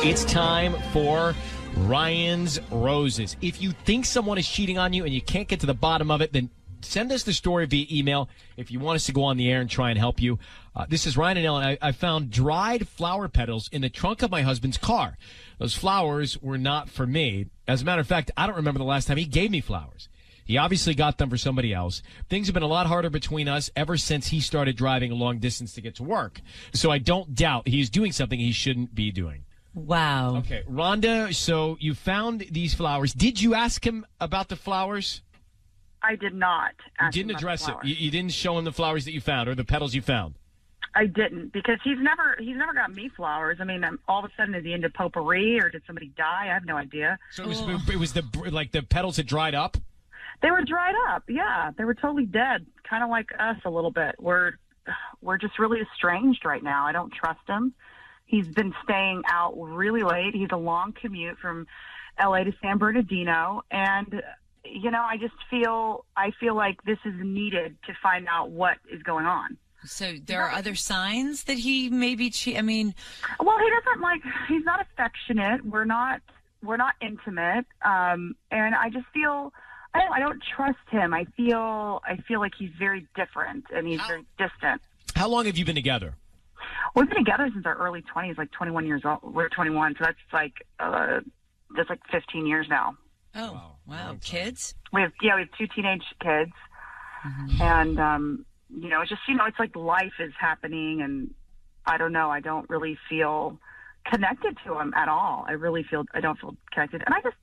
It's time for Ryan's Roses. If you think someone is cheating on you and you can't get to the bottom of it, then send us the story via email if you want us to go on the air and try and help you. This is Ryan and Ellen. I found dried flower petals in the trunk of my husband's car. Those flowers were not for me. As a matter of fact, I don't remember the last time he gave me flowers. He obviously got them for somebody else. Things have been a lot harder between us ever since he started driving a long distance to get to work. So I don't doubt he's doing something he shouldn't be doing. Wow. Okay, Rhonda, so you found these flowers. Did you ask him about the flowers? I did not. You didn't address it. You didn't show him the flowers that you found or the petals you found. I didn't, because he's never got me flowers. I mean, all of a sudden, is he into potpourri or did somebody die? I have no idea. So it was the petals had dried up? They were dried up. Yeah, they were totally dead, kind of like us a little bit. We're just really estranged right now. I don't trust him. He's been staying out really late. He's a long commute from L.A. to San Bernardino, and I feel like this is needed to find out what is going on. So there are other signs that he may be well, he's not affectionate. We're not intimate. And I just feel, I don't trust him. I feel like he's very different and he's very distant. How long have you been together? We've been together since our early 20s, like 21 years old. We're 21, so that's like 15 years now. Oh, wow. Kids? We have 2 teenage kids. Mm-hmm. And, it's just, it's like life is happening, and I don't know. I don't really feel connected to him at all. I don't feel connected. And I just,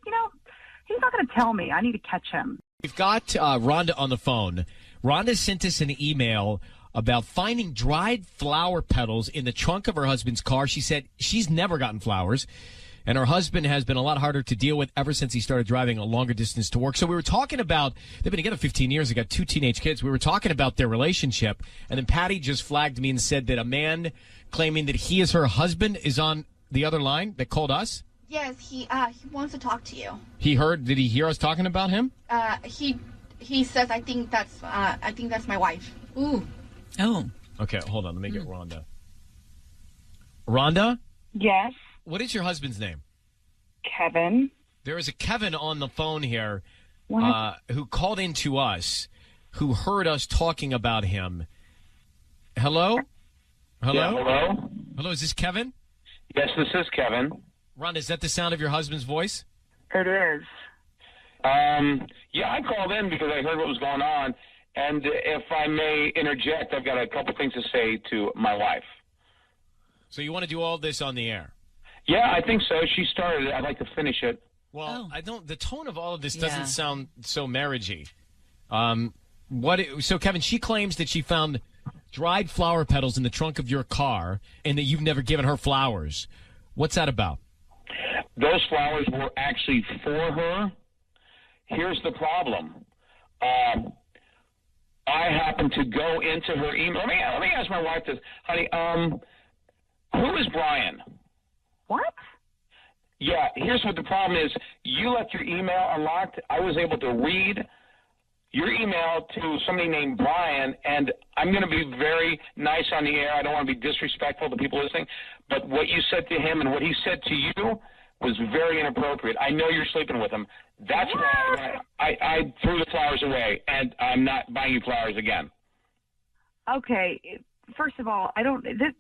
he's not going to tell me. I need to catch him. We've got Rhonda on the phone. Rhonda sent us an email about finding dried flower petals in the trunk of her husband's car. She said she's never gotten flowers, and her husband has been a lot harder to deal with ever since he started driving a longer distance to work. So we were talking about, they've been together 15 years. They got 2 teenage kids. We were talking about their relationship, and then Patty just flagged me and said that a man claiming that he is her husband is on the other line that called us. Yes, he wants to talk to you. Did he hear us talking about him? He says, I think that's my wife. Ooh. Oh. Okay, hold on. Let me get Rhonda. Rhonda? Yes. What is your husband's name? Kevin. There is a Kevin on the phone here who called in to us, who heard us talking about him. Hello? Hello? Yeah, hello? Hello, is this Kevin? Yes, this is Kevin. Rhonda, is that the sound of your husband's voice? It is. Yeah, I called in because I heard what was going on. And if I may interject, I've got a couple things to say to my wife. So you want to do all this on the air? Yeah, I think so. She started it. I'd like to finish it. Well, the tone of all of this doesn't sound so marriagey. So, Kevin, she claims that she found dried flower petals in the trunk of your car and that you've never given her flowers. What's that about? Those flowers were actually for her. Here's the problem. I happened to go into her email. Let me ask my wife this. Honey, who is Brian? What? Yeah, here's what the problem is. You left your email unlocked. I was able to read your email to somebody named Brian, and I'm going to be very nice on the air. I don't want to be disrespectful to people listening, but what you said to him and what he said to you was very inappropriate. I know you're sleeping with him. That's why I threw the flowers away, and I'm not buying you flowers again. Okay. First of all, I don't. This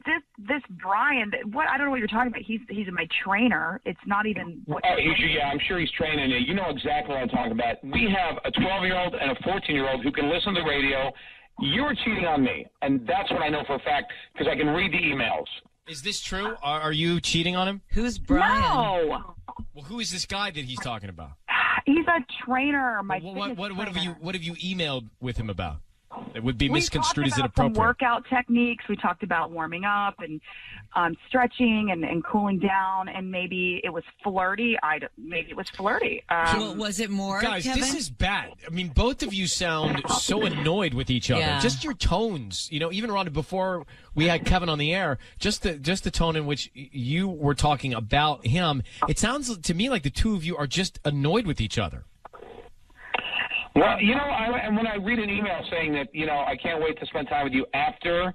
Brian. What I don't know what you're talking about. He's my trainer. It's not even. I'm sure he's training you. You know exactly what I'm talking about. We have a 12-year-old and a 14-year-old who can listen to the radio. You were cheating on me, and that's what I know for a fact because I can read the emails. Is this true? Are you cheating on him? Who's Brian? No. Well, who is this guy that he's talking about? He's a trainer. What have you emailed with him about? It would be misconstrued as inappropriate. We talked about some workout techniques. We talked about warming up and stretching and cooling down, and maybe it was flirty. Was it more, guys, Kevin? this is bad. I mean, both of you sound so annoyed with each other. Yeah. Just your tones. Even Rhonda, before we had Kevin on the air, just the tone in which you were talking about him, it sounds to me like the two of you are just annoyed with each other. Well, and when I read an email saying that, I can't wait to spend time with you after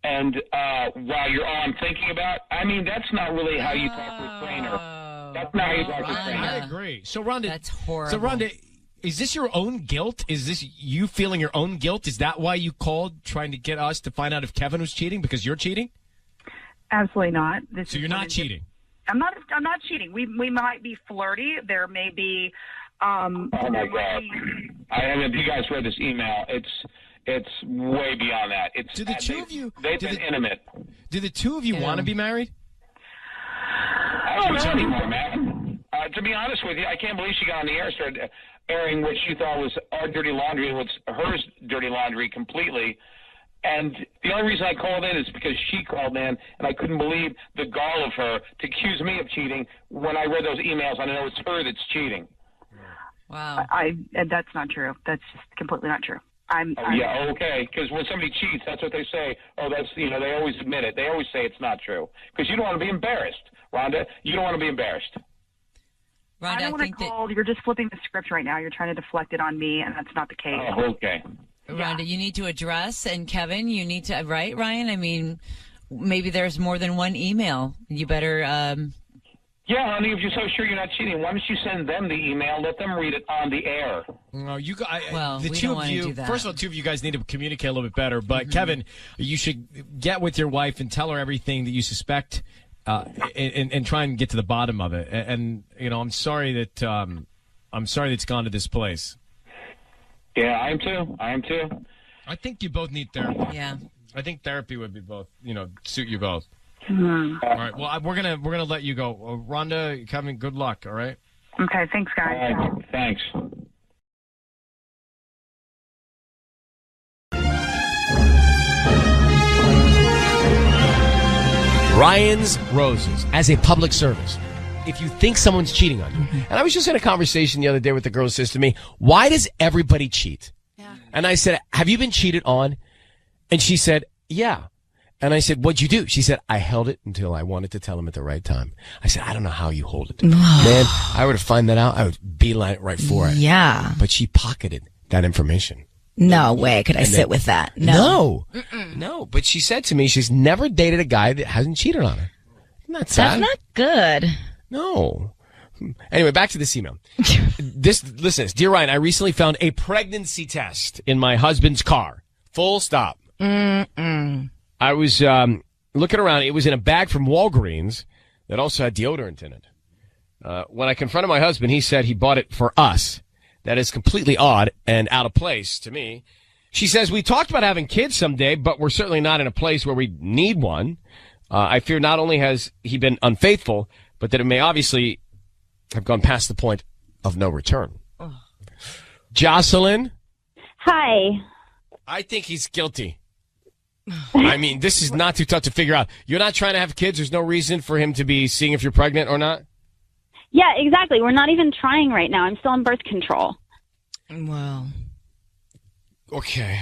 and while you're on thinking about, I mean, that's not really how you talk to a trainer. That's not how you talk to a trainer. I agree. So, Rhonda, That's horrible. So, Rhonda, is this your own guilt? Is this you feeling your own guilt? Is that why you called, trying to get us to find out if Kevin was cheating because you're cheating? Absolutely not. So you're not cheating. I'm not cheating. We might be flirty. There may be. Oh my God! If you guys read this email, it's way beyond that. It's Do the two of you? They've been intimate. Do the two of you want to be married? I don't know anymore, man. To be honest with you, I can't believe she got on the air and started airing what she thought was our dirty laundry and what's hers dirty laundry completely. And the only reason I called in is because she called in, and I couldn't believe the gall of her to accuse me of cheating when I read those emails. I know it's her that's cheating. Wow. That's not true. That's just completely not true. Yeah, okay. Because when somebody cheats, that's what they say. Oh, that's, they always admit it. They always say it's not true. Because you don't want to be embarrassed, Rhonda. You don't want to be embarrassed. Rhonda, I don't want to call. You're just flipping the script right now. You're trying to deflect it on me, and that's not the case. Oh, okay. Rhonda, you need to address, and Kevin, you need to, right, Ryan? I mean, maybe there's more than one email. You better. Yeah, honey, if you're so sure you're not cheating, why don't you send them the email? Let them read it on the air. No, you guys. Well, the we two don't of want to you. do that. First of all, two of you guys need to communicate a little bit better. But Kevin, you should get with your wife and tell her everything that you suspect, and try and get to the bottom of it. And I'm sorry that it's gone to this place. Yeah, I am too. I think you both need therapy. Yeah. I think therapy would be suit you both. Mm-hmm. All right. Well, we're gonna let you go, Rhonda. Kevin, good luck. All right. Okay. Thanks, guys. All right, thanks. Ryan's Roses as a public service. If you think someone's cheating on you, and I was just in a conversation the other day with the girl who says to me, "Why does everybody cheat?" Yeah. And I said, "Have you been cheated on?" And she said, "Yeah." And I said, "What'd you do?" She said, "I held it until I wanted to tell him at the right time." I said, "I don't know how you hold it." Man, I were to find that out, I would beeline it right for it. Yeah. But she pocketed that information. No way could I sit with that. No. No. But she said to me, she's never dated a guy that hasn't cheated on her. Isn't that sad? That's not good. No. Anyway, back to this email. Listen, dear Ryan, I recently found a pregnancy test in my husband's car. Full stop. I was looking around. It was in a bag from Walgreens that also had deodorant in it. When I confronted my husband, he said he bought it for us. That is completely odd and out of place to me. She says, we talked about having kids someday, but we're certainly not in a place where we need one. I fear not only has he been unfaithful, but that it may obviously have gone past the point of no return. Oh. Jocelyn? Hi. I think he's guilty. I mean, this is not too tough to figure out. You're not trying to have kids. There's no reason for him to be seeing if you're pregnant or not. Yeah, exactly. We're not even trying right now. I'm still on birth control. Wow. Okay,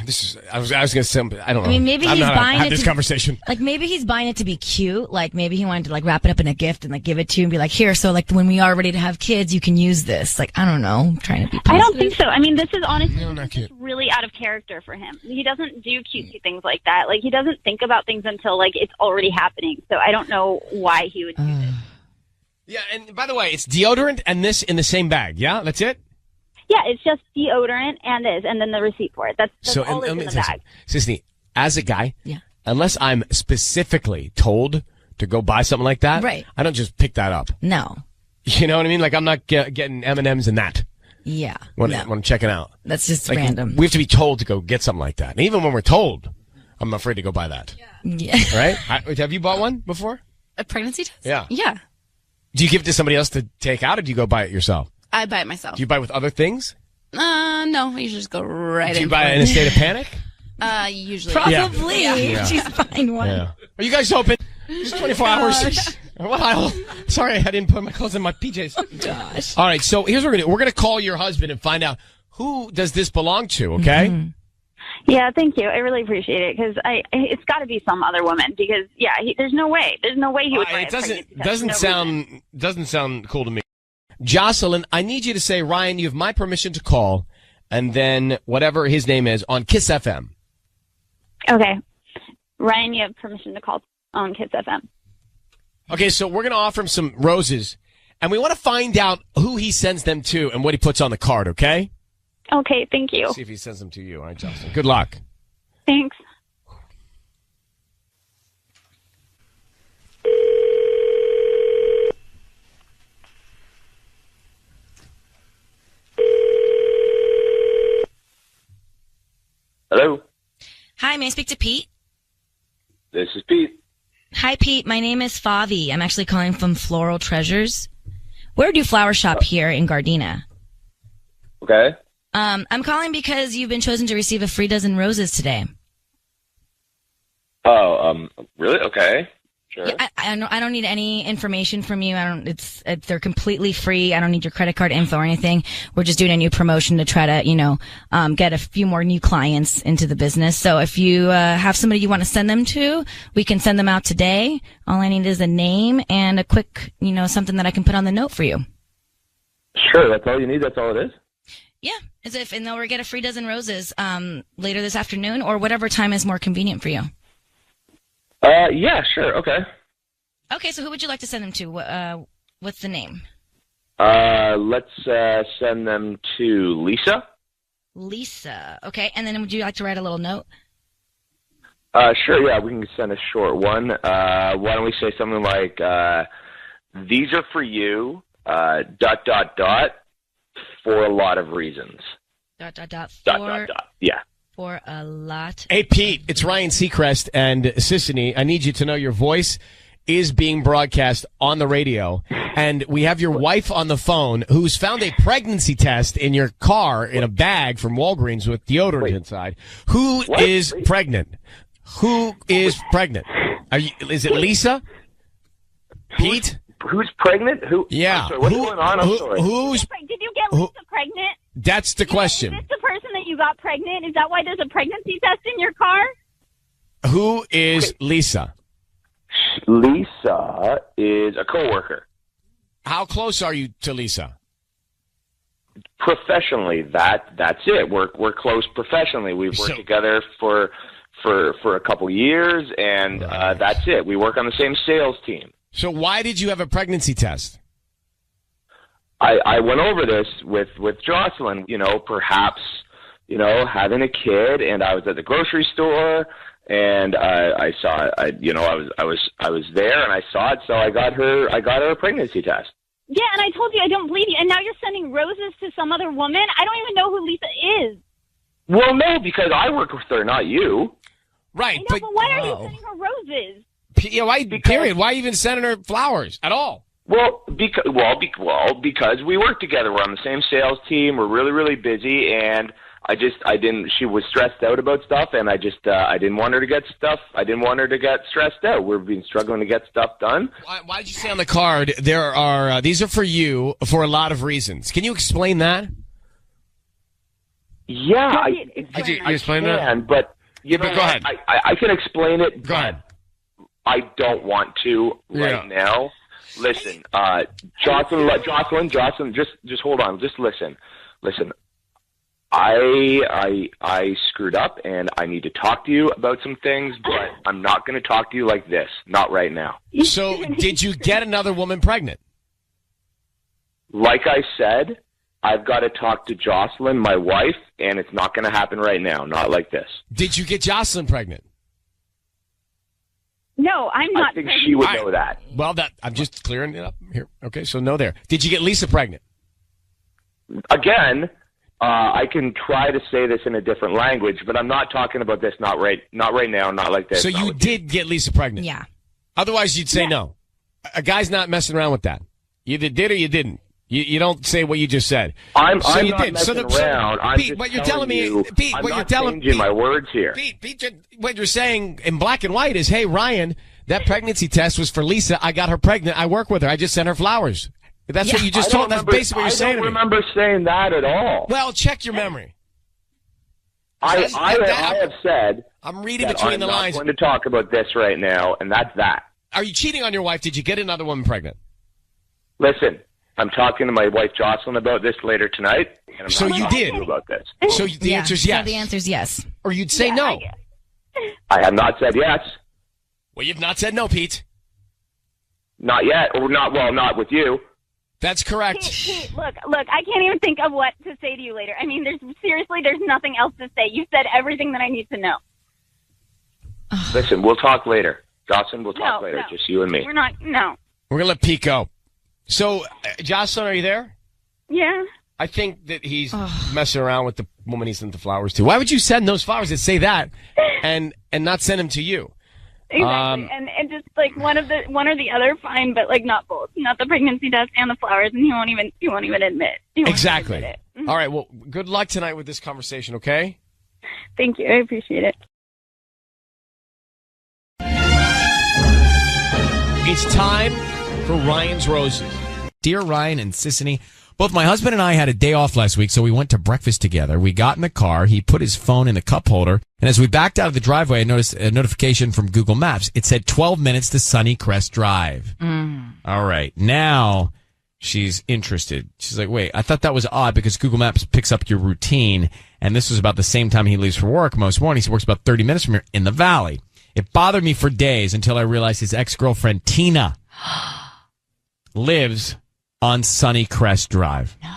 I was going to say, I don't know. I mean, maybe he's buying it this conversation. Like, maybe he's buying it to be cute. Like, maybe he wanted to, like, wrap it up in a gift and, like, give it to you and be like, here, so, like, when we are ready to have kids, you can use this. Like, I don't know. I'm trying to be positive. I don't think so. I mean, this is honestly really out of character for him. He doesn't do cutesy things like that. Like, he doesn't think about things until, like, it's already happening. So I don't know why he would do this. Yeah, and by the way, it's deodorant and this in the same bag. Yeah, that's it? Yeah, it's just deodorant and this, and then the receipt for it. That's so, all that's in the bag. Sisney, as a guy, unless I'm specifically told to go buy something like that, right. I don't just pick that up. No. You know what I mean? Like, I'm not getting M&Ms and that. Yeah. When I'm checking out. That's just like, random. We have to be told to go get something like that. And even when we're told, I'm afraid to go buy that. Yeah. Right? Have you bought one before? A pregnancy test? Yeah. Yeah. Do you give it to somebody else to take out, or do you go buy it yourself? I buy it myself. Do you buy it with other things? No, I usually just go right in. Do you buy it in a state of panic? Usually. Probably. Yeah. She's buying one. Yeah. Are you guys open? Just 24 hours. Well, sorry, I didn't put my clothes in my PJs. Gosh. All right, so here's what we're going to do. We're going to call your husband and find out who does this belong to, okay? Mm-hmm. Yeah, thank you. I really appreciate it because it's got to be some other woman because there's no way he would. It doesn't sound cool to me. Jocelyn, I need you to say, Ryan, you have my permission to call, and then whatever his name is on Kiss FM. Okay. Ryan, you have permission to call on Kids FM. Okay, so we're going to offer him some roses, and we want to find out who he sends them to and what he puts on the card, okay? Okay, thank you. See if he sends them to you. All right, Jocelyn. Good luck. Thanks. Hello, Hi, may I speak to Pete? this is Pete. Hi, Pete. My name is Favi. I'm actually calling from Floral Treasures. Where do you flower shop here in Gardena? Okay. I'm calling because you've been chosen to receive a free dozen roses today. Oh, really? Okay. Sure. Yeah, I don't need any information from you. They're completely free. I don't need your credit card info or anything. We're just doing a new promotion to try to, get a few more new clients into the business. So if you have somebody you want to send them to, we can send them out today. All I need is a name and a quick, something that I can put on the note for you. Sure. That's all you need. That's all it is. Yeah, and they'll get a free dozen roses later this afternoon or whatever time is more convenient for you. Yeah, sure. Okay. Okay, so who would you like to send them to? What's the name? Let's send them to Lisa. Lisa. Okay, and then would you like to write a little note? Sure. Yeah, we can send a short one. Why don't we say something like, "These are for you." ... for a lot of reasons. ... Yeah. For a lot. Hey, Pete, it's Ryan Seacrest and Sissany. I need you to know your voice is being broadcast on the radio, and we have your wife on the phone who's found a pregnancy test in your car in a bag from Walgreens with deodorant inside. Who is pregnant? Who is pregnant? Is it Lisa? Pete? Who's pregnant? Who? Yeah. I'm sorry, what's going on? I'm sorry. Did you get Lisa pregnant? That's the question. Is this the person that you got pregnant? Is that why there's a pregnancy test in your car? Who is Lisa? Lisa is a coworker. How close are you to Lisa? Professionally, that's it. We're close professionally. We've worked together for a couple years, and that's it. We work on the same sales team. So why did you have a pregnancy test? I went over this with Jocelyn, perhaps, having a kid, and I was at the grocery store, and I saw, I was there, and I saw it, so I got her a pregnancy test. Yeah, and I told you I don't believe you, and now you're sending roses to some other woman? I don't even know who Lisa is. Well, no, because I work with her, not you. Right, but why are you sending her roses? Period. Why even sending her flowers at all? Well, because we work together. We're on the same sales team. We're really, really busy, and she was stressed out about stuff, and I didn't want her to get stuff. I didn't want her to get stressed out. We've been struggling to get stuff done. Why did you say on the card, these are for you for a lot of reasons? Can you explain that? Yeah. Could you explain that? But, go ahead. I can explain it. Go ahead. I don't want to right now. Listen, Jocelyn, just hold on. Just listen. I screwed up, and I need to talk to you about some things, but I'm not going to talk to you like this. Not right now. So, did you get another woman pregnant? Like I said, I've got to talk to Jocelyn, my wife, and it's not going to happen right now. Not like this. Did you get Jocelyn pregnant? No, I'm not. I think she would know that. Well, I'm just clearing it up here. Okay, so no there. Did you get Lisa pregnant? Again, I can try to say this in a different language, but I'm not talking about this. Not right now. Not like this. So you did get Lisa pregnant? Yeah. Otherwise, you'd say no. A guy's not messing around with that. You either did or you didn't. You don't say what you just said. I'm not messing around. I'm Pete, just what you're telling me, Pete, I'm what not you're telling changing my words here. Pete, what you're saying in black and white is, hey, Ryan, that pregnancy test was for Lisa. I got her pregnant. I work with her. I just sent her flowers. That's what you just told. That's basically what you're saying to me. I don't remember saying that at all. Well, check your memory. I have said I'm reading between the lines. I'm not going to talk about this right now, and that's that. Are you cheating on your wife? Did you get another woman pregnant? Listen, I'm talking to my wife Jocelyn about this later tonight. And I'm so not you talking did to you about this. So the answer is yes. So the answer is yes. Or you'd say no. I have not said yes. Well, you've not said no, Pete. Not yet, or not with you. That's correct. Pete, look, I can't even think of what to say to you later. I mean, there's nothing else to say. You said everything that I need to know. Listen, we'll talk later. Jocelyn, we'll talk later, no. just you and me. We're not, no. We're going to let Pete go. So, Jocelyn, are you there? Yeah. I think that he's messing around with the woman he sent the flowers to. Why would you send those flowers that say that and not send them to you? Exactly. And just like one or the other, fine, but like not both. Not the pregnancy test and the flowers, and he won't even admit. Exactly. Admit it. All right, well, good luck tonight with this conversation, okay? Thank you. I appreciate it. It's time for Ryan's Roses. Dear Ryan and Sissany, both my husband and I had a day off last week, so we went to breakfast together. We got in the car. He put his phone in the cup holder, and as we backed out of the driveway, I noticed a notification from Google Maps. It said 12 minutes to Sunnycrest Drive. All right. Now she's interested. She's like, wait, I thought that was odd because Google Maps picks up your routine, and this was about the same time he leaves for work most mornings. He works about 30 minutes from here in the valley. It bothered me for days until I realized his ex-girlfriend, Tina, lives on Sunnycrest Drive. No.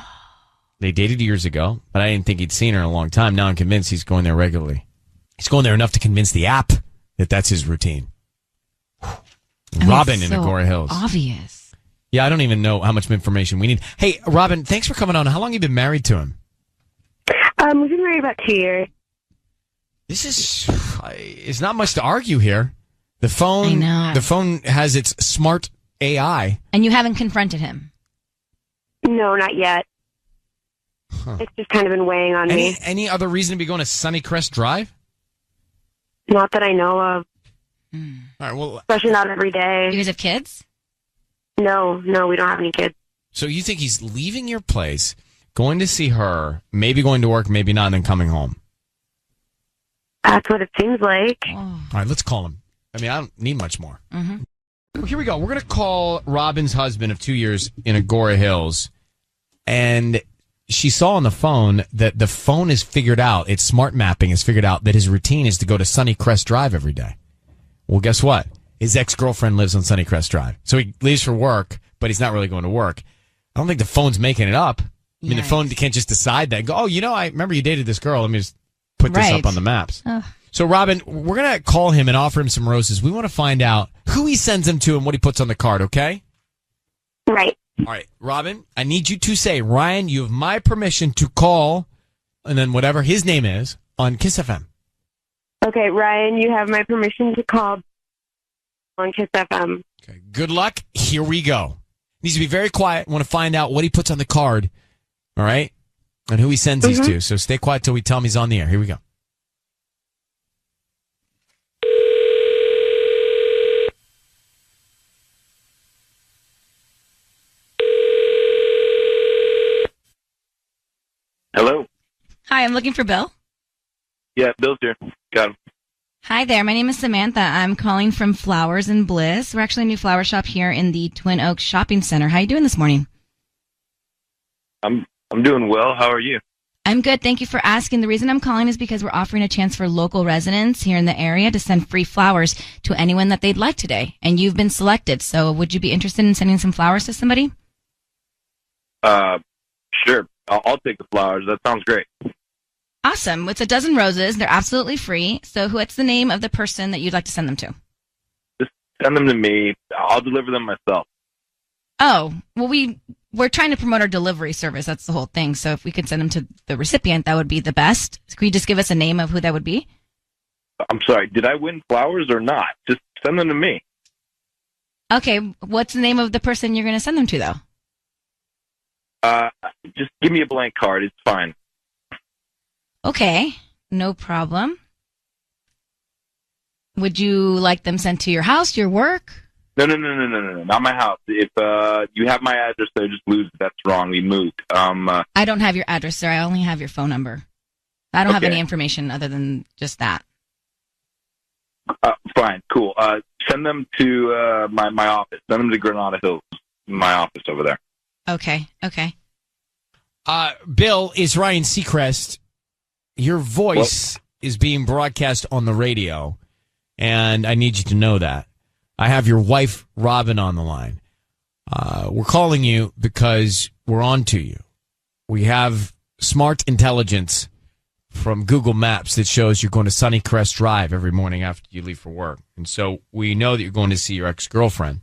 They dated years ago, but I didn't think he'd seen her in a long time. Now I'm convinced he's going there regularly. He's going there enough to convince the app that that's his routine. Robin in Agora Hills. Obvious. Yeah, I don't even know how much information we need. Hey, Robin, thanks for coming on. How long have you been married to him? We've been married about 2 years. This is not much to argue here. The phone has its smart AI. And you haven't confronted him? No, not yet. Huh. It's just kind of been weighing on me. Any other reason to be going to Sunnycrest Drive? Not that I know of. All right, well, especially not every day. You guys have kids? No, we don't have any kids. So you think he's leaving your place, going to see her, maybe going to work, maybe not, and then coming home? That's what it seems like. Oh. All right, let's call him. I mean, I don't need much more. Mm-hmm. Well, here we go. We're going to call Robin's husband of 2 years in Agora Hills. And she saw on the phone that the phone is figured out. Its smart mapping has figured out that his routine is to go to Sunnycrest Drive every day. Well, guess what? His ex-girlfriend lives on Sunnycrest Drive. So he leaves for work, but he's not really going to work. I don't think the phone's making it up. I mean, the phone can't just decide that and go, oh, I remember you dated this girl. Let me just put this up on the maps. So, Robin, we're going to call him and offer him some roses. We want to find out who he sends them to and what he puts on the card, okay? Right. All right, Robin, I need you to say, Ryan, you have my permission to call, and then whatever his name is, on Kiss FM. Okay, Ryan, you have my permission to call on Kiss FM. Okay, good luck. Here we go. Needs to be very quiet. Want to find out what he puts on the card, all right? And who he sends these to. So stay quiet till we tell him he's on the air. Here we go. Hello. Hi, I'm looking for Bill. Yeah, Bill's here. Got him. Hi there. My name is Samantha. I'm calling from Flowers and Bliss. We're actually a new flower shop here in the Twin Oaks Shopping Center. How are you doing this morning? I'm doing well. How are you? I'm good. Thank you for asking. The reason I'm calling is because we're offering a chance for local residents here in the area to send free flowers to anyone that they'd like today. And you've been selected. So would you be interested in sending some flowers to somebody? Sure. I'll take the flowers. That sounds great. Awesome. It's a dozen roses. They're absolutely free. So what's the name of the person that you'd like to send them to? Just send them to me. I'll deliver them myself. Oh, well, we're trying to promote our delivery service. That's the whole thing. So if we could send them to the recipient, that would be the best. Could you just give us a name of who that would be? I'm sorry. Did I win flowers or not? Just send them to me. Okay. What's the name of the person you're going to send them to, though? Just give me a blank card. It's fine. Okay. No problem. Would you like them sent to your house, your work? No. Not my house. If you have my address there, just lose it. That's wrong. We moved. I don't have your address, sir. I only have your phone number. I don't have any information other than just that. Fine. Cool. Send them to my office. Send them to Granada Hills, my office over there. Okay. Bill, is Ryan Seacrest. Your voice is being broadcast on the radio, and I need you to know that. I have your wife, Robin, on the line. We're calling you because we're on to you. We have smart intelligence from Google Maps that shows you're going to Sunnycrest Drive every morning after you leave for work. And so we know that you're going to see your ex-girlfriend.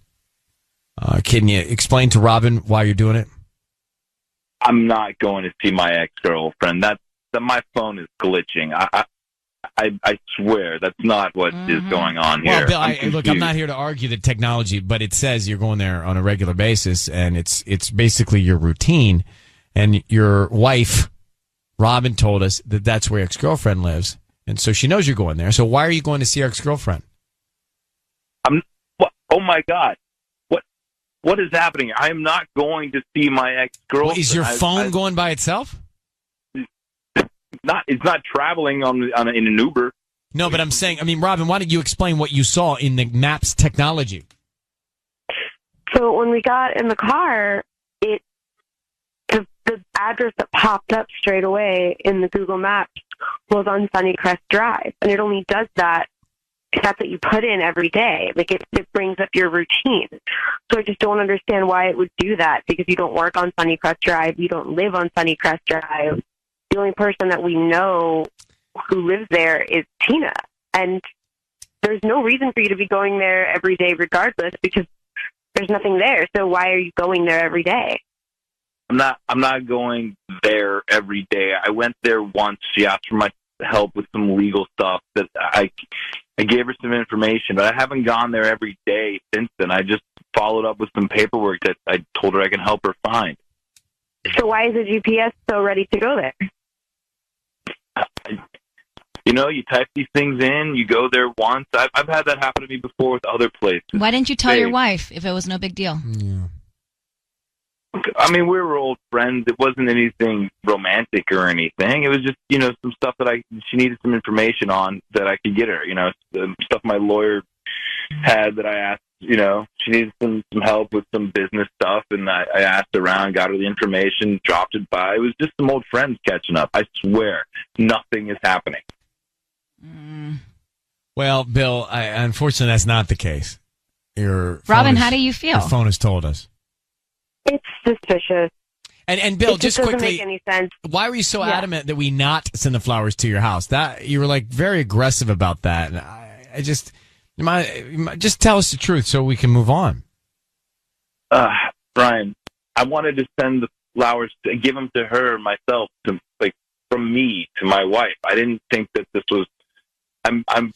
Can you explain to Robin why you're doing it? I'm not going to see my ex-girlfriend. That my phone is glitching. I swear that's not what is going on here. Well, Bill, look, I'm not here to argue the technology, but it says you're going there on a regular basis, and it's basically your routine. And your wife, Robin, told us that that's where your ex-girlfriend lives, and so she knows you're going there. So why are you going to see your ex-girlfriend? Oh my God. What is happening? I am not going to see my ex-girlfriend. Well, is your phone going by itself? It's not traveling in an Uber. No, but I'm saying, Robin, why don't you explain what you saw in the Maps technology? So when we got in the car, the address that popped up straight away in the Google Maps was on Sunnycrest Drive, and it only does that if that's what you put in every day. Like it brings up your routine. So I just don't understand why it would do that, because you don't work on Sunnycrest Drive, you don't live on Sunnycrest Drive. The only person that we know who lives there is Tina, and there's no reason for you to be going there every day regardless, because there's nothing there. So why are you going there every day? I'm not going there every day. I went there once. She asked for my help with some legal stuff that I gave her some information, but I haven't gone there every day since then. I just followed up with some paperwork that I told her I can help her find. So why is the GPS so ready to go there? You type these things in, you go there once. I've had that happen to me before with other places. Why didn't you tell your wife if it was no big deal? Yeah. We were old friends. It wasn't anything romantic or anything. It was just, some stuff that she needed some information on that I could get her. The stuff my lawyer had that I asked. She needed some help with some business stuff, and I asked around, got her the information, dropped it by. It was just some old friends catching up. I swear, nothing is happening. Well, Bill, unfortunately, that's not the case. Robin, how do you feel? Your phone has told us. It's suspicious. And Bill, just quickly, doesn't make any sense. Why were you so adamant that we not send the flowers to your house? That you were very aggressive about that, and I just tell us the truth so we can move on. Brian, I wanted to send the flowers to give them to her myself, from me to my wife. I didn't think that this was. I'm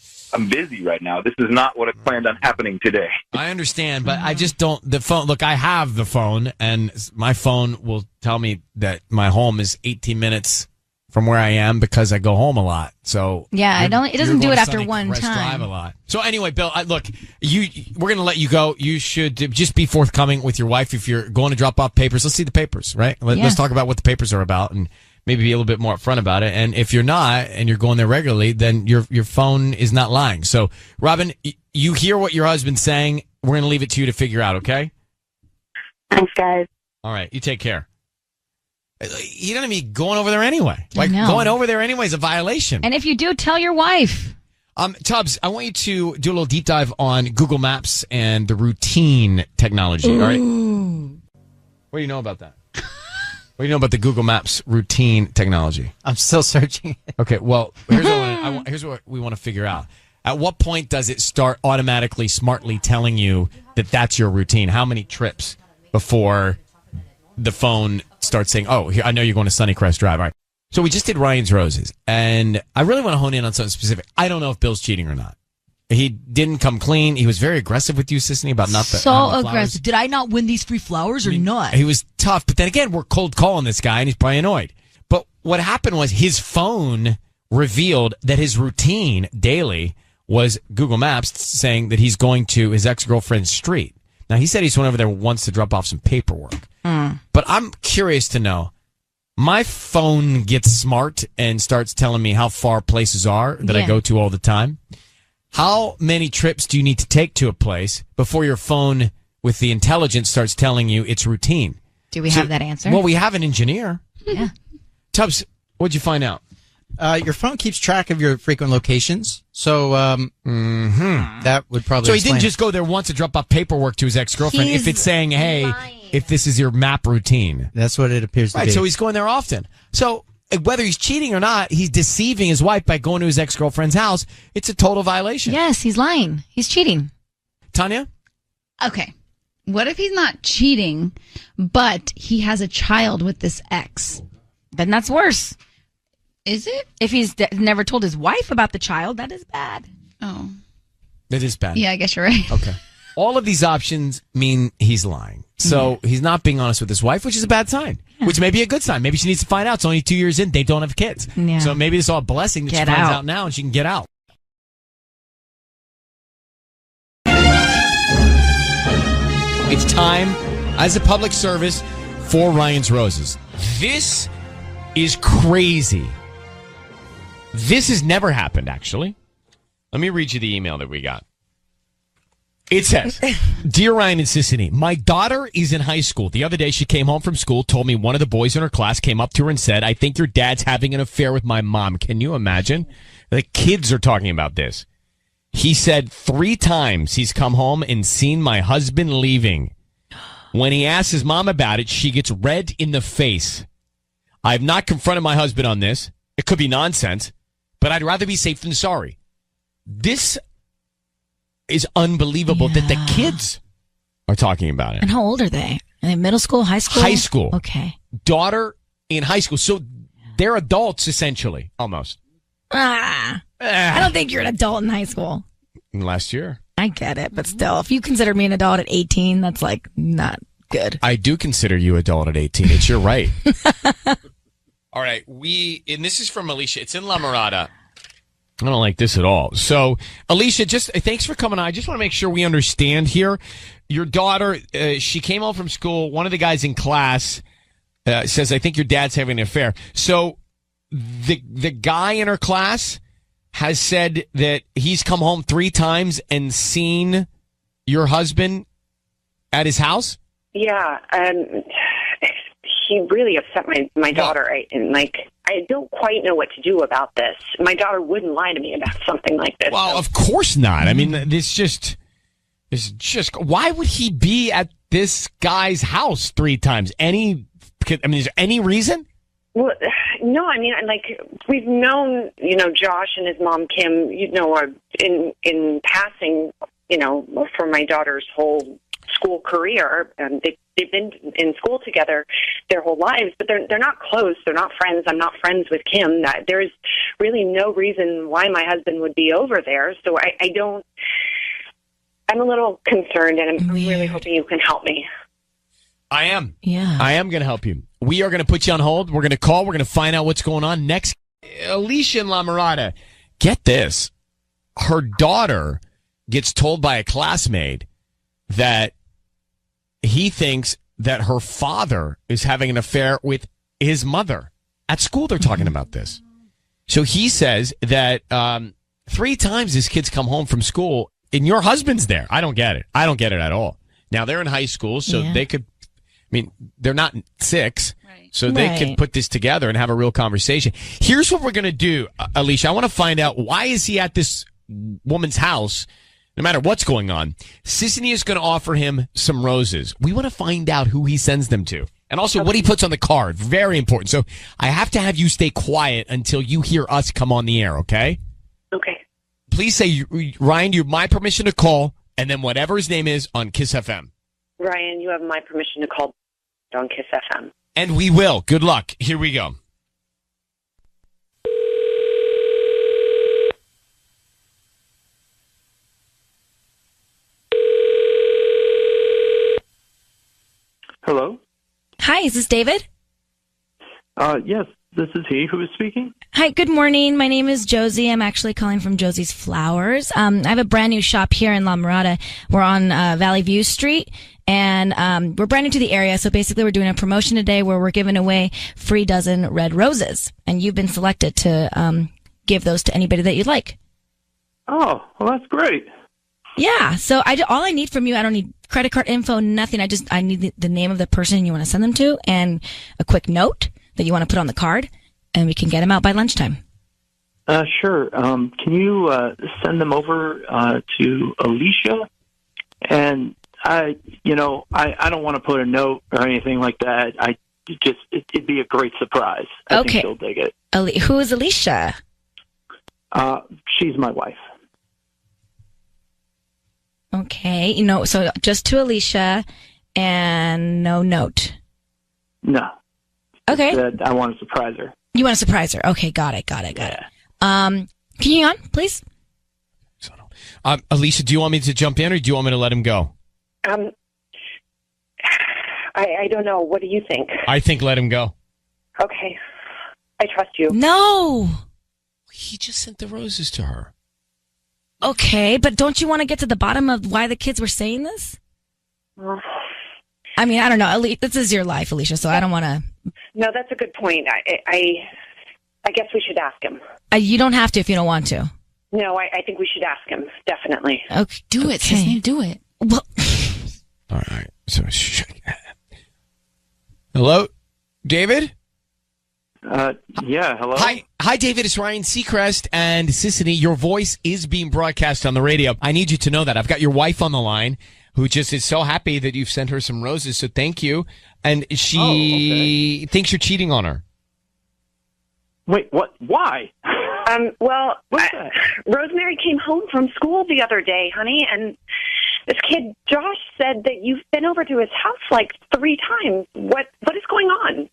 busy right now. This is not what I planned on happening today. I understand, but I just don't. The phone. Look, I have the phone, and my phone will tell me that my home is 18 minutes from where I am because I go home a lot. So yeah, it doesn't do it after one time. Drive a lot. So anyway, Bill, look, we're going to let you go. You should just be forthcoming with your wife if you're going to drop off papers. Let's see the papers, right? Let's talk about what the papers are about and maybe be a little bit more upfront about it. And if you're not, and you're going there regularly, then your phone is not lying. So, Robin, you hear what your husband's saying. We're going to leave it to you to figure out, okay? Thanks, guys. All right. You take care. You don't even be going over there anyway. Going over there anyway is a violation. And if you do, tell your wife. Tubbs, I want you to do a little deep dive on Google Maps and the routine technology, all right? What do you know about that? What do you know about the Google Maps routine technology? I'm still searching. Okay, well, here's what we want to figure out. At what point does it start automatically, smartly telling you that that's your routine? How many trips before the phone starts saying, oh, here, I know you're going to Sunnycrest Drive. All right. So we just did Ryan's Roses, and I really want to hone in on something specific. I don't know if Bill's cheating or not. He didn't come clean. He was very aggressive with you, Sisney, about not the so aggressive. Did I not win these free flowers or not? He was tough, but then again, we're cold calling this guy, and he's probably annoyed. But what happened was his phone revealed that his routine daily was Google Maps saying that he's going to his ex-girlfriend's street. Now, he said he's went over there once to drop off some paperwork. But I'm curious to know, my phone gets smart and starts telling me how far places are that I go to all the time. How many trips do you need to take to a place before your phone with the intelligence starts telling you it's routine? Do we have that answer? Well, we have an engineer. Yeah. Tubbs, what'd you find out? Your phone keeps track of your frequent locations, so that would probably. So he didn't just go there once to drop off paperwork to his ex-girlfriend. If it's saying, "Hey, if this is your map routine," that's what it appears to be. Right. So he's going there often. So whether he's cheating or not, he's deceiving his wife by going to his ex-girlfriend's house. It's a total violation. Yes, he's lying. He's cheating. Tanya? Okay. What if he's not cheating, but he has a child with this ex? Then that's worse. Is it? If he's never told his wife about the child, that is bad. Oh. That is bad. Yeah, I guess you're right. Okay. All of these options mean he's lying. So he's not being honest with his wife, which is a bad sign, which may be a good sign. Maybe she needs to find out. It's only 2 years in. They don't have kids. Yeah. So maybe it's all a blessing that she finds out now and she can get out. It's time, as a public service, for Ryan's Roses. This is crazy. This has never happened, actually. Let me read you the email that we got. It says, Dear Ryan and Sissany, my daughter is in high school. The other day she came home from school, told me one of the boys in her class came up to her and said, I think your dad's having an affair with my mom. Can you imagine? The kids are talking about this. He said 3 times he's come home and seen my husband leaving. When he asks his mom about it, she gets red in the face. I've not confronted my husband on this. It could be nonsense, but I'd rather be safe than sorry. This is unbelievable that the kids are talking about it. And how old are they? Are they middle school, high school? High school. Okay. Daughter in high school. So they're adults, essentially, almost. I don't think you're an adult in high school. Last year. I get it, but still, if you consider me an adult at 18, that's like not good. I do consider you adult at 18. It's your right. All right. And this is from Alicia. It's in La Mirada. I don't like this at all. So, Alicia, just thanks for coming on. I just want to make sure we understand here. Your daughter, she came home from school. One of the guys in class says, I think your dad's having an affair. So the guy in her class has said that he's come home 3 times and seen your husband at his house? Yeah, he really upset my daughter. I don't quite know what to do about this. My daughter wouldn't lie to me about something like this. Well, of course not. I mean, it's just, why would he be at this guy's house 3 times? Is there any reason? Well, no, I mean, we've known, Josh and his mom, Kim, in passing, for my daughter's whole school career. They've been in school together their whole lives, but they're not close. They're not friends. I'm not friends with Kim. There's really no reason why my husband would be over there. So I'm a little concerned, and I'm really hoping you can help me. I am. Yeah. I am going to help you. We are going to put you on hold. We're going to call. We're going to find out what's going on next. Alicia in La Mirada, get this. Her daughter gets told by a classmate that he thinks that her father is having an affair with his mother. At school, they're talking about this. So he says that 3 times his kids come home from school and your husband's there. I don't get it. I don't get it at all. Now, they're in high school, so they could, they're not 6, so they could put this together and have a real conversation. Here's what we're going to do, Alicia. I want to find out, why is he at this woman's house, no matter what's going on? Sissany is going to offer him some roses. We want to find out who he sends them to. And also what he puts on the card. Very important. So I have to have you stay quiet until you hear us come on the air, okay? Okay. Please say, Ryan, you have my permission to call, and then whatever his name is on Kiss FM. Ryan, you have my permission to call on Kiss FM. And we will. Good luck. Here we go. Hello? Hi, is this David? Yes, this is he. Who is speaking? Hi, good morning. My name is Josie. I'm actually calling from Josie's Flowers. I have a brand new shop here in La Mirada. We're on Valley View Street, and we're brand new to the area. So basically, we're doing a promotion today where we're giving away free dozen red roses, and you've been selected to give those to anybody that you'd like. Oh, well, that's great. Yeah. So all I need from you, I don't need credit card info, nothing. I need the name of the person you want to send them to, and a quick note that you want to put on the card, and we can get them out by lunchtime. Sure. Can you send them over to Alicia? And I don't want to put a note or anything like that. It'd be a great surprise. I think she'll dig it. Who is Alicia? She's my wife. Okay. So just to Alicia and no note. No. Okay. I want to surprise her. You want to surprise her. Okay. Got it. Can you hang on, please? Alicia, do you want me to jump in or do you want me to let him go? I don't know. What do you think? I think let him go. Okay. I trust you. No. He just sent the roses to her. Okay, but don't you want to get to the bottom of why the kids were saying this? I mean, I don't know. This is your life, Alicia, so I don't want to... No, that's a good point. I guess we should ask him. You don't have to if you don't want to. No, I think we should ask him, definitely. Okay. Do it, Sissy. Do it. Well... All right. So, hello, David? Yeah, hello? Hi, David. It's Ryan Seacrest and Sissany. Your voice is being broadcast on the radio. I need you to know that. I've got your wife on the line who just is so happy that you've sent her some roses, so thank you. And she thinks you're cheating on her. Wait, what? Why? Rosemary came home from school the other day, honey, and this kid, Josh, said that you've been over to his house like 3 times. What is going on?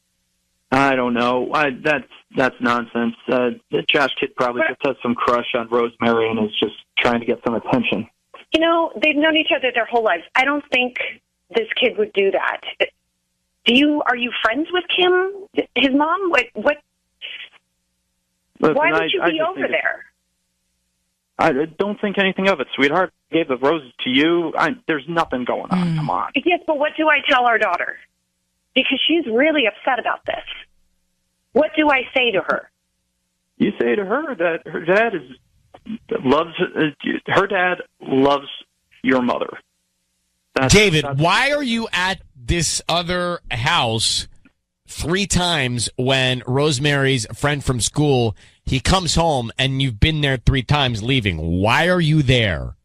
I don't know. That's nonsense. The Josh kid probably just has some crush on Rosemary and is just trying to get some attention. They've known each other their whole lives. I don't think this kid would do that. Are you friends with Kim, his mom? What? Listen, why would you be over there? I don't think anything of it, sweetheart. I gave the roses to you. There's nothing going on. Come on. Yes, but what do I tell our daughter? Because she's really upset about this. What do I say to her? You say to her that her dad loves your mother. David, why are you at this other house 3 times when Rosemary's friend from school, he comes home and you've been there 3 times leaving? Why are you there?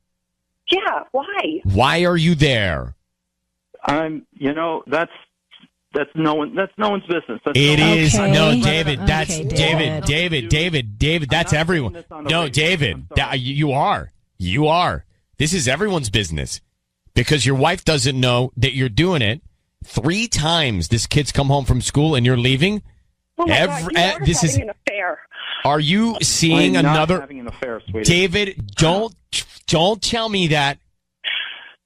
Yeah, why? Why are you there? That's no one's business. David. That's David. That's everyone. No, David, you are. This is everyone's business because your wife doesn't know that you're doing it. 3 times this kid's come home from school and you're leaving. Oh my God, you are having an affair. Are you seeing I'm not another? having an affair, sweetie. David, don't tell me that.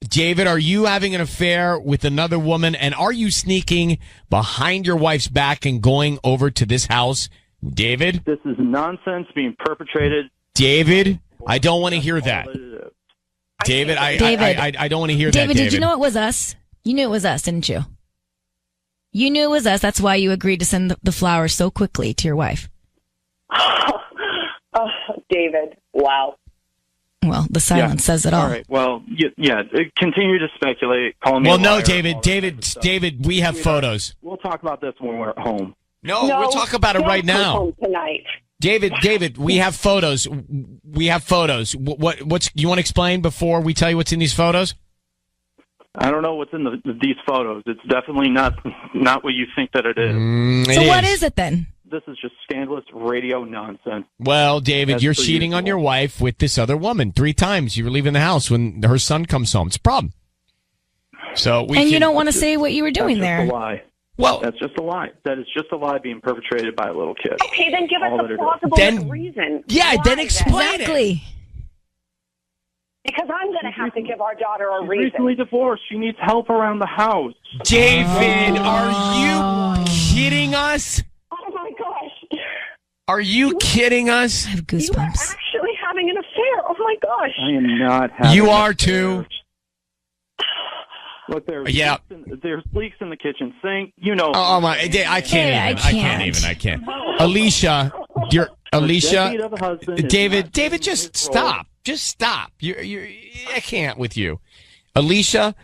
David, are you having an affair with another woman? And are you sneaking behind your wife's back and going over to this house? David? This is nonsense being perpetrated. David, I don't want to hear that. David, I don't want to hear that, David. Did you know it was us? You knew it was us, didn't you? You knew it was us. That's why you agreed to send the flowers so quickly to your wife. Oh, David. Wow. Well, the silence says it all. All right. Well, yeah. Continue to speculate. Call me. Well, no, David. We have photos. We'll talk about this when we're at home. No, we'll talk about it right now. Home tonight. David, we have photos. What's you want to explain before we tell you what's in these photos? I don't know what's in these photos. It's definitely not what you think that it is. So what is it then? This is just scandalous radio nonsense. Well, David, you're cheating on your wife with this other woman 3 times. You were leaving the house when her son comes home. It's a problem. You don't want to say what you were doing there. That's a lie. Well, that's just a lie. That is just a lie being perpetrated by a little kid. Okay, then give us a plausible reason. Yeah, then explain it. Because I'm going to have to give our daughter a She's reason. recently divorced. She needs help around the house. David, are you kidding us? Oh my gosh. Are you kidding us? I have goosebumps. You are actually having an affair. Oh my gosh. I am not having You are too. Look, there's leaks in the kitchen sink. Oh my! I can't even. I can't. Alicia, David, just stop. Just stop. I can't with you. Alicia,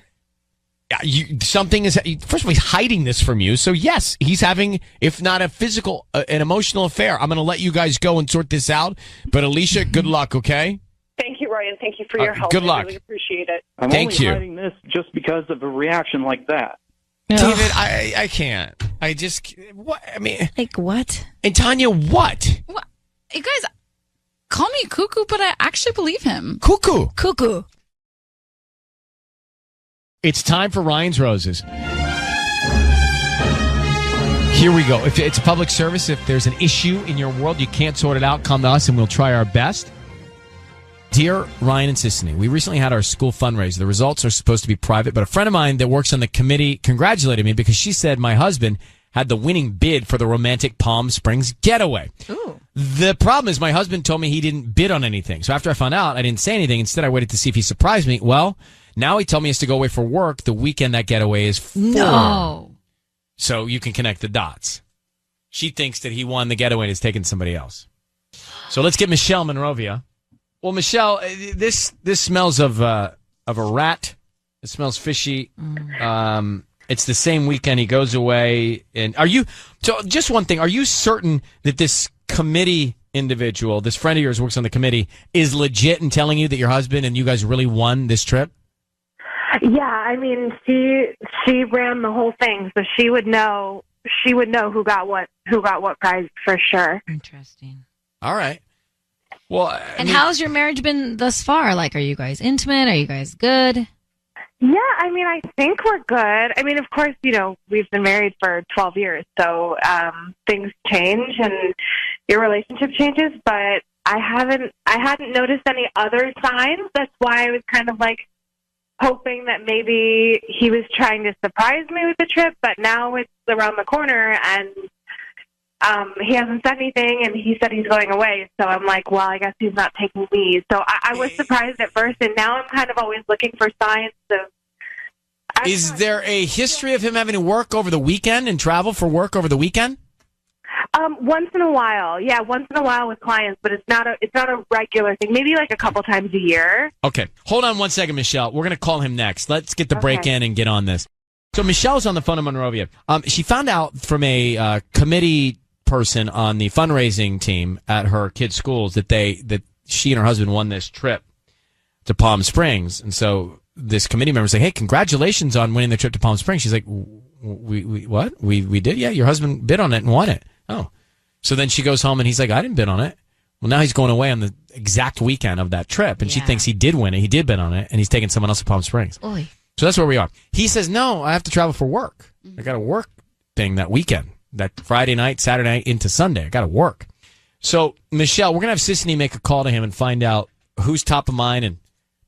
something is, first of all, he's hiding this from you. So yes, he's having, if not a physical, an emotional affair. I'm going to let you guys go and sort this out. But Alicia, good luck, okay? Thank you, Ryan. Thank you for your help. Good luck. I really appreciate it. I'm Thank only you. hiding this just because of a reaction like that. David, I can't. I just, what? I mean, like what? And Tanya, what? What? You guys call me cuckoo, but I actually believe him. Cuckoo. Cuckoo. It's time for Ryan's Roses. Here we go. If it's a public service, if there's an issue in your world, you can't sort it out, come to us and we'll try our best. Dear Ryan and Sisney, we recently had our school fundraiser. The results are supposed to be private, but a friend of mine that works on the committee congratulated me because she said my husband had the winning bid for the romantic Palm Springs getaway. Ooh. The problem is my husband told me he didn't bid on anything. So after I found out, I didn't say anything. Instead, I waited to see if he surprised me. Well, now he told me he has to go away for work the weekend that getaway is for. No. So you can connect the dots. She thinks that he won the getaway and has taken somebody else. So let's get Michelle Monrovia. Well, Michelle, this smells of a rat. It smells fishy. It's the same weekend he goes away. And so just one thing, are you certain that this committee individual, this friend of yours who works on the committee, is legit in telling you that your husband and you guys really won this trip? Yeah, I mean, she ran the whole thing, so she would know who got what prize for sure. Interesting. All right. Well, and how's your marriage been thus far? Like, are you guys intimate? Are you guys good? Yeah, I mean, I think we're good. I mean, of course, we've been married for 12 years, so things change and your relationship changes, but I hadn't noticed any other signs. That's why I was kind of like hoping that maybe he was trying to surprise me with the trip, but now it's around the corner and he hasn't said anything, and he said he's going away. So I'm like, well, I guess he's not taking me. So I was surprised at first, and now I'm kind of always looking for signs of. Is there a history of him having to work over the weekend and travel for work over the weekend? Once in a while, yeah, once in a while with clients, but it's not a regular thing. Maybe like a couple times a year. Okay, hold on one second, Michelle. We're going to call him next. Let's get the break in and get on this. So Michelle's on the phone in Monrovia. She found out from a committee person on the fundraising team at her kids' schools that she and her husband won this trip to Palm Springs, and so this committee member is like, "Hey, congratulations on winning the trip to Palm Springs." She's like, "We what? We did? Yeah, your husband bid on it and won it." Oh, so then she goes home and he's like, "I didn't bid on it." Well, now he's going away on the exact weekend of that trip, and she thinks he did win it. He did bid on it, and he's taking someone else to Palm Springs. Oy. So that's where we are. He says, "No, I have to travel for work. I got a work thing that weekend." That Friday night, Saturday night into Sunday. I got to work. So, Michelle, we're going to have Sisney make a call to him and find out who's top of mind and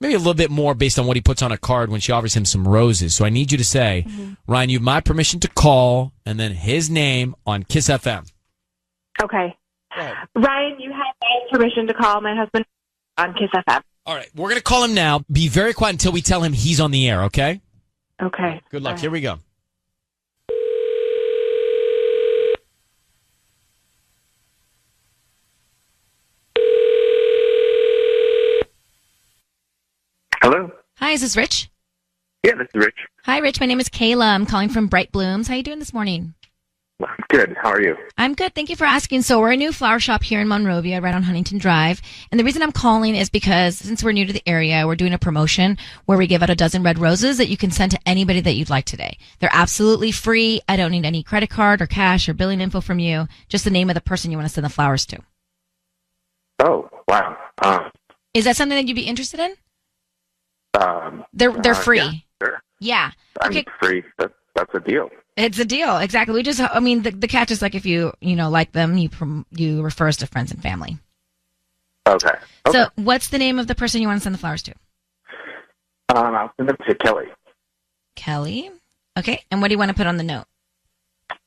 maybe a little bit more based on what he puts on a card when she offers him some roses. So I need you to say, Ryan, you have my permission to call and then his name on Kiss FM. Okay. Ryan, you have my permission to call my husband on Kiss FM. All right. We're going to call him now. Be very quiet until we tell him he's on the air, okay? Okay. Good luck. Here we go. Hello. Hi, is this Rich? Yeah, this is Rich. Hi, Rich. My name is Kayla. I'm calling from Bright Blooms. How you doing this morning? Good. How are you? I'm good. Thank you for asking. So we're a new flower shop here in Monrovia, right on Huntington Drive. And the reason I'm calling is because since we're new to the area, we're doing a promotion where we give out a dozen red roses that you can send to anybody that you'd like today. They're absolutely free. I don't need any credit card or cash or billing info from you. Just the name of the person you want to send the flowers to. Oh, wow. Is that something that you'd be interested in? They're free. Yeah, sure. Yeah. Okay. I'm free. That's a deal. It's a deal. Exactly. The catch is like if you like them, you refer us to friends and family. Okay. So what's the name of the person you want to send the flowers to? I'll send them to Kelly. Kelly. Okay. And what do you want to put on the note?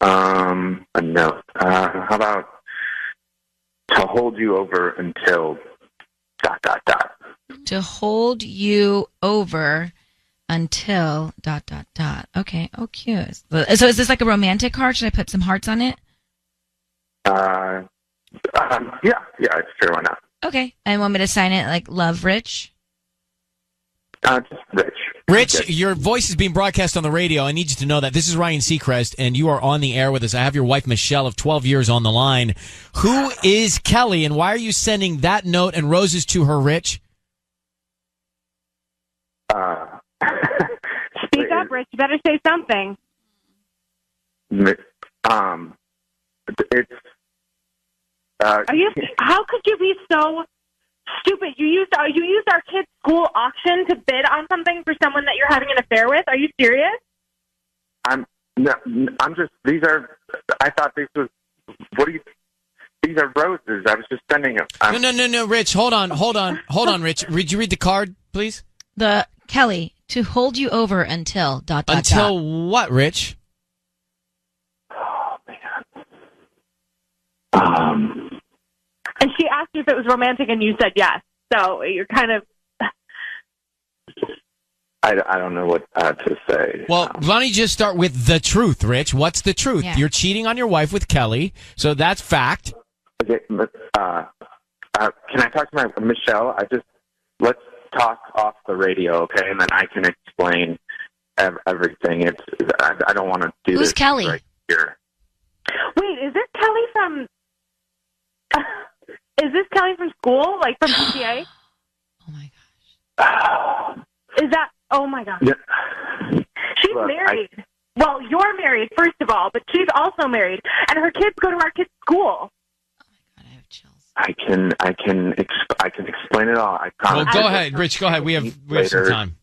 A note. How about to hold you over until ... To hold you over until ... Okay. Oh, cute. So is this like a romantic card? Should I put some hearts on it? Yeah, sure, why not? Okay. And want me to sign it like Love Rich? Just Rich. Rich, your voice is being broadcast on the radio. I need you to know that. This is Ryan Seacrest, and you are on the air with us. I have your wife, Michelle, of 12 years on the line. Who is Kelly, and why are you sending that note and roses to her, Rich? Speak up, Rich. You better say something. It's Are you? How could you be so stupid? You used our kid's school auction to bid on something for someone that you're having an affair with. Are you serious? I'm just. These are. I thought this was. What do you? These are roses. I was just sending them. No, Rich. Hold on, Rich. Did you read the card, please? The Kelly to hold you over until ... Until what, Rich? And she asked you if it was romantic, and you said yes. So you're kind of. I don't know what to say. Well, why don't you just start with the truth, Rich? What's the truth? Yeah. You're cheating on your wife with Kelly, so that's fact. Okay, but, can I talk to Michelle? Let's talk off the radio, okay, and then I can explain everything. I don't want to do Who's this Kelly? right here. Wait, is this Kelly from? Is this Kelly from school, like from PTA? Oh my gosh! Is that? Oh my gosh! Yeah. She's married. Well, you're married, first of all, but she's also married, and her kids go to our kids' school. I can explain it all. I promise. Well, go ahead, Rich. Go ahead. We have some time.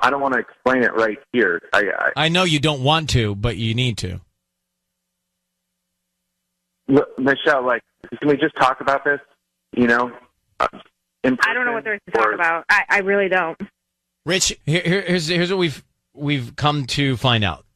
I don't want to explain it right here. I know you don't want to, but you need to. Look, Michelle, can we just talk about this? You know, I don't know what there's to talk about. I really don't. Rich, here's what we've come to find out.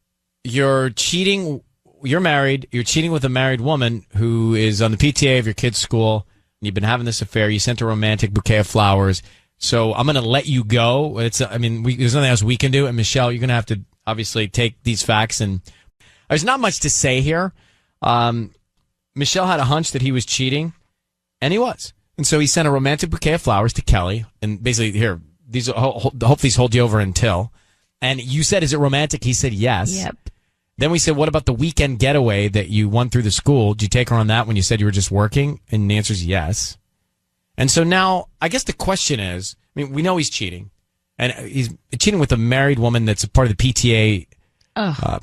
You're cheating. You're married. You're cheating with a married woman who is on the PTA of your kid's school. And you've been having this affair. You sent a romantic bouquet of flowers. So I'm going to let you go. There's nothing else we can do. And Michelle, you're going to have to obviously take these facts. And there's not much to say here. Michelle had a hunch that he was cheating, and he was. And so he sent a romantic bouquet of flowers to Kelly. And basically, here, hope these hold you over until. And you said, is it romantic? He said, yes. Yep. Then we said, what about the weekend getaway that you won through the school? Did you take her on that when you said you were just working? And the answer is yes. And so now, I guess the question is, we know he's cheating. And he's cheating with a married woman that's a part of the PTA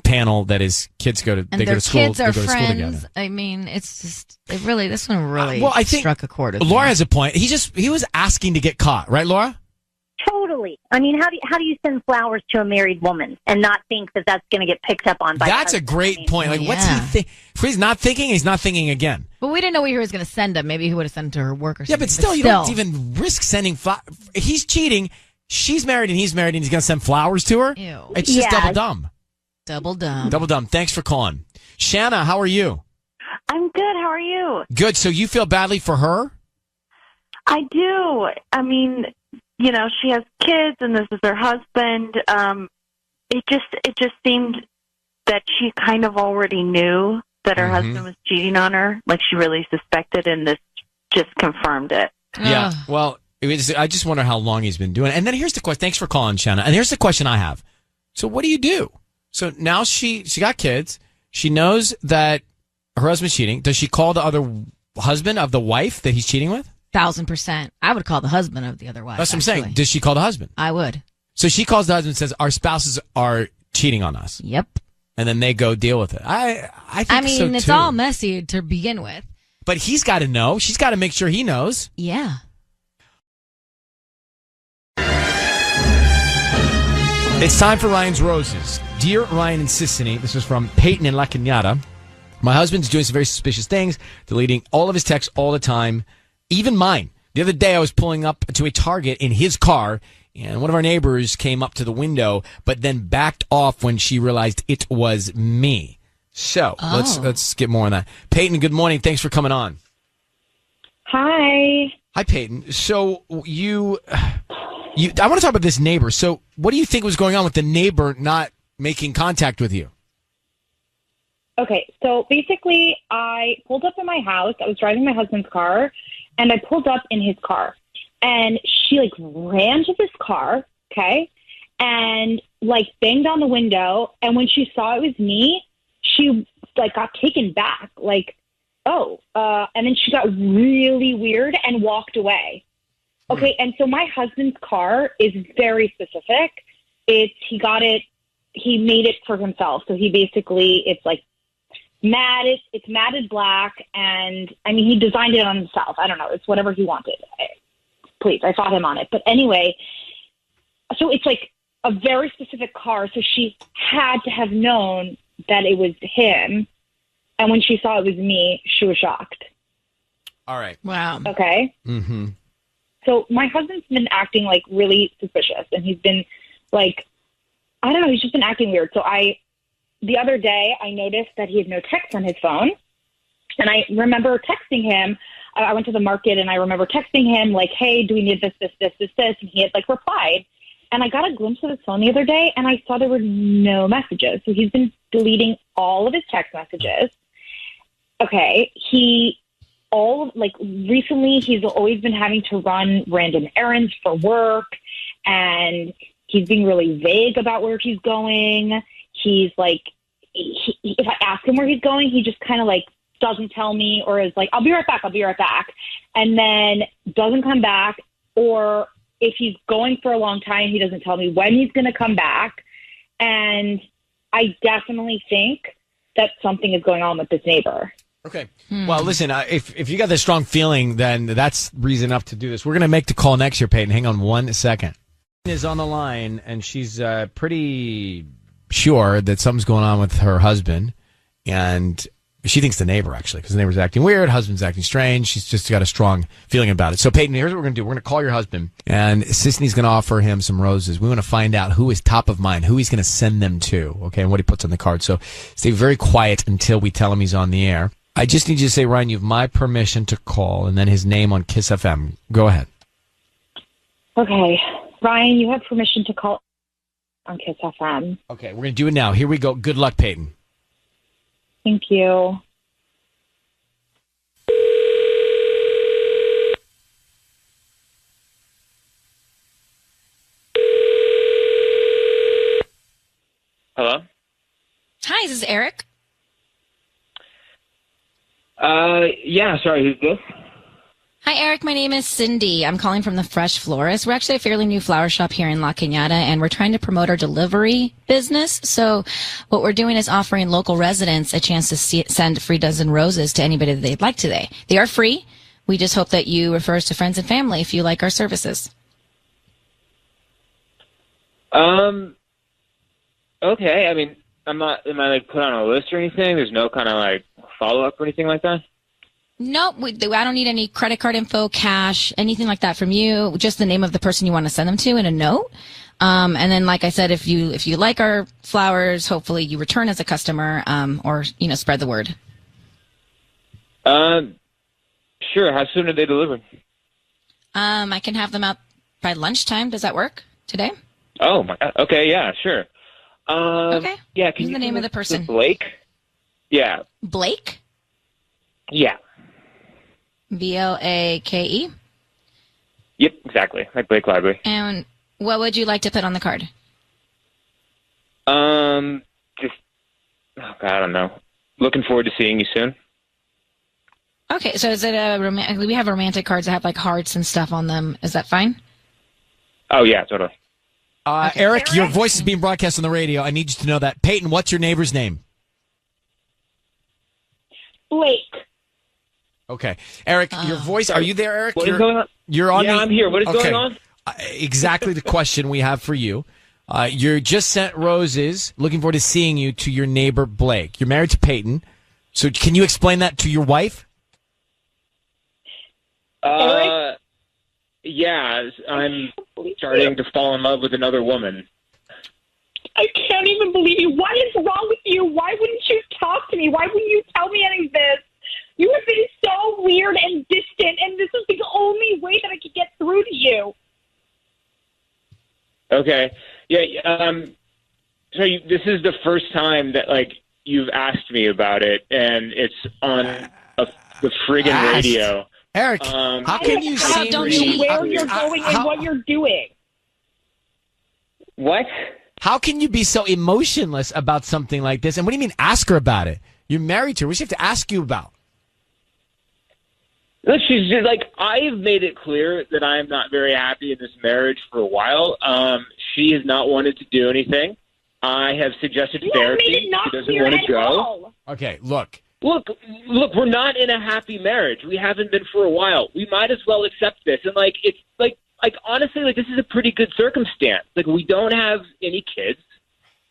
panel that his kids go to. And they their go to school. kids are they go to school friends. together. It's just this one really I think struck a chord. With Laura me. has a point. He was asking to get caught, right, Laura? Totally. I mean, how do you send flowers to a married woman and not think that that's going to get picked up on by? That's a great point. What's he think? If he's not thinking, he's not thinking again. But we didn't know where he was going to send him. Maybe he would have sent it to her work or something. Yeah, but still, you don't even risk sending flowers. He's cheating. She's married and he's married, and he's going to send flowers to her. Ew. It's just double dumb. Double dumb. Double dumb. Thanks for calling, Shanna. How are you? I'm good. How are you? Good. So you feel badly for her? I do. I mean, she has kids, and this is her husband. It just seemed that she kind of already knew that her husband was cheating on her. Like she really suspected, and this just confirmed it. Yeah. Well, I just wonder how long he's been doing it. And then here's the question. Thanks for calling, Shanna. And here's the question I have. So what do you do? So now she got kids. She knows that her husband's cheating. Does she call the other husband of the wife that he's cheating with? 1,000%. I would call the husband of the other wife. That's what I'm saying. Does she call the husband? I would. So she calls the husband and says, our spouses are cheating on us. Yep. And then they go deal with it. I think so, it's too. all messy to begin with. But he's got to know. She's got to make sure he knows. Yeah. It's time for Ryan's Roses. Dear Ryan and Sissany, this is from Peyton in La Cañada. My husband's doing some very suspicious things, deleting all of his texts all the time, even mine. The other day I was pulling up to a Target in his car, and one of our neighbors came up to the window, but then backed off when she realized it was me. So let's get more on that. Peyton, good morning. Thanks for coming on. Hi. Hi, Peyton. So I want to talk about this neighbor. So what do you think was going on with the neighbor not making contact with you? Okay, so basically I pulled up in my house. I was driving my husband's car, and I pulled up in his car. And she, ran to this car, okay? and like banged on the window. And when she saw it was me, she like got taken back, like, oh, and then she got really weird and walked away. Okay. And so my husband's car is very specific. He made it for himself. So he basically, it's like it's matted black. And I mean, he designed it on himself. I don't know. It's whatever he wanted. Please, I fought him on it. But anyway, so it's like a very specific car. So she had to have known that it was him. And when she saw it was me, she was shocked. All right. Wow. Okay. Mm-hmm. So my husband's been acting like really suspicious, and he's been like, I don't know, he's just been acting weird. So the other day I noticed that he had no text on his phone, and I remember texting him. I went to the market and I remember texting him like, hey, do we need this? And he had like replied, and I got a glimpse of his phone the other day and I saw there were no messages. So he's been deleting all of his text messages. Okay. Recently he's always been having to run random errands for work, and he's being really vague about where he's going. He's like, if I ask him where he's going, he just kind of like doesn't tell me, or is like, I'll be right back. And then doesn't come back. Or if he's going for a long time, he doesn't tell me when he's going to come back. And I definitely think that something is going on with this neighbor. Okay. Well, listen, if you got this strong feeling, then that's reason enough to do this. We're going to make the call next year, Peyton. Hang on 1 second. Is on the line, and she's pretty sure that something's going on with her husband, and she thinks the neighbor, actually, because the neighbor's acting weird, husband's acting strange. She's just got a strong feeling about it. So, Peyton, here's what we're going to do. We're going to call your husband, and Sisney's going to offer him some roses. We want to find out who is top of mind, who he's going to send them to, okay, and what he puts on the card. So stay very quiet until we tell him he's on the air. I just need you to say, Ryan, you have my permission to call, and then his name on Kiss FM. Go ahead. Okay. Ryan, you have permission to call on Kiss FM. Okay, we're going to do it now. Here we go. Good luck, Peyton. Thank you. Hello? Hi, this is Eric. Yeah, sorry, who's this? Hi, Eric. My name is Cindy. I'm calling from the Fresh Florist. We're actually a fairly new flower shop here in La Cañada, and we're trying to promote our delivery business. So what we're doing is offering local residents a chance to send a free dozen roses to anybody that they'd like today. They are free. We just hope that you refer us to friends and family if you like our services. Okay. I mean, am I like put on a list or anything? There's no kind of like follow-up or anything like that? No, I don't need any credit card info, cash, anything like that from you. Just the name of the person you want to send them to and a note. And then, like I said, if you like our flowers, hopefully you return as a customer, or spread the word. Sure. How soon are they delivered? I can have them out by lunchtime. Does that work today? Oh my God. Okay. Yeah. Sure. Okay. Yeah. What's the name of the person? Blake. Yeah. Blake. Yeah. Blake. Yep, exactly. Like Blake Library. And what would you like to put on the card? I don't know. Looking forward to seeing you soon. Okay, so is it we have romantic cards that have like hearts and stuff on them. Is that fine? Oh, yeah, totally. Okay. Eric, your voice is being broadcast on the radio. I need you to know that. Peyton, what's your neighbor's name? Blake. Okay. Eric, your voice, are you there, Eric? What is going on? You're on. Yeah, I'm here. What is going on? Exactly the question we have for you. You're just sent roses, looking forward to seeing you, to your neighbor, Blake. You're married to Peyton. So can you explain that to your wife? Yeah, I'm starting to fall in love with another woman. I can't even believe you. What is wrong with you? Why wouldn't you talk to me? Why wouldn't you tell me any of this? You have been so weird and distant, and this is the only way that I could get through to you. Okay. Yeah. So this is the first time that you've asked me about it, and it's on the friggin' radio. Eric, how can you see where you're going and what you're doing? What? How can you be so emotionless about something like this? And what do you mean ask her about it? You're married to her. What does she have to ask you about? Look, she's just like, I've made it clear that I am not very happy in this marriage for a while. She has not wanted to do anything. I have suggested therapy. Made it not She doesn't clear want to at go. all. Okay, look. Look, we're not in a happy marriage. We haven't been for a while. We might as well accept this. And it's honestly, this is a pretty good circumstance. Like, we don't have any kids.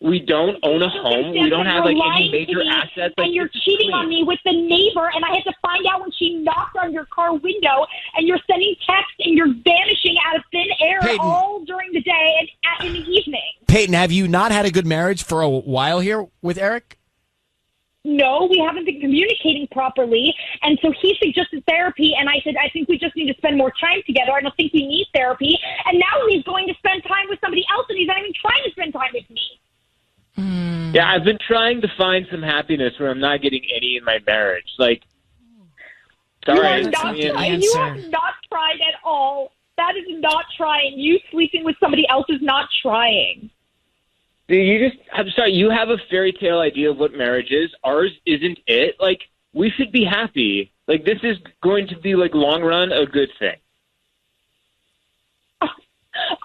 We don't own a home. We don't have any major assets. And you're cheating on me with the neighbor, and I had to find out when she knocked on your car window, and you're sending texts, and you're vanishing out of thin air all during the day and in the evening. Peyton, have you not had a good marriage for a while here with Eric? No, we haven't been communicating properly. And so he suggested therapy, and I said, I think we just need to spend more time together. I don't think we need therapy. And now he's going to spend time with somebody else, and he's not even trying to spend time with me. Yeah, I've been trying to find some happiness where I'm not getting any in my marriage. Sorry. You have not tried at all. That is not trying. You sleeping with somebody else is not trying. I'm sorry, you have a fairy tale idea of what marriage is. Ours isn't it. We should be happy. This is going to be, long run, a good thing.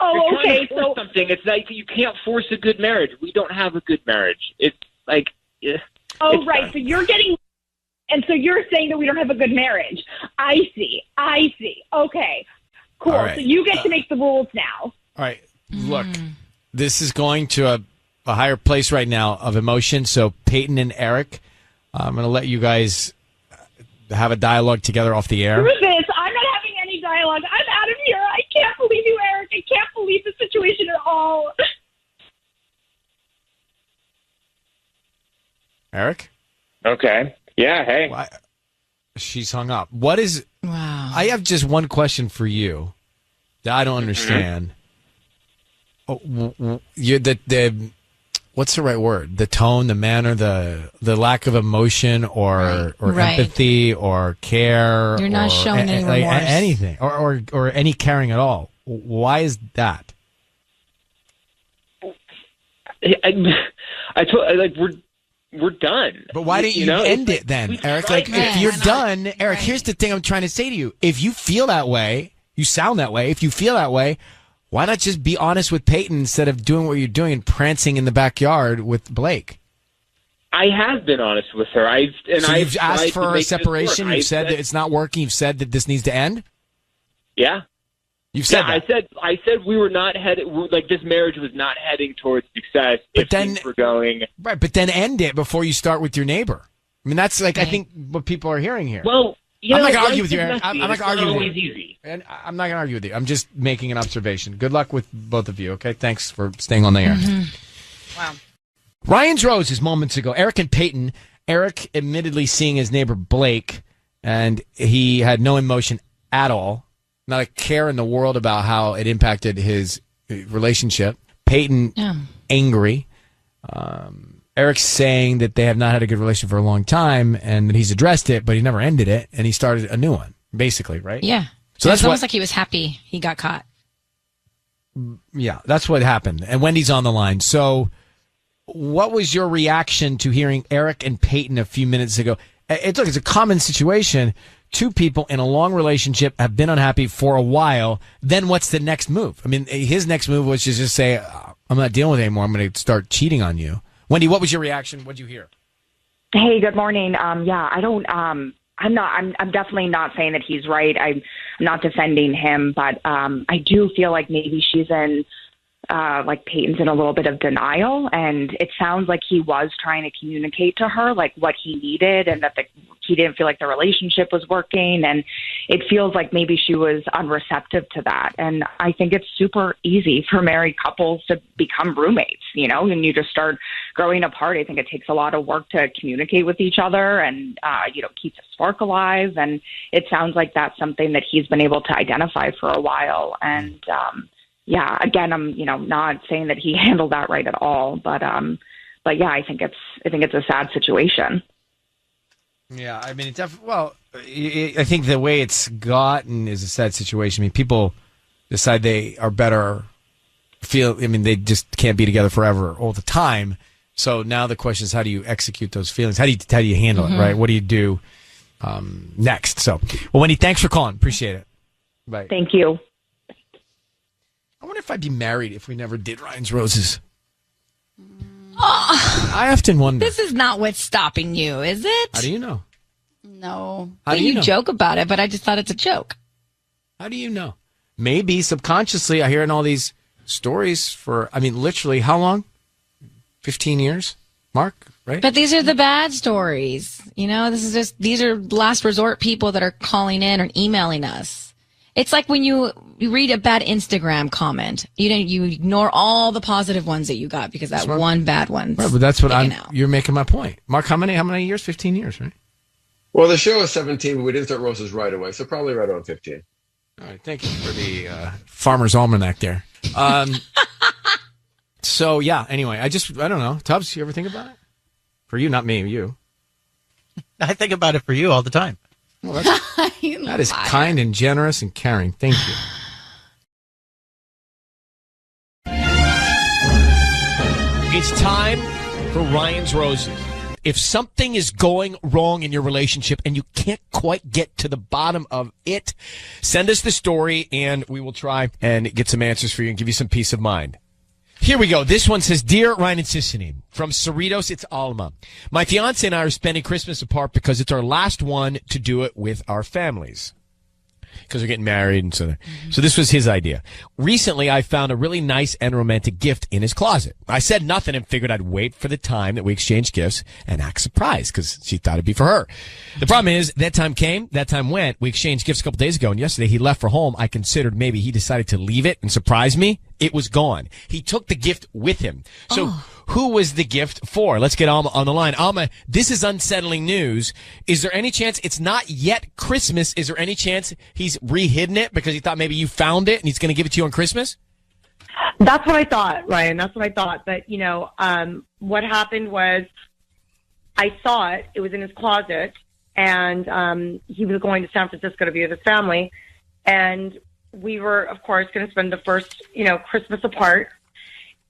Oh, okay. So something. It's like you can't force a good marriage. We don't have a good marriage. It's like. Oh, right. So you're getting, and so you're saying that we don't have a good marriage. I see. Okay, cool. Right. So you get to make the rules now. All right. Look, this is going to a higher place right now of emotion. So Peyton and Eric, I'm going to let you guys have a dialogue together off the air. Screw this. I'm not having any dialogue. I'm out of here. I can't believe you, Eric. I can't believe the situation at all. Eric? Okay. Yeah, hey. Well, she's hung up. What is... Wow. I have just one question for you that I don't understand. What's the right word? The tone, the manner, the lack of emotion or empathy or care. You're not showing any remorse. Anything or any caring at all. Why is that? I told we're done. But why didn't you end it then, Eric? If you're done, Eric, here's the thing I'm trying to say to you. If you feel that way, you sound that way. If you feel that way, why not just be honest with Peyton instead of doing what you're doing and prancing in the backyard with Blake? I have been honest with her. You've asked for a separation. You've said that it's not working. You've said that this needs to end. Yeah, you've said that. I said we were not headed. This marriage was not heading towards success. But then we're going right. But then end it before you start with your neighbor. I mean, that's I think what people are hearing here. Well. I'm not going to argue with you, Eric. I'm not going to argue with you. Easy. And I'm not going to argue with you. I'm just making an observation. Good luck with both of you, okay? Thanks for staying on the air. Wow. Ryan's roses moments ago. Eric and Peyton. Eric admittedly seeing his neighbor Blake, and he had no emotion at all. Not a care in the world about how it impacted his relationship. Peyton, angry. Eric's saying that they have not had a good relationship for a long time and that he's addressed it, but he never ended it, and he started a new one, basically, right? Yeah. So that's almost like he was happy he got caught. Yeah, that's what happened. And Wendy's on the line. So what was your reaction to hearing Eric and Peyton a few minutes ago? It's a common situation. Two people in a long relationship have been unhappy for a while. Then what's the next move? I mean, his next move was to just say, I'm not dealing with it anymore. I'm going to start cheating on you. Wendy, what was your reaction? What did you hear? Hey, good morning. I'm definitely not saying that he's right. I'm not defending him, but I do feel like maybe she's in, Peyton's in a little bit of denial, and it sounds like he was trying to communicate to her what he needed, and that he didn't feel like the relationship was working, and it feels like maybe she was unreceptive to that. And I think it's super easy for married couples to become roommates, and you just start growing apart. I think it takes a lot of work to communicate with each other and, keep the spark alive. And it sounds like that's something that he's been able to identify for a while. And, again, I'm, not saying that he handled that right at all, but yeah, I think it's a sad situation. Yeah, I mean, I think the way it's gotten is a sad situation. I mean, people decide they are better they just can't be together forever all the time. So now the question is, how do you execute those feelings? How do you handle it, right? What do you do next? So, well, Wendy, thanks for calling. Appreciate it. Bye. Thank you. I wonder if I'd be married if we never did Ryan's Roses. I often wonder. This is not what's stopping you, is it? How do you know? No. How do you know? Joke about it, but I just thought it's a joke. How do you know? Maybe subconsciously I hear in all these stories literally how long? 15 years, Mark, right? But these are the bad stories. These are last resort people that are calling in or emailing us. It's like when you read a bad Instagram comment, you ignore all the positive ones that you got because that one bad one. Right, but that's what you're making my point. Mark, how many years? 15 years, right? Well, the show is 17, but we didn't start roses right away, so probably right around 15. All right, thank you for the Farmer's Almanac there. So, yeah, anyway, I don't know. Tubbs, you ever think about it? For you, not me, you. I think about it for you all the time. Well, that is kind and generous and caring. Thank you. It's time for Ryan's Roses. If something is going wrong in your relationship and you can't quite get to the bottom of it, send us the story and we will try and get some answers for you and give you some peace of mind. Here we go. This one says, Dear Ryan and Sissany, from Cerritos, it's Alma. My fiance and I are spending Christmas apart because it's our last one to do it with our families. Because we're getting married and so this was his idea. Recently, I found a really nice and romantic gift in his closet. I said nothing and figured I'd wait for the time that we exchanged gifts and act surprised because she thought it'd be for her. The problem is that time came, that time went. We exchanged gifts a couple days ago and yesterday he left for home. I considered maybe he decided to leave it and surprise me. It was gone. He took the gift with him. So who was the gift for? Let's get Alma on the line. Alma, this is unsettling news. Is there any chance it's not yet Christmas? Is there any chance he's re-hidden it because he thought maybe you found it and he's going to give it to you on Christmas? That's what I thought, Ryan. That's what I thought. But, what happened was I saw it. It was in his closet. And he was going to San Francisco to be with his family. And we were, of course, going to spend the first, Christmas apart.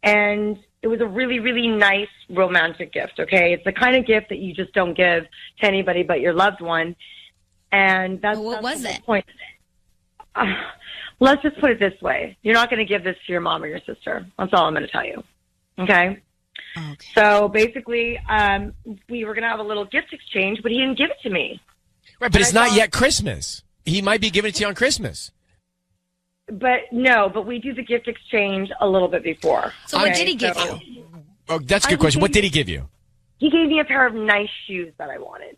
And it was a really, really nice romantic gift, okay? It's the kind of gift that you just don't give to anybody but your loved one. And that's what was it? Point. Let's just put it this way. You're not going to give this to your mom or your sister. That's all I'm going to tell you, okay? So basically, we were going to have a little gift exchange, but he didn't give it to me. Right, but it's not yet Christmas. He might be giving it to you on Christmas. But we do the gift exchange a little bit before. So what did he give you? Oh, that's a good question. What did he give you? He gave me a pair of nice shoes that I wanted.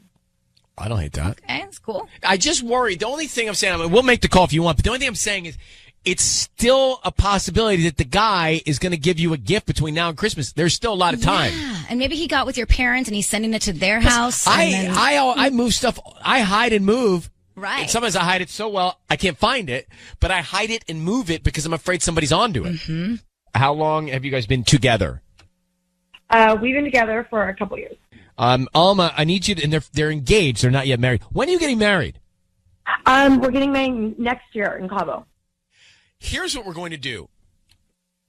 I don't hate that. Okay, that's cool. I just worry. The only thing I'm saying, we'll make the call if you want, but the only thing I'm saying is it's still a possibility that the guy is going to give you a gift between now and Christmas. There's still a lot of time. Yeah, and maybe he got with your parents and he's sending it to their house. I move stuff. I hide and move. Right. And sometimes I hide it so well I can't find it, but I hide it and move it because I'm afraid somebody's onto it. Mm-hmm. How long have you guys been together? We've been together for a couple years. Alma, I need you to, and they're engaged. They're not yet married. When are you getting married? We're getting married next year in Cabo. Here's what we're going to do.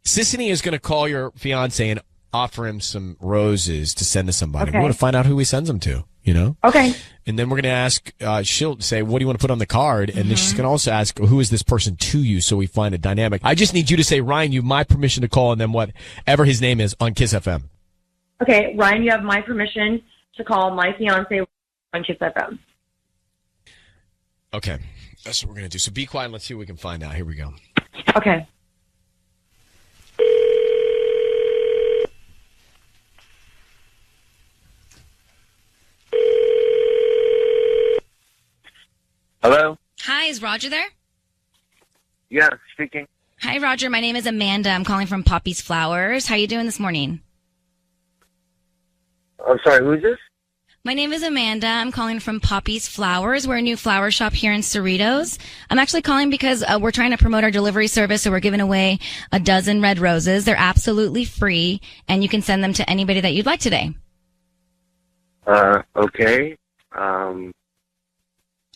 Sissany is going to call your fiance and offer him some roses to send to somebody. Okay. We want to find out who he sends them to, Okay. And then we're going to ask, she'll say, what do you want to put on the card? And then she's going to also ask, who is this person to you, so we find a dynamic. I just need you to say, Ryan, you have my permission to call, and then whatever his name is on Kiss FM. Okay, Ryan, you have my permission to call my fiance on Kiss FM. Okay. That's what we're going to do. So be quiet and let's see what we can find out. Here we go. Okay. Hello? Hi, is Roger there? Yeah, speaking. Hi, Roger. My name is Amanda. I'm calling from Poppy's Flowers. How are you doing this morning? I'm sorry, who's this? My name is Amanda. I'm calling from Poppy's Flowers. We're a new flower shop here in Cerritos. I'm actually calling because we're trying to promote our delivery service, so we're giving away a dozen red roses. They're absolutely free, and you can send them to anybody that you'd like today. Okay.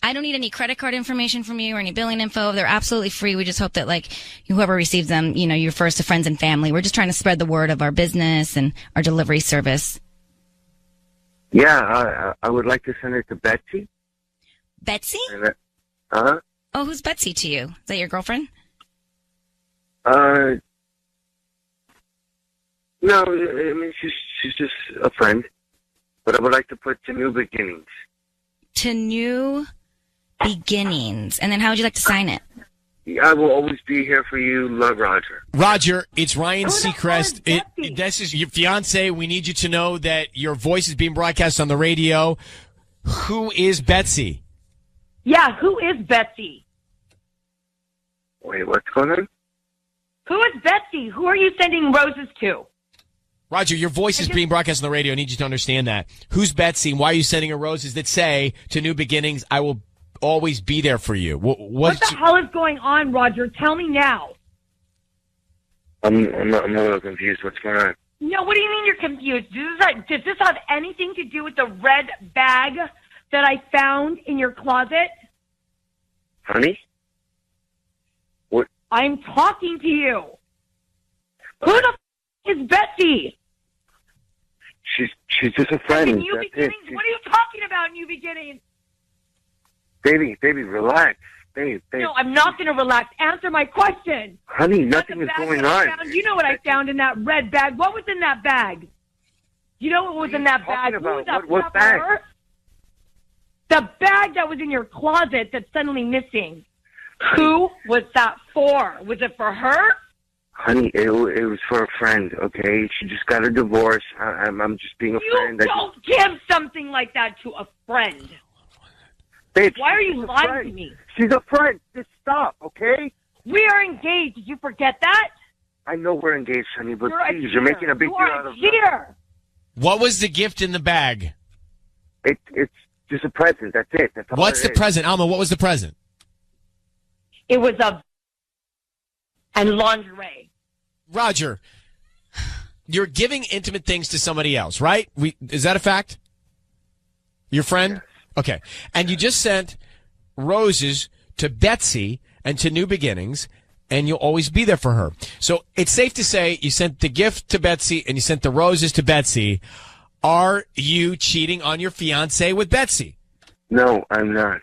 I don't need any credit card information from you or any billing info. They're absolutely free. We just hope that, like, whoever receives them, you know, you refer us to friends and family. We're just trying to spread the word of our business and our delivery service. Yeah, I would like to send it to Betsy. Betsy? Uh-huh. Oh, who's Betsy to you? Is that your girlfriend? No, I mean, she's just a friend. But I would like to put to New Beginnings. To New Beginnings. And then how would you like to sign it? I will always be here for you. Love, Roger. Roger, it's Ryan Seacrest. This is your fiance. We need you to know that your voice is being broadcast on the radio. Who is Betsy? Yeah, who is Betsy? Wait, what's going on? Who is Betsy? Who are you sending roses to? Roger, your voice is being broadcast on the radio. I need you to understand that. Who's Betsy, and why are you sending her roses that say, to New Beginnings, I will always be there for you? What the hell is going on, Roger? Tell me now. I'm a little confused. What's going on? No, what do you mean you're confused? Does this have anything to do with the red bag that I found in your closet? Honey? What? I'm talking to you. Who the is Betsy? She's just a friend. New Beginnings? What are you talking about, New Beginnings? Baby, relax. Babe. No, I'm not going to relax. Answer my question. Honey, nothing is going on. You know what I found in that red bag. What was in that bag? You know what was in that bag? What bag? The bag that was in your closet that's suddenly missing. Who was that for? Was it for her? Honey, it was for a friend, okay? She just got a divorce. I'm just being a friend. You don't give something like that to a friend. Babe, why are you lying to me? She's a friend. Just stop, okay? We are engaged. Did you forget that? I know we're engaged, honey, but please, you're making a big deal out of it. Here. What was the gift in the bag? It's just a present. That's it. That's all What's the present? Alma, what was the present? It was and lingerie. Roger, you're giving intimate things to somebody else, right? Is that a fact? Your friend? Yes. Okay. And you just sent roses to Betsy and to New Beginnings, and you'll always be there for her. So it's safe to say you sent the gift to Betsy and you sent the roses to Betsy. Are you cheating on your fiancé with Betsy? No, I'm not.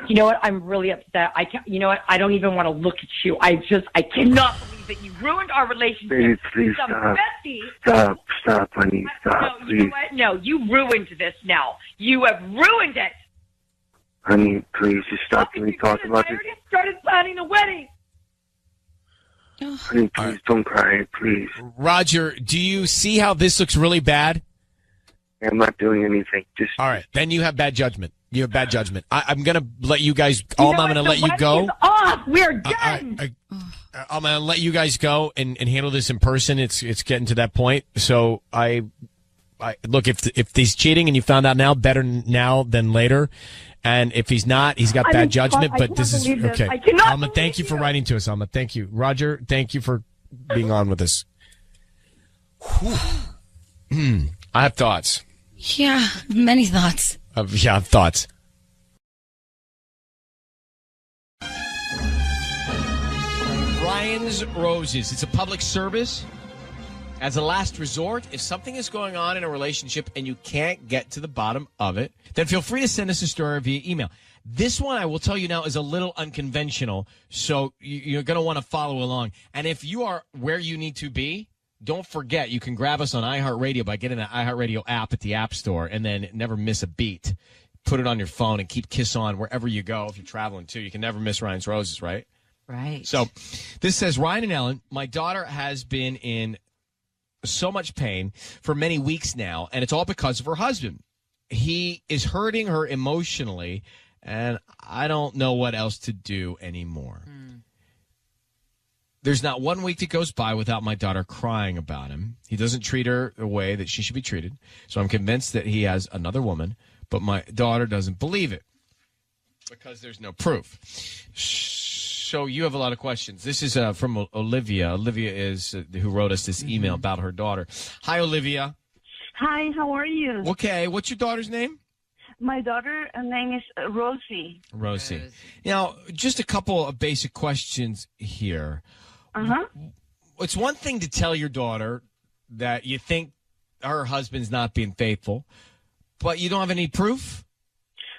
You know what? I'm really upset. You know what? I don't even want to look at you. I cannot believe that you ruined our relationship. Baby, please stop. Betsy. Stop, honey. Stop, no, please. You know what? No, you ruined this now. You have ruined it. Honey, please just stop. Can we talk about this? I already started planning the wedding. Honey, please don't cry, please. Roger, do you see how this looks really bad? I'm not doing anything. All right, then you have bad judgment. You have bad judgment. I'm going to let you guys. I'm going to let you go. Off. We're done. I'm going to let you guys go and handle this in person. It's getting to that point. So I look, if he's cheating and you found out now, better now than later. And if he's not, he's got bad judgment. But this is okay. Alma, thank you for writing to us, Alma. Thank you, Roger. Thank you for being on with us. I have thoughts. Yeah, many thoughts. I have thoughts. Ryan's Roses. It's a public service. As a last resort, if something is going on in a relationship and you can't get to the bottom of it, then feel free to send us a story via email. This one, I will tell you now, is a little unconventional, so you're going to want to follow along. And if you are where you need to be, don't forget, you can grab us on iHeartRadio by getting the iHeartRadio app at the App Store and then never miss a beat. Put it on your phone and keep Kiss on wherever you go if you're traveling, too. You can never miss Ryan's Roses, right? Right. So this says, Ryan and Ellen, my daughter has been in so much pain for many weeks now, and it's all because of her husband. He is hurting her emotionally, and I don't know what else to do anymore. There's not 1 week that goes by without my daughter crying about him. He doesn't treat her the way that she should be treated. So I'm convinced that he has another woman, but my daughter doesn't believe it because there's no proof. So you have a lot of questions. This is from Olivia. Olivia is who wrote us this email about her daughter. Hi, Olivia. Hi, how are you? Okay, what's your daughter's name? My daughter, her name is Rosie. Rosie. Now, just a couple of basic questions here. Uh-huh. It's one thing to tell your daughter that you think her husband's not being faithful, but you don't have any proof?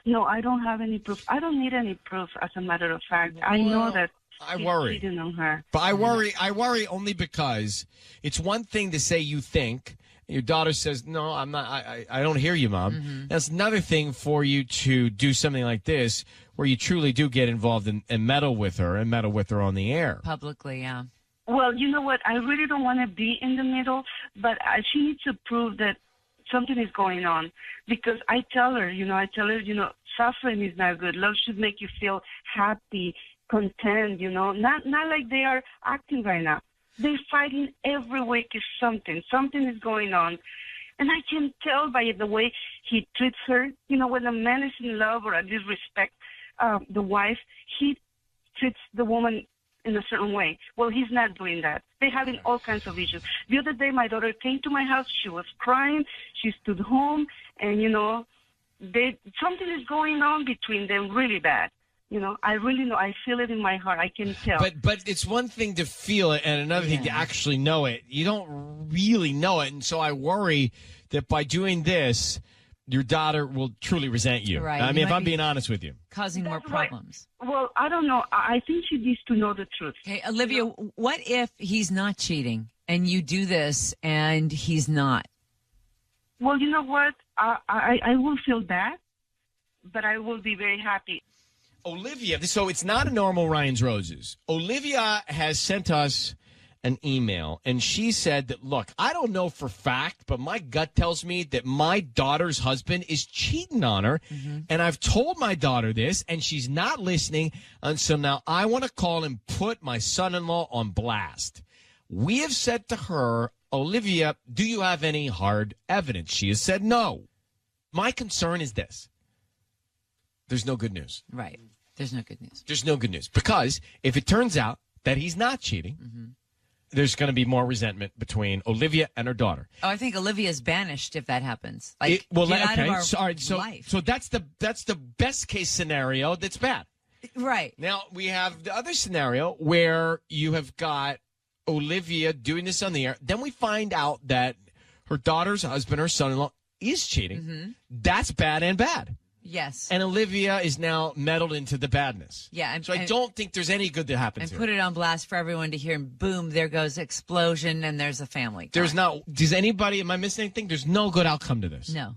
No, I don't have any proof. I don't need any proof, as a matter of fact. I know that I he's worry. cheating on her. But I worry only because it's one thing to say you think. Your daughter says, no, I'm not. I don't hear you, Mom. Mm-hmm. That's another thing for you to do something like this where you truly do get involved and meddle with her on the air. Publicly, yeah. Well, you know what? I really don't want to be in the middle, but she needs to prove that something is going on. Because I tell her, suffering is not good. Love should make you feel happy, content, not like they are acting right now. They're fighting every week is something. Something is going on. And I can tell by the way he treats her. When a man is in love or at least respect the wife, he treats the woman in a certain way. Well, he's not doing that. They're having all kinds of issues. The other day, my daughter came to my house. She was crying. She stood home. And, something is going on between them really bad. I really know. I feel it in my heart. I can tell. But it's one thing to feel it and another thing to actually know it. You don't really know it. And so I worry that by doing this, your daughter will truly resent you. Right. I mean, if I'm being honest with you. Causing more problems. Well, I don't know. I think she needs to know the truth. Okay, Olivia, what if he's not cheating and you do this and he's not? Well, you know what? I will feel bad, but I will be very happy. Olivia, so it's not a normal Ryan's Roses. Olivia has sent us an email, and she said that, look, I don't know for fact, but my gut tells me that my daughter's husband is cheating on her, and I've told my daughter this, and she's not listening, and so now I want to call and put my son-in-law on blast. We have said to her, Olivia, do you have any hard evidence? She has said no. My concern is this. There's no good news. Right. There's no good news. There's no good news. Because if it turns out that he's not cheating, there's going to be more resentment between Olivia and her daughter. Oh, I think Olivia's banished if that happens. Like, Well, get out of our so, all right, life. so that's the best case scenario that's bad. Right. Now, we have the other scenario where you have got Olivia doing this on the air. Then we find out that her daughter's husband, her son-in-law, is cheating. That's bad and bad. Yes. And Olivia is now meddled into the badness. Yeah. So I don't think there's any good that happens here. And put it on blast for everyone to hear, and boom, there goes explosion, and there's a family. There's not, am I missing anything? There's no good outcome to this. No.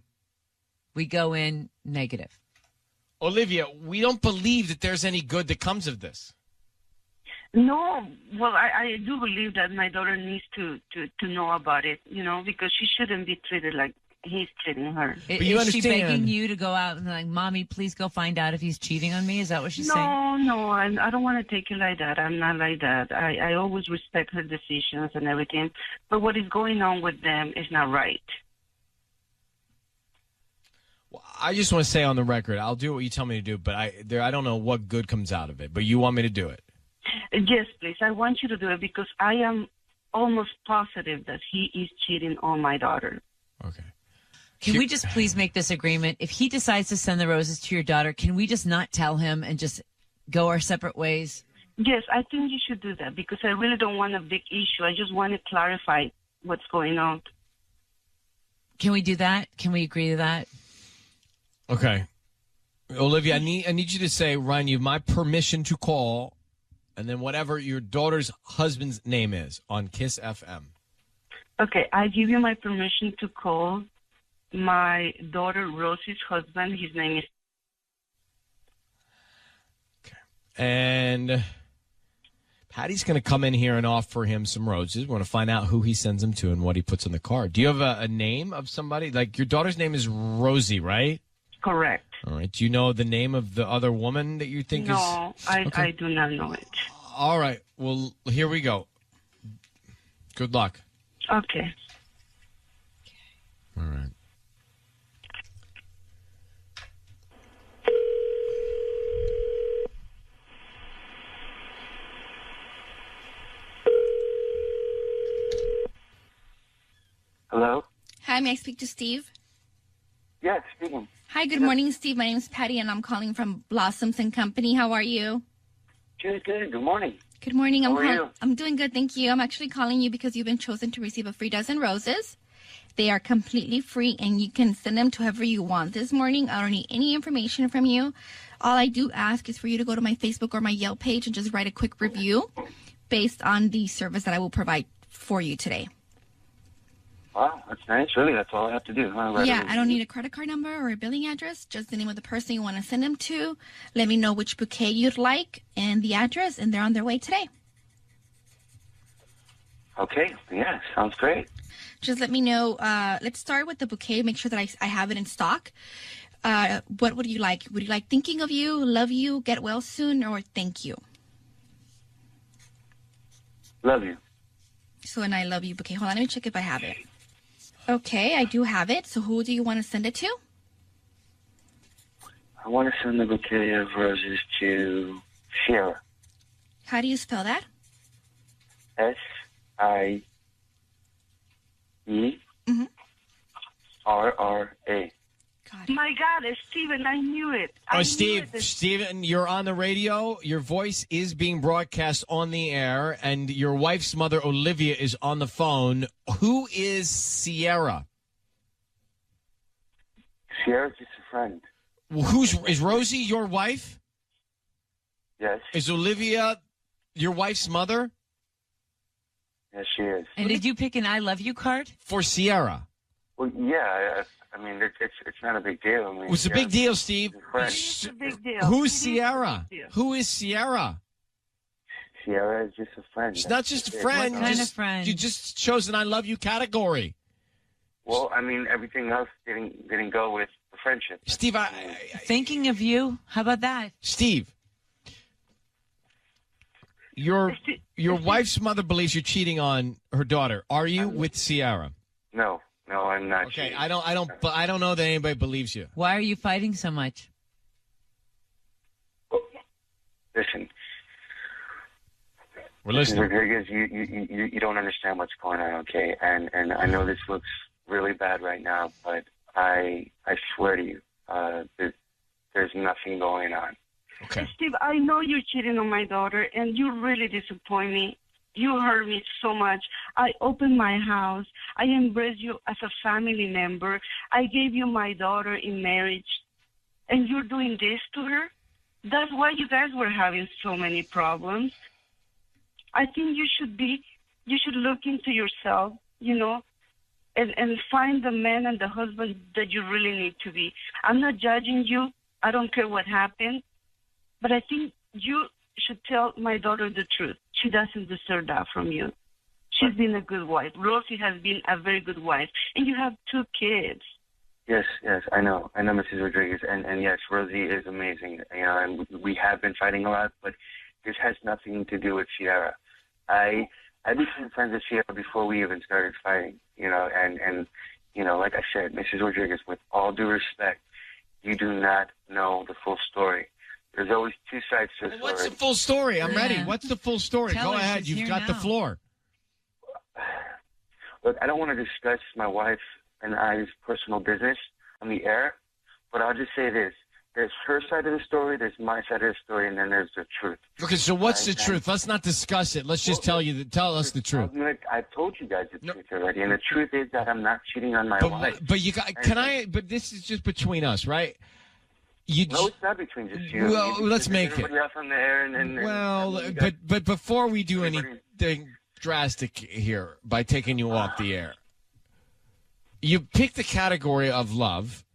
We go in negative. Olivia, we don't believe that there's any good that comes of this. No, well, I do believe that my daughter needs to know about it, because she shouldn't be treated like he's treating her. Is she begging you to go out and like, Mommy, please go find out if he's cheating on me? Is that what she's saying? No, I don't want to take it like that. I'm not like that. I always respect her decisions and everything. But what is going on with them is not right. Well, I just want to say on the record, I'll do what you tell me to do, but I don't know what good comes out of it. But you want me to do it? Yes, please. I want you to do it because I am almost positive that he is cheating on my daughter. Okay. Can we just please make this agreement? If he decides to send the roses to your daughter, can we just not tell him and just go our separate ways? Yes, I think you should do that because I really don't want a big issue. I just want to clarify what's going on. Can we do that? Can we agree to that? Okay. Olivia, I need you to say, Ryan, you have my permission to call, and then whatever your daughter's husband's name is on Kiss FM. Okay, I give you my permission to call my daughter Rosie's husband. His name is... Okay. And Patty's going to come in here and offer him some roses. We want to find out who he sends them to and what he puts on the card. Do you have a name of somebody? Like, your daughter's name is Rosie, right? Correct. All right. Do you know the name of the other woman that you think is... No, I do not know it. All right. Well, here we go. Good luck. Okay. All right. Hello? Hi, may I speak to Steve? Yes, speaking. Hi, good morning, Steve. My name is Patty, and I'm calling from Blossoms and Company. How are you? Good. Good morning. Good morning. How are you? I'm doing good, thank you. I'm actually calling you because you've been chosen to receive a free dozen roses. They are completely free, and you can send them to whoever you want this morning. I don't need any information from you. All I do ask is for you to go to my Facebook or my Yelp page and just write a quick review based on the service that I will provide for you today. Wow, that's nice. Really, that's all I have to do. Huh? Yeah, I don't need a credit card number or a billing address, just the name of the person you want to send them to. Let me know which bouquet you'd like and the address, and they're on their way today. Okay, yeah, sounds great. Just let me know. Let's start with the bouquet. Make sure that I have it in stock. What would you like? Would you like thinking of you, love you, get well soon, or thank you? Love you. So an I love you bouquet. Hold on, let me check if I have it. Okay, I do have it. So who do you want to send it to? I want to send the bouquet of roses to Sierra. How do you spell that? SIERRA. My God, Steven, I knew it. Oh, Steven, you're on the radio. Your voice is being broadcast on the air, and your wife's mother, Olivia, is on the phone. Who is Sierra? Sierra's just a friend. Is Rosie your wife? Yes. Is Olivia your wife's mother? Yes, she is. And did you pick an I love you card? For Sierra. Well, yeah, I mean, it's not a big deal. I mean, It's a big deal, Steve. It's a big deal. Who's Sierra? Who is Sierra? Sierra is just a friend. She's not just a friend. What kind of friend? You just chose an I love you category. Well, I mean, everything else didn't go with the friendship. Steve, thinking of you. How about that? Steve, your wife's mother believes you're cheating on her daughter. Are you with Sierra? No, I'm not. Okay, I don't know that anybody believes you. Why are you fighting so much? Listen, we're listening. Rodriguez, you don't understand what's going on, okay? And I know this looks really bad right now, but I swear to you, there's nothing going on. Okay. Steve, I know you're cheating on my daughter, and you really disappoint me. You hurt me so much. I opened my house. I embraced you as a family member. I gave you my daughter in marriage, and you're doing this to her? That's why you guys were having so many problems. I think you should look into yourself, and find the man and the husband that you really need to be. I'm not judging you. I don't care what happened. But I think you should tell my daughter the truth. She doesn't deserve that from you. She's been a good wife. Rosie has been a very good wife. And you have 2 kids. Yes, I know, Mrs. Rodriguez. And yes, Rosie is amazing. And we have been fighting a lot, but this has nothing to do with Sierra. I became friends with Sierra before we even started fighting, and like I said, Mrs. Rodriguez, with all due respect, you do not know the full story. There's always 2 sides to the story. What's the full story? I'm ready. What's the full story? Tell Go her ahead. she's You've here got the now. floor. Look, I don't want to discuss my wife and I's personal business on the air, but I'll just say this. There's her side of the story, there's my side of the story, and then there's the truth. Okay, so what's the truth? Let's not discuss it. Let's just tell us the truth. I've told you guys the truth already, and the truth is that I'm not cheating on my wife. But you got, but this is just between us, right? No, it's not between just you. Well, let's make it. Everybody else on the air, and but before we do anything drastic here by taking you off the air, you picked the category of love.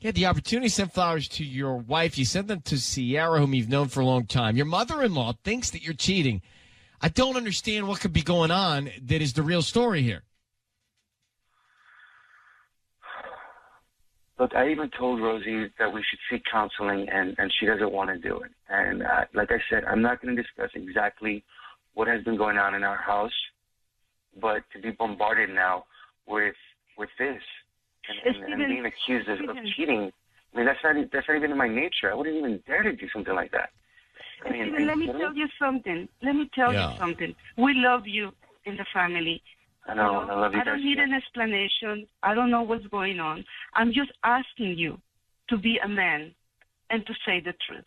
You had the opportunity to send flowers to your wife. You sent them to Sierra, whom you've known for a long time. Your mother-in-law thinks that you're cheating. I don't understand what could be going on that is the real story here. Look, I even told Rosie that we should seek counseling, and she doesn't want to do it. And like I said, I'm not going to discuss exactly what has been going on in our house, but to be bombarded now with this and being accused of cheating, I mean, that's not even in my nature. I wouldn't even dare to do something like that. I mean, Let me tell you something. We love you in the family. I know. I love you I guys. don't need an explanation. I don't know what's going on. I'm just asking you to be a man and to say the truth.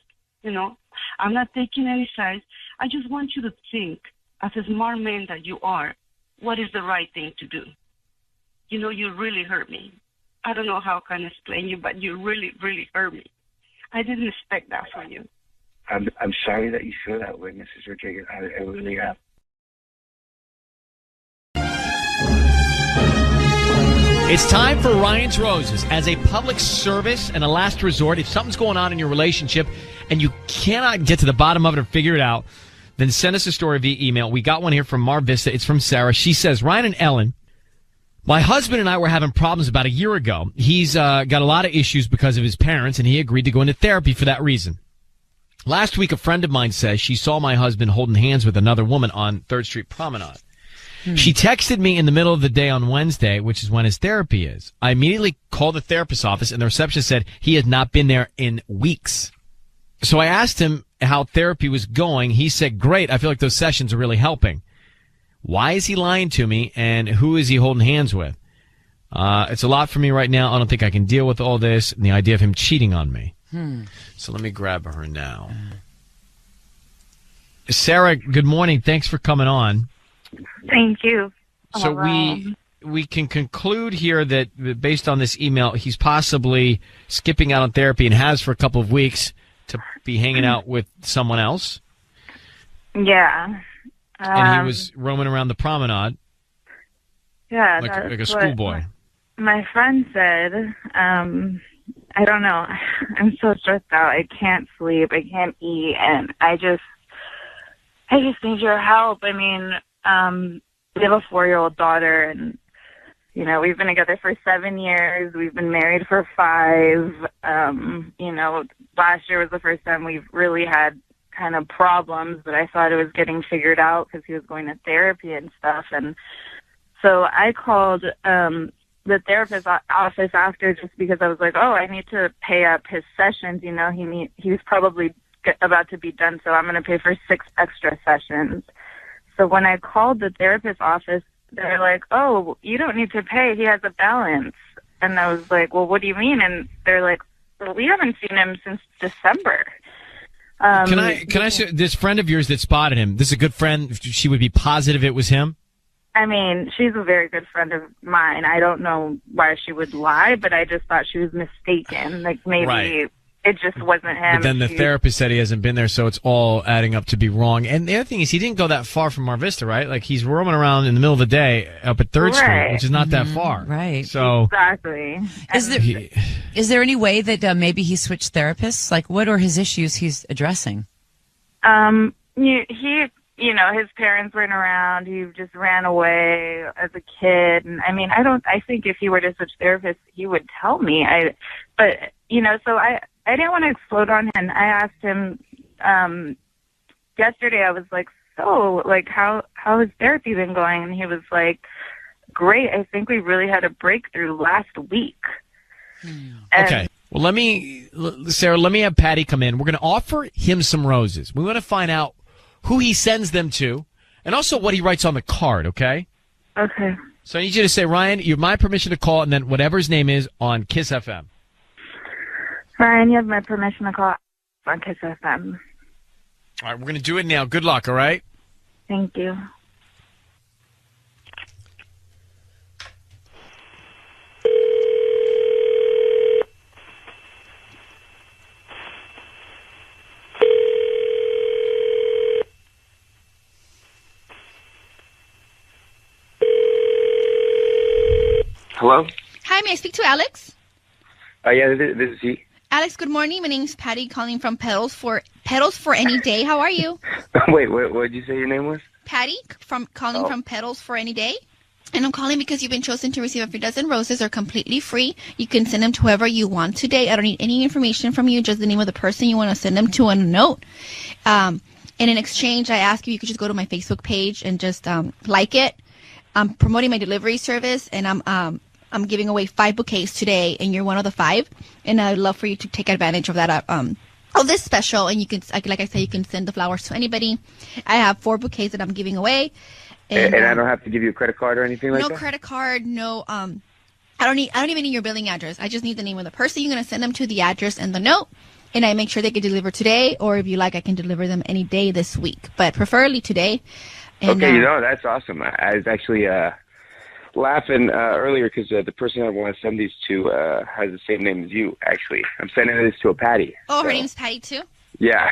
I'm not taking any sides. I just want you to think, as a smart man that you are, what is the right thing to do. You really hurt me. I don't know how I can explain you, but you really, really hurt me. I didn't expect that from you. I'm sorry that you feel that way, Mrs. Rodriguez. I really am. It's time for Ryan's Roses. As a public service and a last resort, if something's going on in your relationship and you cannot get to the bottom of it or figure it out, then send us a story via email. We got one here from Mar Vista. It's from Sarah. She says, Ryan and Ellen, my husband and I were having problems about a year ago. He's got a lot of issues because of his parents, and he agreed to go into therapy for that reason. Last week, a friend of mine says she saw my husband holding hands with another woman on 3rd Street Promenade. She texted me in the middle of the day on Wednesday, which is when his therapy is. I immediately called the therapist's office, and the receptionist said he had not been there in weeks. So I asked him how therapy was going. He said, great. I feel like those sessions are really helping. Why is he lying to me, and who is he holding hands with? It's a lot for me right now. I don't think I can deal with all this and the idea of him cheating on me. So let me grab her now. Sarah, good morning. Thanks for coming on. Thank you. So we can conclude here that based on this email, he's possibly skipping out on therapy and has for a couple of weeks to be hanging out with someone else. Yeah. And he was roaming around the promenade. Yeah, like a schoolboy. My friend said, I don't know. I'm so stressed out. I can't sleep. I can't eat. And I just need your help. I mean, we have a 4-year-old daughter, and, we've been together for 7 years. We've been married for 5. Last year was the first time we've really had kind of problems, but I thought it was getting figured out because he was going to therapy and stuff. And so I called the therapist's office after, just because I was like, oh, I need to pay up his sessions. He was probably about to be done, so I'm going to pay for 6 extra sessions. So when I called the therapist's office, they're like, oh, you don't need to pay. He has a balance. And I was like, well, what do you mean? And they're like, well, we haven't seen him since December. Can I say, this friend of yours that spotted him, this is a good friend, she would be positive it was him? I mean, she's a very good friend of mine. I don't know why she would lie, but I just thought she was mistaken. Like, maybe it just wasn't him. But then the therapist said he hasn't been there, so it's all adding up to be wrong. And the other thing is, he didn't go that far from Mar Vista, right? Like, he's roaming around in the middle of the day up at 3rd Street, which is not that far. Right. So exactly. Is there any way that maybe he switched therapists? Like, what are his issues he's addressing? His parents weren't around. He just ran away as a kid. And I mean, I think if he were to switch therapists, he would tell me. So I didn't want to explode on him. I asked him, yesterday, I was like, so, like, how has therapy been going? And he was like, great. I think we really had a breakthrough last week. Okay. Well, Sarah, let me have Patty come in. We're going to offer him some roses. We want to find out who he sends them to, and also what he writes on the card, okay? Okay. So I need you to say, Ryan, you have my permission to call, and then whatever his name is on Kiss FM. Ryan, you have my permission to call on Kiss FM. All right, we're going to do it now. Good luck, all right? Thank you. Hello? Hi, may I speak to Alex? Yeah, this is he. Alex, good morning. My name's Patty, calling from Pedals for Any Day. How are you? Wait, what did you say your name was? Patty, calling from Pedals for Any Day. And I'm calling because you've been chosen to receive a free dozen roses. They're completely free. You can send them to whoever you want today. I don't need any information from you, just the name of the person you want to send them to on a note. And in exchange, I ask you could just go to my Facebook page and just like it. I'm promoting my delivery service, and I'm giving away 5 bouquets today, and you're one of the 5. And I'd love for you to take advantage of that, of this special. And you can, like I said, you can send the flowers to anybody. I have 4 bouquets that I'm giving away. And I don't have to give you a credit card or anything like no that? credit card, no. I don't even need your billing address. I just need the name of the person. You're gonna send them to the address and the note, and I make sure they get delivered today. Or if you like, I can deliver them any day this week, but preferably today. And, Okay, that's awesome. I was actually laughing earlier because the person I want to send these to has the same name as you, actually. I'm sending this to a Patty. Oh, her name's Patty too. Yeah.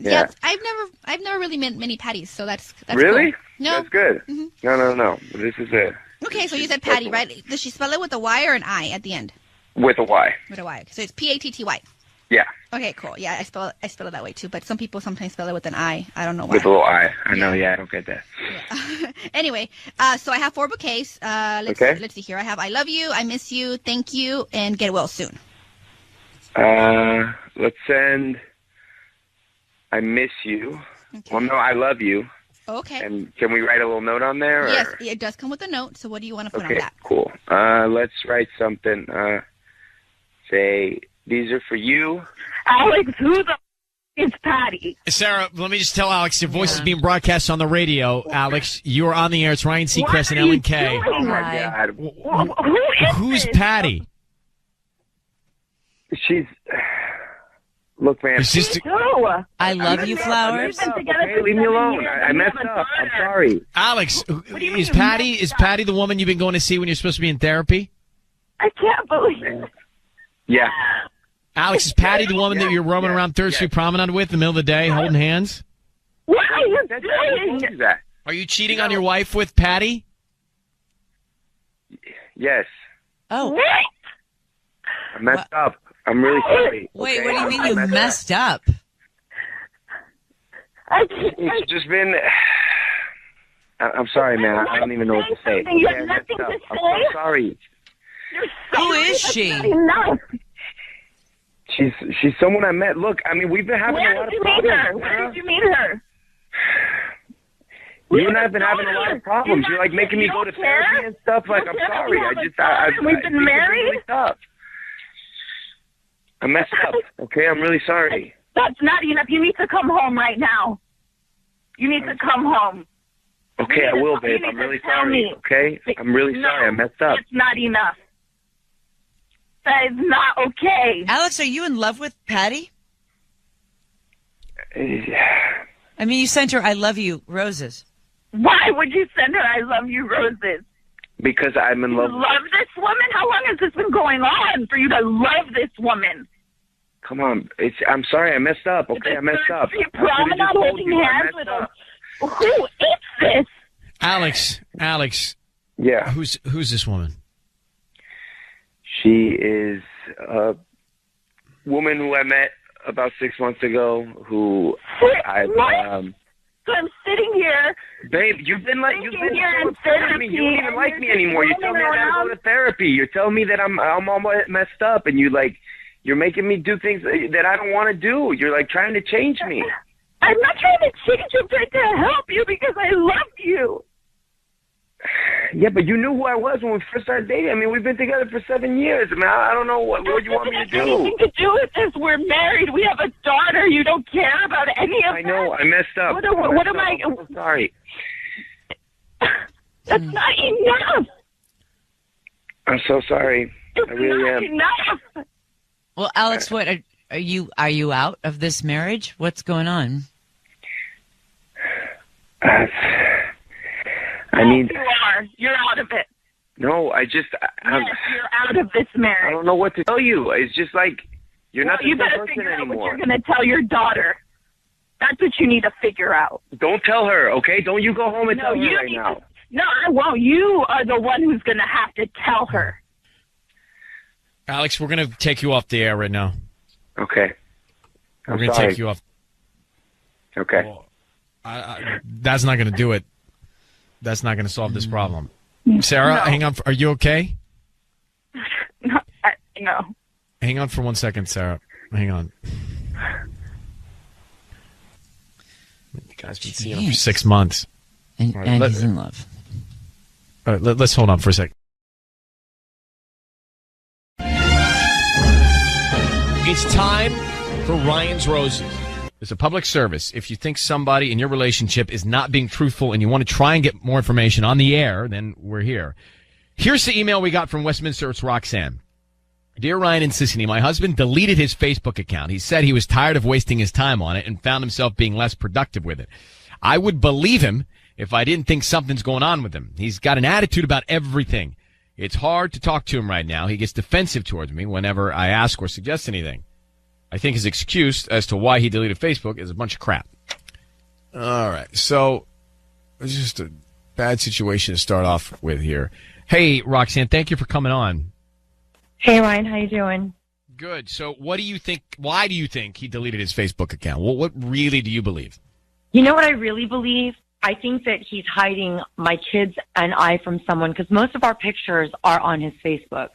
Yeah. I've never really met many Patties, so that's really? Cool. No, that's good. No. This is a. Okay, so you said Patty, right? Does she spell it with a Y or an I at the end? With a Y. With a Y. So it's Patty. Yeah. Okay, cool. Yeah, I spell it that way too. But some people sometimes spell it with an I. I don't know why. With a little I. I know. Yeah, I don't get that. Yeah. Anyway, so I have 4 bouquets. Let's see here. I have I love you, I miss you, thank you, and get well soon. Let's send I miss you. Okay. Well, no, I love you. Okay. And can we write a little note on there? Yes, it does come with a note. So what do you want to put on that? Cool. Let's write something. Say, these are for you. Alex, who the is Patty? Sarah, let me just tell Alex, your voice is being broadcast on the radio. Alex, you are on the air. It's Ryan Seacrest and Ellen K. Oh, my God. Who's Patty? She's... Look, man. I love you, flowers. Okay, leave me alone. I messed up. I'm sorry. Alex, is Patty the woman you've been going to see when you're supposed to be in therapy? I can't believe it. Yeah. Alex, is Patty the woman that you're roaming around Third Street Promenade with in the middle of the day, holding hands? What are you doing? Are you cheating on your wife with Patty? Yes. Oh. What? I messed up. I'm really sorry. Wait, okay? what do you mean you messed up? It's just been... I'm sorry, man. I don't even know what to say. You have nothing to say? I'm so sorry. Who is she? She's someone I met. Look, I mean, we've been having a lot of problems. Where did you meet her? You and I have been having a lot of problems. You're like making me go to therapy and stuff. Like, I'm sorry. We've been married? I messed up. Okay, I'm really sorry. That's not enough. You need to come home right now. You need to come home. Okay, I will, babe. I'm really sorry. Okay? I'm really sorry. I messed up. It's not enough. That is not okay. Alex, are you in love with Patty? I mean, you sent her I love you roses. Why would you send her I love you roses? Because I'm in love. You love this woman? How long has this been going on for you to love this woman? Come on. I'm sorry. I messed up. Okay, I messed up. Promenade holding hands with a... Who is this? Alex. Yeah. Who's this woman? She is a woman who I met about 6 months ago who So I'm sitting here. Babe, you've been so upset with me. You don't even like me anymore. You tell me I gotta go to therapy. You're telling me that I'm all messed up, and you're making me do things that I don't want to do. You're like trying to change me. I'm not trying to change you. I'm trying to help you because I love you. Yeah, but you knew who I was when we first started dating. I mean, we've been together for 7 years. I mean, I don't know what you want me to do. Nothing to do with this. We're married. We have a daughter. You don't care about any of that. I know. I messed up. What am I? I'm so sorry. That's not enough. I'm so sorry. I really am. Enough. Well, Alex, what are you out of this marriage? What's going on? I mean, you are. You're out of it. No, yes, you're out of this marriage. I don't know what to tell you. It's just like you're not the you same better person figure anymore. out what you're going to tell your daughter. That's what you need to figure out. Don't tell her, okay? Don't you go home and tell her right now. No, I won't. You are the one who's going to have to tell her. Alex, we're going to take you off the air right now. Okay. We're going to take you off. Okay. Well, that's not going to do it. That's not going to solve this problem. Sarah, hang on. Are you okay? No. Hang on for 1 second, Sarah. Hang on. You guys been seeing him for 6 months. And he's in love. All right, let's hold on for a second. It's time for Ryan's Roses. It's a public service. If you think somebody in your relationship is not being truthful and you want to try and get more information on the air, then we're here. Here's the email we got from Westminster. It's Roxanne. Dear Ryan and Sissany, my husband deleted his Facebook account. He said he was tired of wasting his time on it and found himself being less productive with it. I would believe him if I didn't think something's going on with him. He's got an attitude about everything. It's hard to talk to him right now. He gets defensive towards me whenever I ask or suggest anything. I think his excuse as to why he deleted Facebook is a bunch of crap. All right. So it's just a bad situation to start off with here. Hey, Roxanne, thank you for coming on. Hey, Ryan, how you doing? Good. So what do you think? Why do you think he deleted his Facebook account? What really do you believe? You know what I really believe? I think that he's hiding my kids and I from someone because most of our pictures are on his Facebook.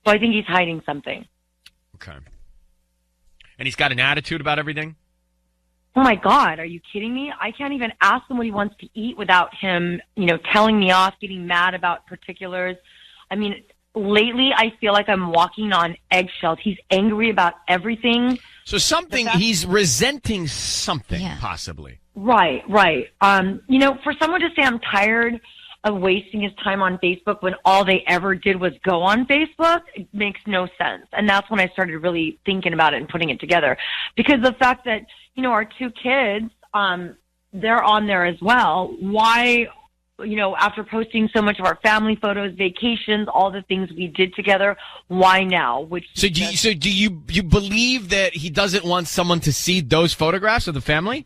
So I think he's hiding something. Okay. And he's got an attitude about everything? Oh my God, are you kidding me? I can't even ask him what he wants to eat without him, telling me off, getting mad about particulars. I mean, lately I feel like I'm walking on eggshells. He's angry about everything. So he's resenting something, possibly. Right. For someone to say I'm tired of wasting his time on Facebook when all they ever did was go on Facebook, it makes no sense. And that's when I started really thinking about it and putting it together. Because the fact that, our two kids, they're on there as well. Why, after posting so much of our family photos, vacations, all the things we did together, why now? So do you believe that he doesn't want someone to see those photographs of the family?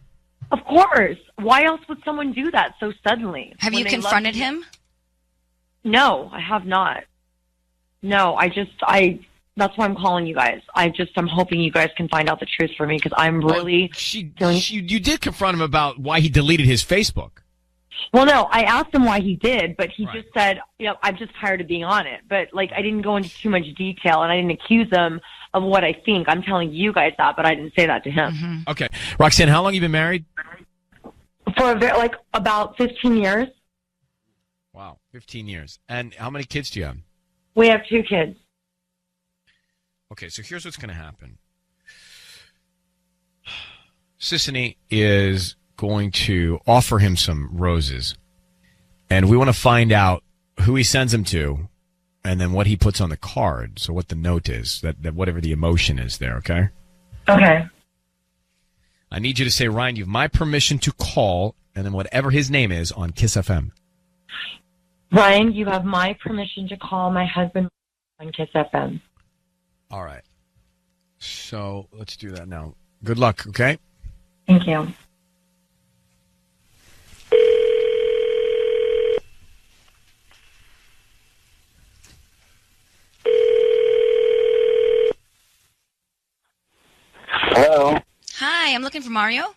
Of course. Why else would someone do that so suddenly? Have you confronted him? No, I have not. No, that's why I'm calling you guys. I'm hoping you guys can find out the truth for me because I'm really... You did confront him about why he deleted his Facebook. Well, no, I asked him why he did, but he just said, I'm just tired of being on it. But, I didn't go into too much detail, and I didn't accuse him of what I think. I'm telling you guys that, but I didn't say that to him. Mm-hmm. Okay. Roxanne, how long have you been married? For about 15 years. Wow, 15 years. And how many kids do you have? We have 2 kids. Okay, so here's what's going to happen. Sissany is going to offer him some roses, and we want to find out who he sends them to and then what he puts on the card, so what the note is, that whatever the emotion is there, okay? Okay. I need you to say, Ryan, you have my permission to call, and then whatever his name is on Kiss FM. Ryan, you have my permission to call my husband on Kiss FM. All right. So let's do that now. Good luck, okay? Thank you. Hello. Hi, I'm looking for Mario.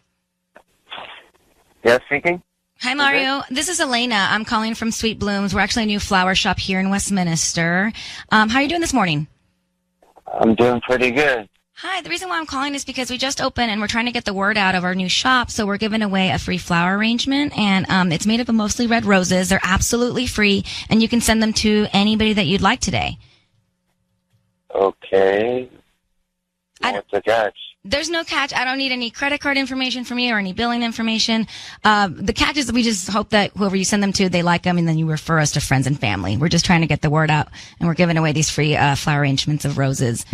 Yes, speaking. Hi, Mario. This is Elena. I'm calling from Sweet Blooms. We're actually a new flower shop here in Westminster. How are you doing this morning? I'm doing pretty good. Hi, the reason why I'm calling is because we just opened and we're trying to get the word out of our new shop. So we're giving away a free flower arrangement, and it's made up of mostly red roses. They're absolutely free, and you can send them to anybody that you'd like today. Okay. What's the catch? There's no catch. I don't need any credit card information from you or any billing information. The catch is that we just hope that whoever you send them to, they like them, and then you refer us to friends and family. We're just trying to get the word out, and we're giving away these free flower arrangements of roses.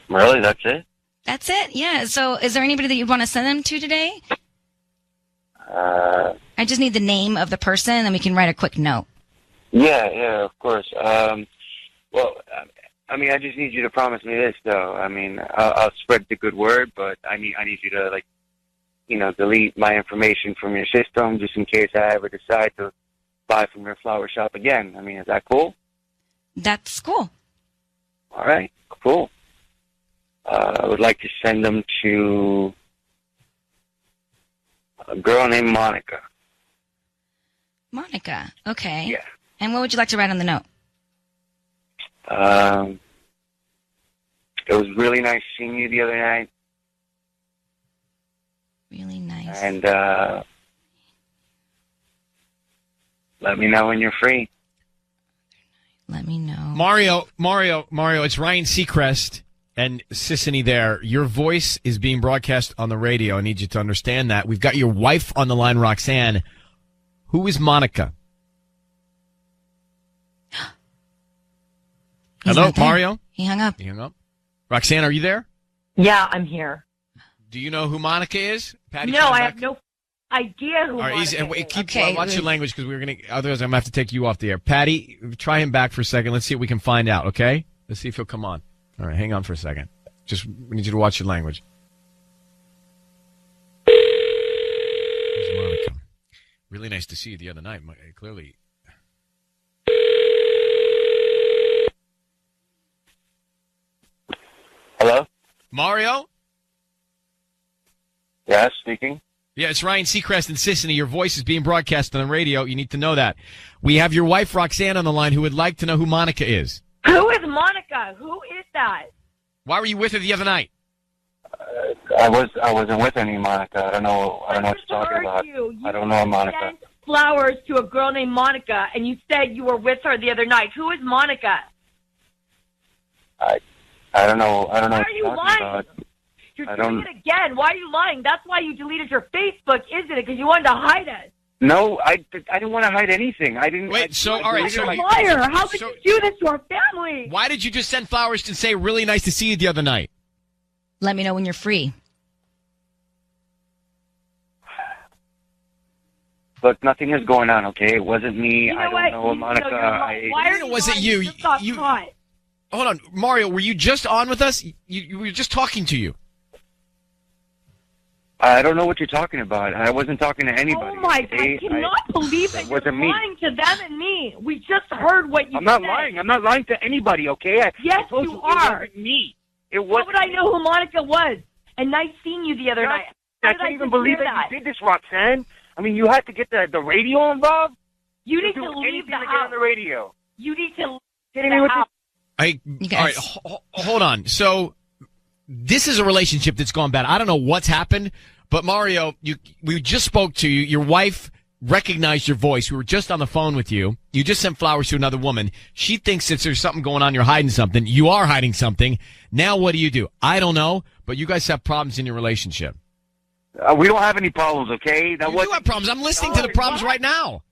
Really? That's it? That's it, yeah. So is there anybody that you want to send them to today? I just need the name of the person, and then we can write a quick note. Yeah, of course. I just need you to promise me this, though. I'll spread the good word, but I need you to, delete my information from your system just in case I ever decide to buy from your flower shop again. Is that cool? That's cool. All right, cool. I would like to send them to a girl named Monica. Monica, okay. Yeah. And what would you like to write on the note? It was really nice seeing you the other night. Really nice. And let me know when you're free. Let me know. Mario, it's Ryan Seacrest, And Sissany there, your voice is being broadcast on the radio. I need you to understand that. We've got your wife on the line, Roxanne. Who is Monica? Hello, Mario? He hung up. He hung up. Roxanne, are you there? Yeah, I'm here. Do you know who Monica is? Patty, No, I have no idea who All right, Monica is. keep watch your language because otherwise I'm going to have to take you off the air. Patty, try him back for a second. Let's see what we can find out, okay? Let's see if he'll come on. All right, hang on for a second. We need you to watch your language. Here's Monica. Really nice to see you the other night. Clearly. Hello? Mario? Yes, speaking. Yeah, it's Ryan Seacrest and Sissany. Your voice is being broadcast on the radio. You need to know that. We have your wife, Roxanne, on the line who would like to know who Monica is. Who is Monica? Who is that? Why were you with her the other night? I wasn't with any Monica. I don't know what you're talking about. I don't know Monica. Sent flowers to a girl named Monica, and you said you were with her the other night. Who is Monica? I don't know. Why what are you're you talking lying? about. You're doing it again. Why are you lying? That's why you deleted your Facebook, isn't it? Because you wanted to hide us. No, I didn't want to hide anything. I didn't. Wait, all right. You're a liar. How could you do this to our family? Why did you just send flowers and say, really nice to see you the other night? Let me know when you're free. Look, nothing is going on, okay? It wasn't me. You know I don't know Monica. Why was it you? You just got caught. Hold on, Mario, were you just on with us? You were just talking to you. I don't know what you're talking about. I wasn't talking to anybody. Oh, my okay? God. I cannot believe that you're lying to them and me. We just heard what you said. I'm not lying. I'm not lying to anybody, okay? Yes, you are. It wasn't me. How would I know who Monica was? And nice seeing you the other night. I can't even believe that you did this, Roxanne. I mean, you had to get the radio involved? You need do to leave anything the to house. get on the radio. You need to leave Kidding me the with house. All right, hold on. So this is a relationship that's gone bad. I don't know what's happened, but Mario, we just spoke to you. Your wife recognized your voice. We were just on the phone with you. You just sent flowers to another woman. She thinks that there's something going on. You're hiding something. You are hiding something. Now what do? I don't know, but you guys have problems in your relationship. We don't have any problems, okay? You do have problems. I'm listening to the problems right now.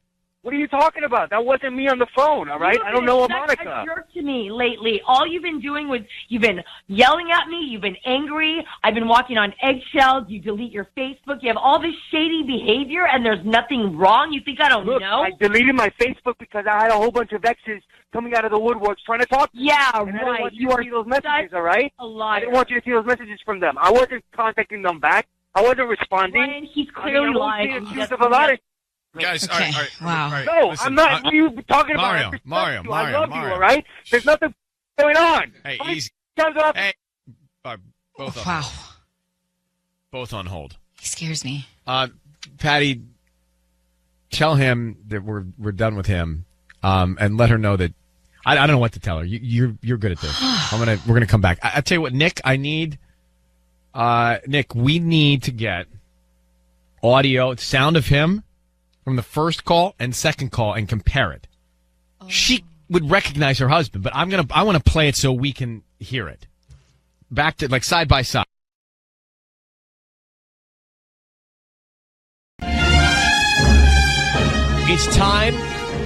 What are you talking about? That wasn't me on the phone, all right? I don't know a Monica. You've been such a jerk to me lately. All you've been doing was you've been yelling at me. You've been angry. I've been walking on eggshells. You delete your Facebook. You have all this shady behavior, and there's nothing wrong. You think I don't Look, know? I deleted my Facebook because I had a whole bunch of exes coming out of the woodworks trying to talk to me. Yeah, and I didn't right. want you to see those messages, all right? A liar. I didn't want you to see those messages from them. I wasn't contacting them back. I wasn't responding. Ryan, he's clearly lying. I'm accused of a lot of Guys, Okay. all right. Wow. All right, No, listen, I'm not. What are you talking about? Mario, I respect Mario, you. I love you, Mario. all right? There's nothing going on. Hey, How many easy. times have I- Hey, both on Wow. hold. Both on hold. He scares me. Patty, tell him that we're done with him, and let her know that I don't know what to tell her. You're good at this. We're gonna come back. I tell you what, Nick, Nick, we need to get audio, sound of him from the first call and second call and compare it. She would recognize her husband, but I want to play it so we can hear it. Back to like side by side. It's time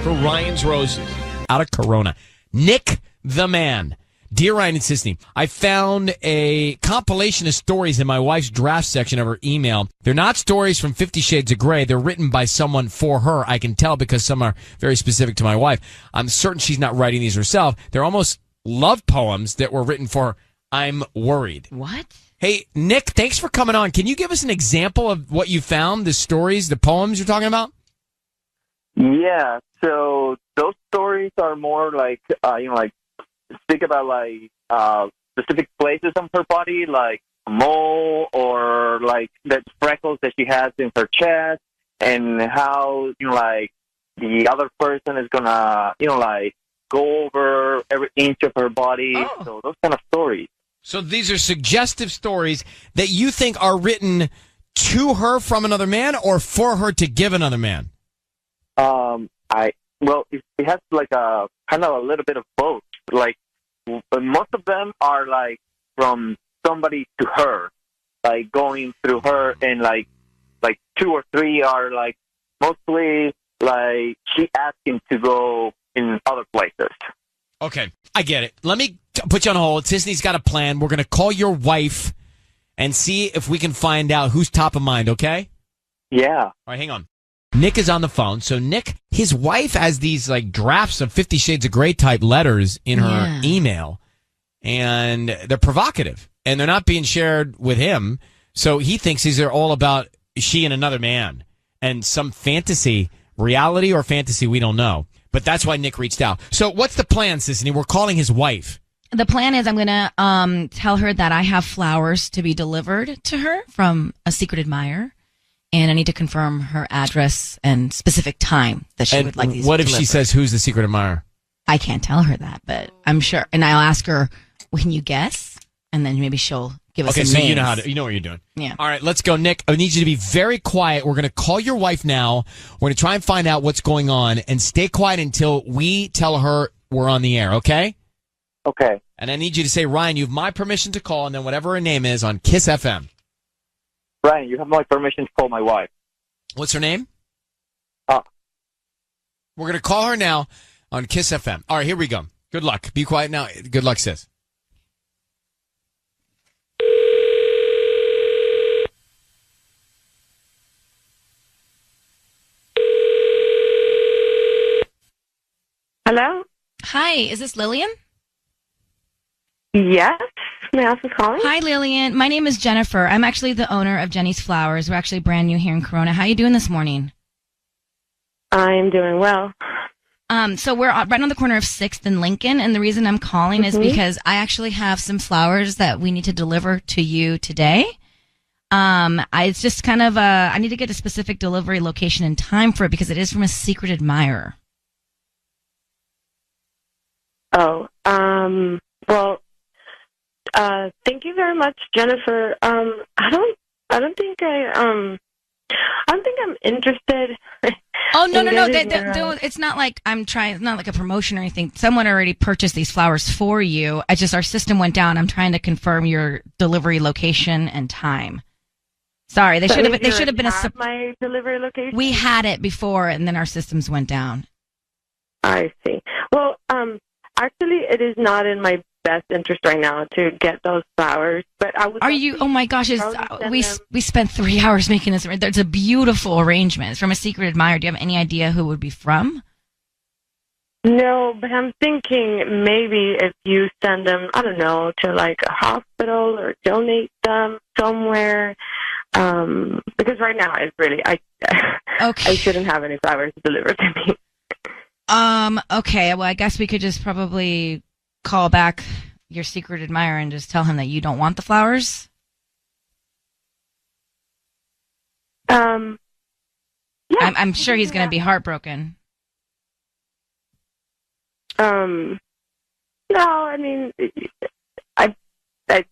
for Ryan's Roses. Out of Corona. Nick the Man. Dear Ryan and Sissany, I found a compilation of stories in my wife's draft section of her email. They're not stories from 50 Shades of Grey. They're written by someone for her. I can tell because some are very specific to my wife. I'm certain she's not writing these herself. They're almost love poems that were written for her. I'm worried. What? Hey, Nick, thanks for coming on. Can you give us an example of what you found, the stories, the poems you're talking about? Yeah, so those stories are more like, speak about like specific places on her body, like a mole or like the freckles that she has in her chest, and how the other person is gonna go over every inch of her body. Oh. So those kind of stories. So these are suggestive stories that you think are written to her from another man or for her to give another man? It has like a kind of a little bit of both. Like, but most of them are like from somebody to her, like going through her, and like 2 or 3 are like mostly like she asked him to go in other places. Okay, I get it. Let me put you on hold. Sisney's got a plan. We're going to call your wife and see if we can find out who's top of mind, okay? Yeah. All right, hang on. Nick is on the phone. So Nick, his wife has these like drafts of 50 Shades of Grey type letters in her email, and they're provocative, and they're not being shared with him. So he thinks these are all about she and another man and some fantasy, reality or fantasy, we don't know. But that's why Nick reached out. So what's the plan, Sisney? We're calling his wife. The plan is I'm going to tell her that I have flowers to be delivered to her from a secret admirer, and I need to confirm her address and specific time that she would like these What if delivered. she says, who's the secret admirer? I can't tell her that, but I'm sure. And I'll ask her, can you guess? And then maybe she'll give us Okay, some so names. you know what you're doing. Yeah. All right, let's go, Nick. I need you to be very quiet. We're going to call your wife now. We're going to try and find out what's going on, and stay quiet until we tell her we're on the air, okay? Okay. And I need you to say, Ryan, you have my permission to call, and then whatever her name is on Kiss FM. Ryan, you have my permission to call my wife. What's her name? We're going to call her now on Kiss FM. All right, here we go. Good luck. Be quiet now. Good luck, sis. Hello? Hi, is this Lillian? Yes. May I ask who's calling? Hi, Lillian. My name is Jennifer. I'm actually the owner of Jenny's Flowers. We're actually brand new here in Corona. How are you doing this morning? I'm doing well. So we're right on the corner of 6th and Lincoln, and the reason I'm calling is Mhm. because I actually have some flowers that we need to deliver to you today. It's just kind of I need to get a specific delivery location and time for it because it is from a secret admirer. Oh, well, thank you very much, Jennifer. I don't think I'm interested. Oh, no. in getting, It's not like I'm trying, it's not like a promotion or anything. Someone already purchased these flowers for you. Our system went down. I'm trying to confirm your delivery location and time. Sorry, they should have been my delivery location. We had it before, and then our systems went down. I see. Well, actually, it is not in my best interest right now to get those flowers. But I would. Are you? Oh my gosh! We spent 3 hours making this. It's a beautiful arrangement. It's from a secret admirer. Do you have any idea who it would be from? No, but I'm thinking maybe if you send them, I don't know, to like a hospital or donate them somewhere. Because right now it's really I shouldn't have any flowers delivered to me. Okay. Well, I guess we could just probably call back your secret admirer and just tell him that you don't want the flowers. Yeah. I'm sure he's going to be heartbroken. No, I mean, I think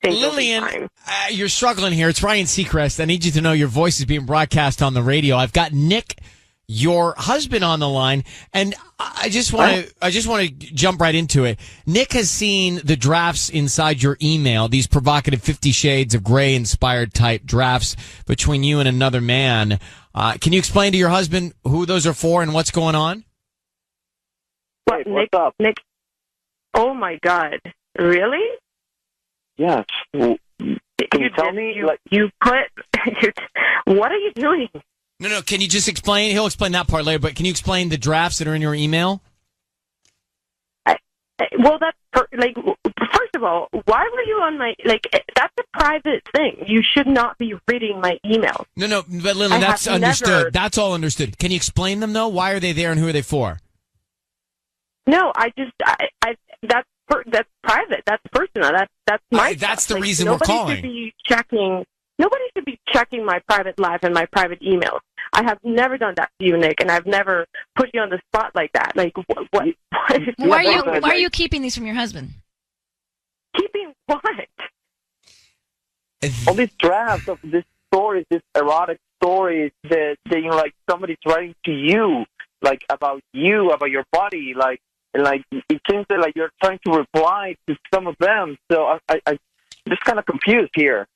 Lillian, you're struggling here. It's Ryan Seacrest. I need you to know your voice is being broadcast on the radio. I've got Nick, your husband, on the line, and I just want to jump right into it. Nick has seen the drafts inside your email, these provocative 50 Shades of Grey inspired type drafts between you and another man. Can you explain to your husband who those are for and what's going on? What, Nick? Oh my God! Really? Yes. Can you tell me? What are you doing? No. Can you just explain? He'll explain that part later, but can you explain the drafts that are in your email? Well, first of all, why were you on my, that's a private thing. You should not be reading my emails. No, but Lillian, that's understood. That's all understood. Can you explain them, though? Why are they there and who are they for? No, that's private. That's personal. That's my. That's the reason we're calling. Nobody should be checking my private life and my private emails. I have never done that to you, Nick, and I've never put you on the spot like that. Like, what? Why are you keeping these from your husband? Keeping what? All these drafts of these stories, these erotic stories that like somebody's writing to you, like about your body, like it seems that like you're trying to reply to some of them. So just kind of confused here.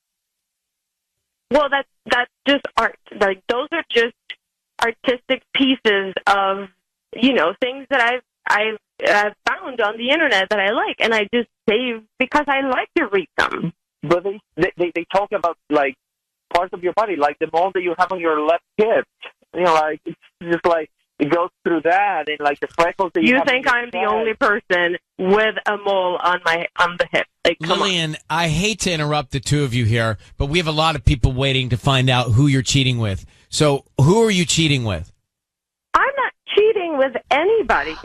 Well, that's just art. Like those are just artistic pieces of things that I've found on the internet that I like, and I just save because I like to read them. But they talk about like parts of your body, like the mole that you have on your left hip. Like it's just like it goes through that, and like the freckles that you have. You think I'm the only person with a mole on the hip? Like, come Lillian, on. I hate to interrupt the two of you here, but we have a lot of people waiting to find out who you're cheating with. So, who are you cheating with? I'm not cheating with anybody.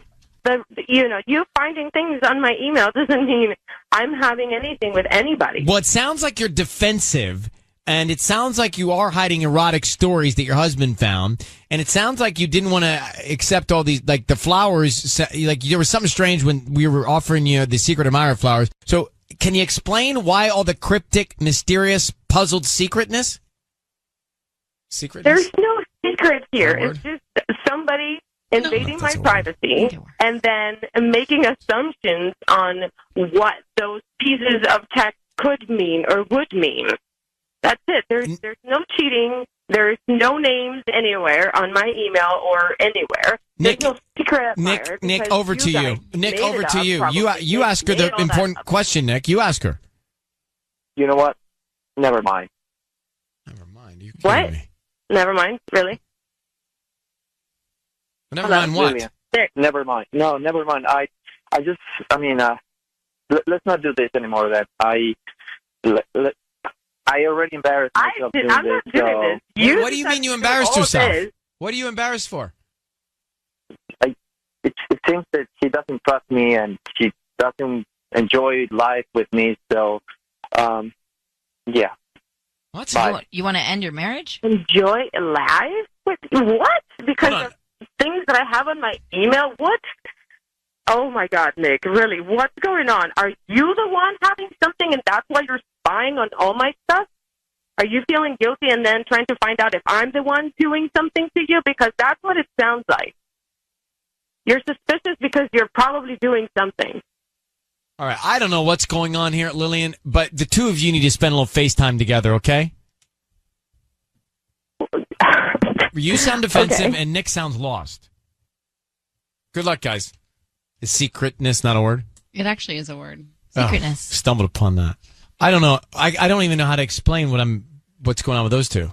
You finding things on my email doesn't mean I'm having anything with anybody. Well, it sounds like you're defensive, and it sounds like you are hiding erotic stories that your husband found, and it sounds like you didn't want to accept all these, like the flowers, like there was something strange when we were offering you the secret admirer flowers. So, can you explain why all the cryptic, mysterious, puzzled secretness? There's no secret here. It's just somebody invading my privacy and then making assumptions on what those pieces of text could mean or would mean. That's it. There's no cheating. There's no names anywhere on my email or anywhere. There's no secret. Nick, over to you. Nick, over to you. You ask her the important question, Nick. You ask her. You know what? Never mind. What? Never mind. Really? Never mind what? Never mind. No, never mind. Let's not do this anymore. That I already embarrassed myself doing I'm this. not doing this. What do you mean you embarrassed yourself? What are you embarrassed for? It seems that she doesn't trust me and she doesn't enjoy life with me. So, yeah. What? You want to end your marriage? Enjoy life? What? Because of things that I have on my email? What? Oh my God, Nick, really, what's going on? Are you the one having something and that's why you're spying on all my stuff? Are you feeling guilty and then trying to find out if I'm the one doing something to you? Because that's what it sounds like. You're suspicious because you're probably doing something. All right, I don't know what's going on here, Lillian, but the two of you need to spend a little FaceTime together, okay? You sound defensive and Nick sounds lost. Good luck, guys. Is secretness not a word? It actually is a word. Secretness. Stumbled upon that. I don't know. I don't even know how to explain what's going on with those two.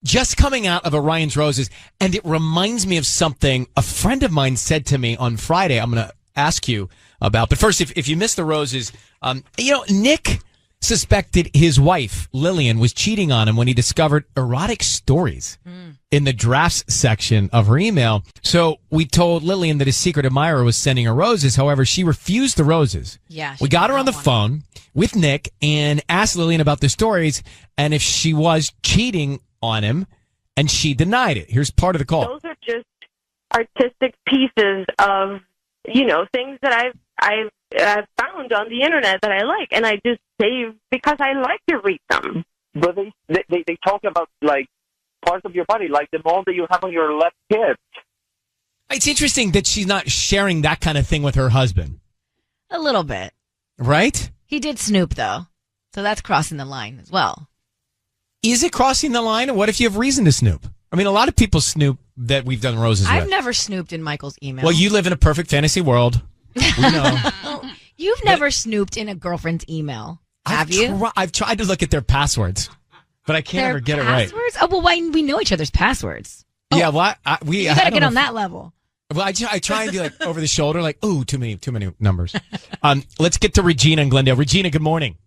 Just coming out of Orion's Roses, and it reminds me of something a friend of mine said to me on Friday. I'm going to ask you about. But first, if you missed the roses, Nick suspected his wife, Lillian, was cheating on him when he discovered erotic stories in the drafts section of her email. So we told Lillian that his secret admirer was sending her roses. However, she refused the roses. Yeah. We got her on the phone with Nick and asked Lillian about the stories and if she was cheating on him, and she denied it. Here's part of the call. Those are just artistic pieces of, things that I've found on the internet that I like, and I just save because I like to read them. But they talk about like parts of your body, like the mole that you have on your left hip. It's interesting that she's not sharing that kind of thing with her husband. A little bit. Right? He did snoop, though. So that's crossing the line as well. Is it crossing the line? Or what if you have reason to snoop? I mean, a lot of people snoop that we've done roses with. I've never snooped in Michael's email. Well, you live in a perfect fantasy world. We know. You've never snooped in a girlfriend's email, have you? I've tried to look at their passwords, but I can't ever get it right. Passwords? Oh, well, we know each other's passwords. Yeah, well, You got to get on that level. Well, I try and be like over the shoulder, like, ooh, too many numbers. Let's get to Regina in Glendale. Regina, good morning.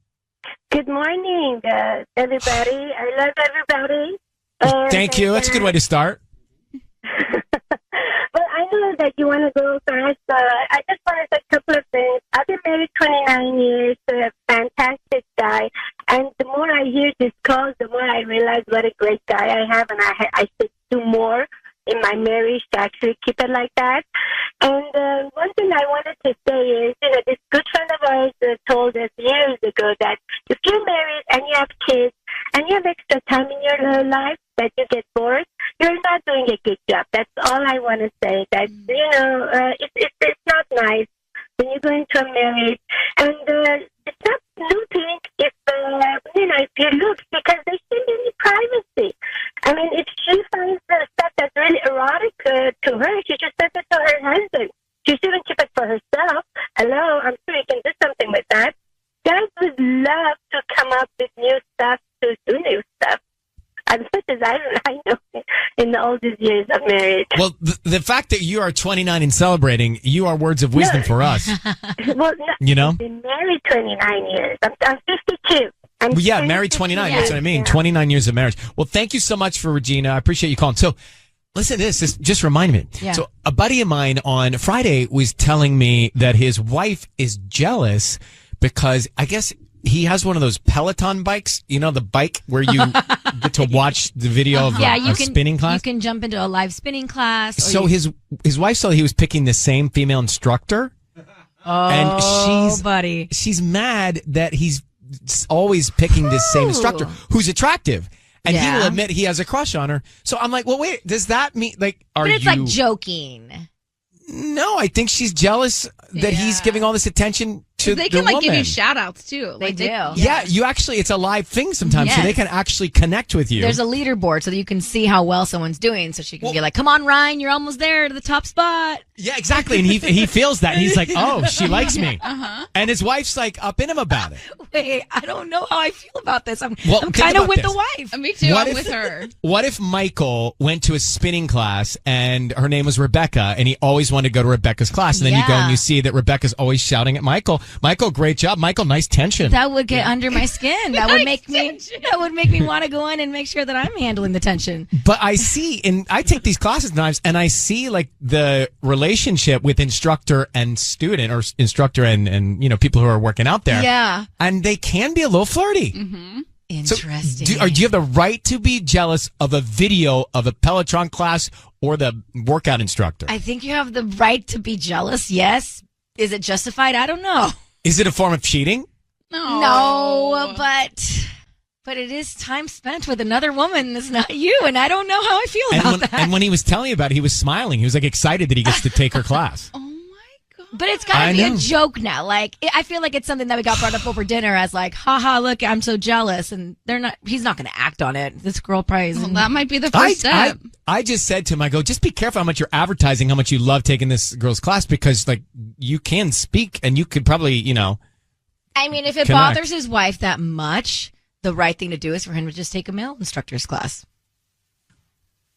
Good morning, everybody. I love everybody. Thank you. That's a good way to start. Well, I know that you want to go first. I just want to say a couple of things. I've been married 29 years to a fantastic guy. And the more I hear this call, the more I realize what a great guy I have. And I should do more in my marriage to actually keep it like that. And one thing I wanted to say is, this good friend of ours told us years ago that if you're married and you have kids and you have extra time in your life that you get bored, you're not doing a good job. That's all I want to say. That, it's not nice when you go into a marriage. And it's not do think if he looks, because there shouldn't be any privacy. I mean, if she finds the stuff that's really erotic to her, she should send it to her husband. She shouldn't keep it for herself. Hello, I'm sure you can do something with that. Guys would love to come up with new stuff, to do new stuff. As much as I know in the oldest years of marriage. Well, the fact that you are 29 and celebrating, you are words of wisdom for us. Well, no, You know? I've been married 29 years. I'm 52. Well, yeah, married 29. That's what I mean. Yeah. 29 years of marriage. Well, thank you so much for Regina. I appreciate you calling. So, listen to this. This just reminded me. Yeah. So, a buddy of mine on Friday was telling me that his wife is jealous because I guess he has one of those Peloton bikes. You know, the bike where you get to watch the video of a spinning class. You can jump into a live spinning class. So his wife saw he was picking the same female instructor. Oh, buddy. She's mad that he's always picking this same instructor who's attractive. And he will admit he has a crush on her. So I'm like, well, wait, does that mean, like, But it's like joking. No, I think she's jealous that he's giving all this attention to They the can like give woman. you shout outs too. They do. Yeah, you actually, it's a live thing sometimes, so Yes. they can actually connect with you. There's a leaderboard so that you can see how well someone's doing. So she can be like, come on, Ryan, you're almost there to the top spot. Yeah, exactly. And he feels that. And he's like, oh, she likes me. Uh-huh. And his wife's like up in him about it. Wait, I don't know how I feel about this. I'm Think kind of about with this. the wife. Me too. What I'm if- with her. What if Michael went to a spinning class and her name was Rebecca and he always wanted to go to Rebecca's class? And then you go and you see that Rebecca's always shouting at Michael. Michael, great job. Michael, nice tension. That would get under my skin. That would make me want to go in and make sure that I'm handling the tension. But I see, and I take these classes sometimes, and I see like the relationship with instructor and student, or instructor and you know, people who are working out there. Yeah. And they can be a little flirty. Mm-hmm. So Interesting. do you have the right to be jealous of a video of a Peloton class or the workout instructor? I think you have the right to be jealous. Yes. Is it justified? I don't know. Is it a form of cheating? No, but it is time spent with another woman that's not you, and I don't know how I feel about that. And when he was telling you about it, he was smiling. He was like excited that he gets to take her class. But it's got to be a joke now. Like, I feel like it's something that we got brought up over dinner as like, haha, look, I'm so jealous. And he's not going to act on it. This girl probably is. Well, that might be the first step. I just said to him, I go, just be careful how much you're advertising, how much you love taking this girl's class, because like you can speak and you could probably, you know. I mean, if it connect. bothers his wife that much, the right thing to do is for him to just take a male instructor's class.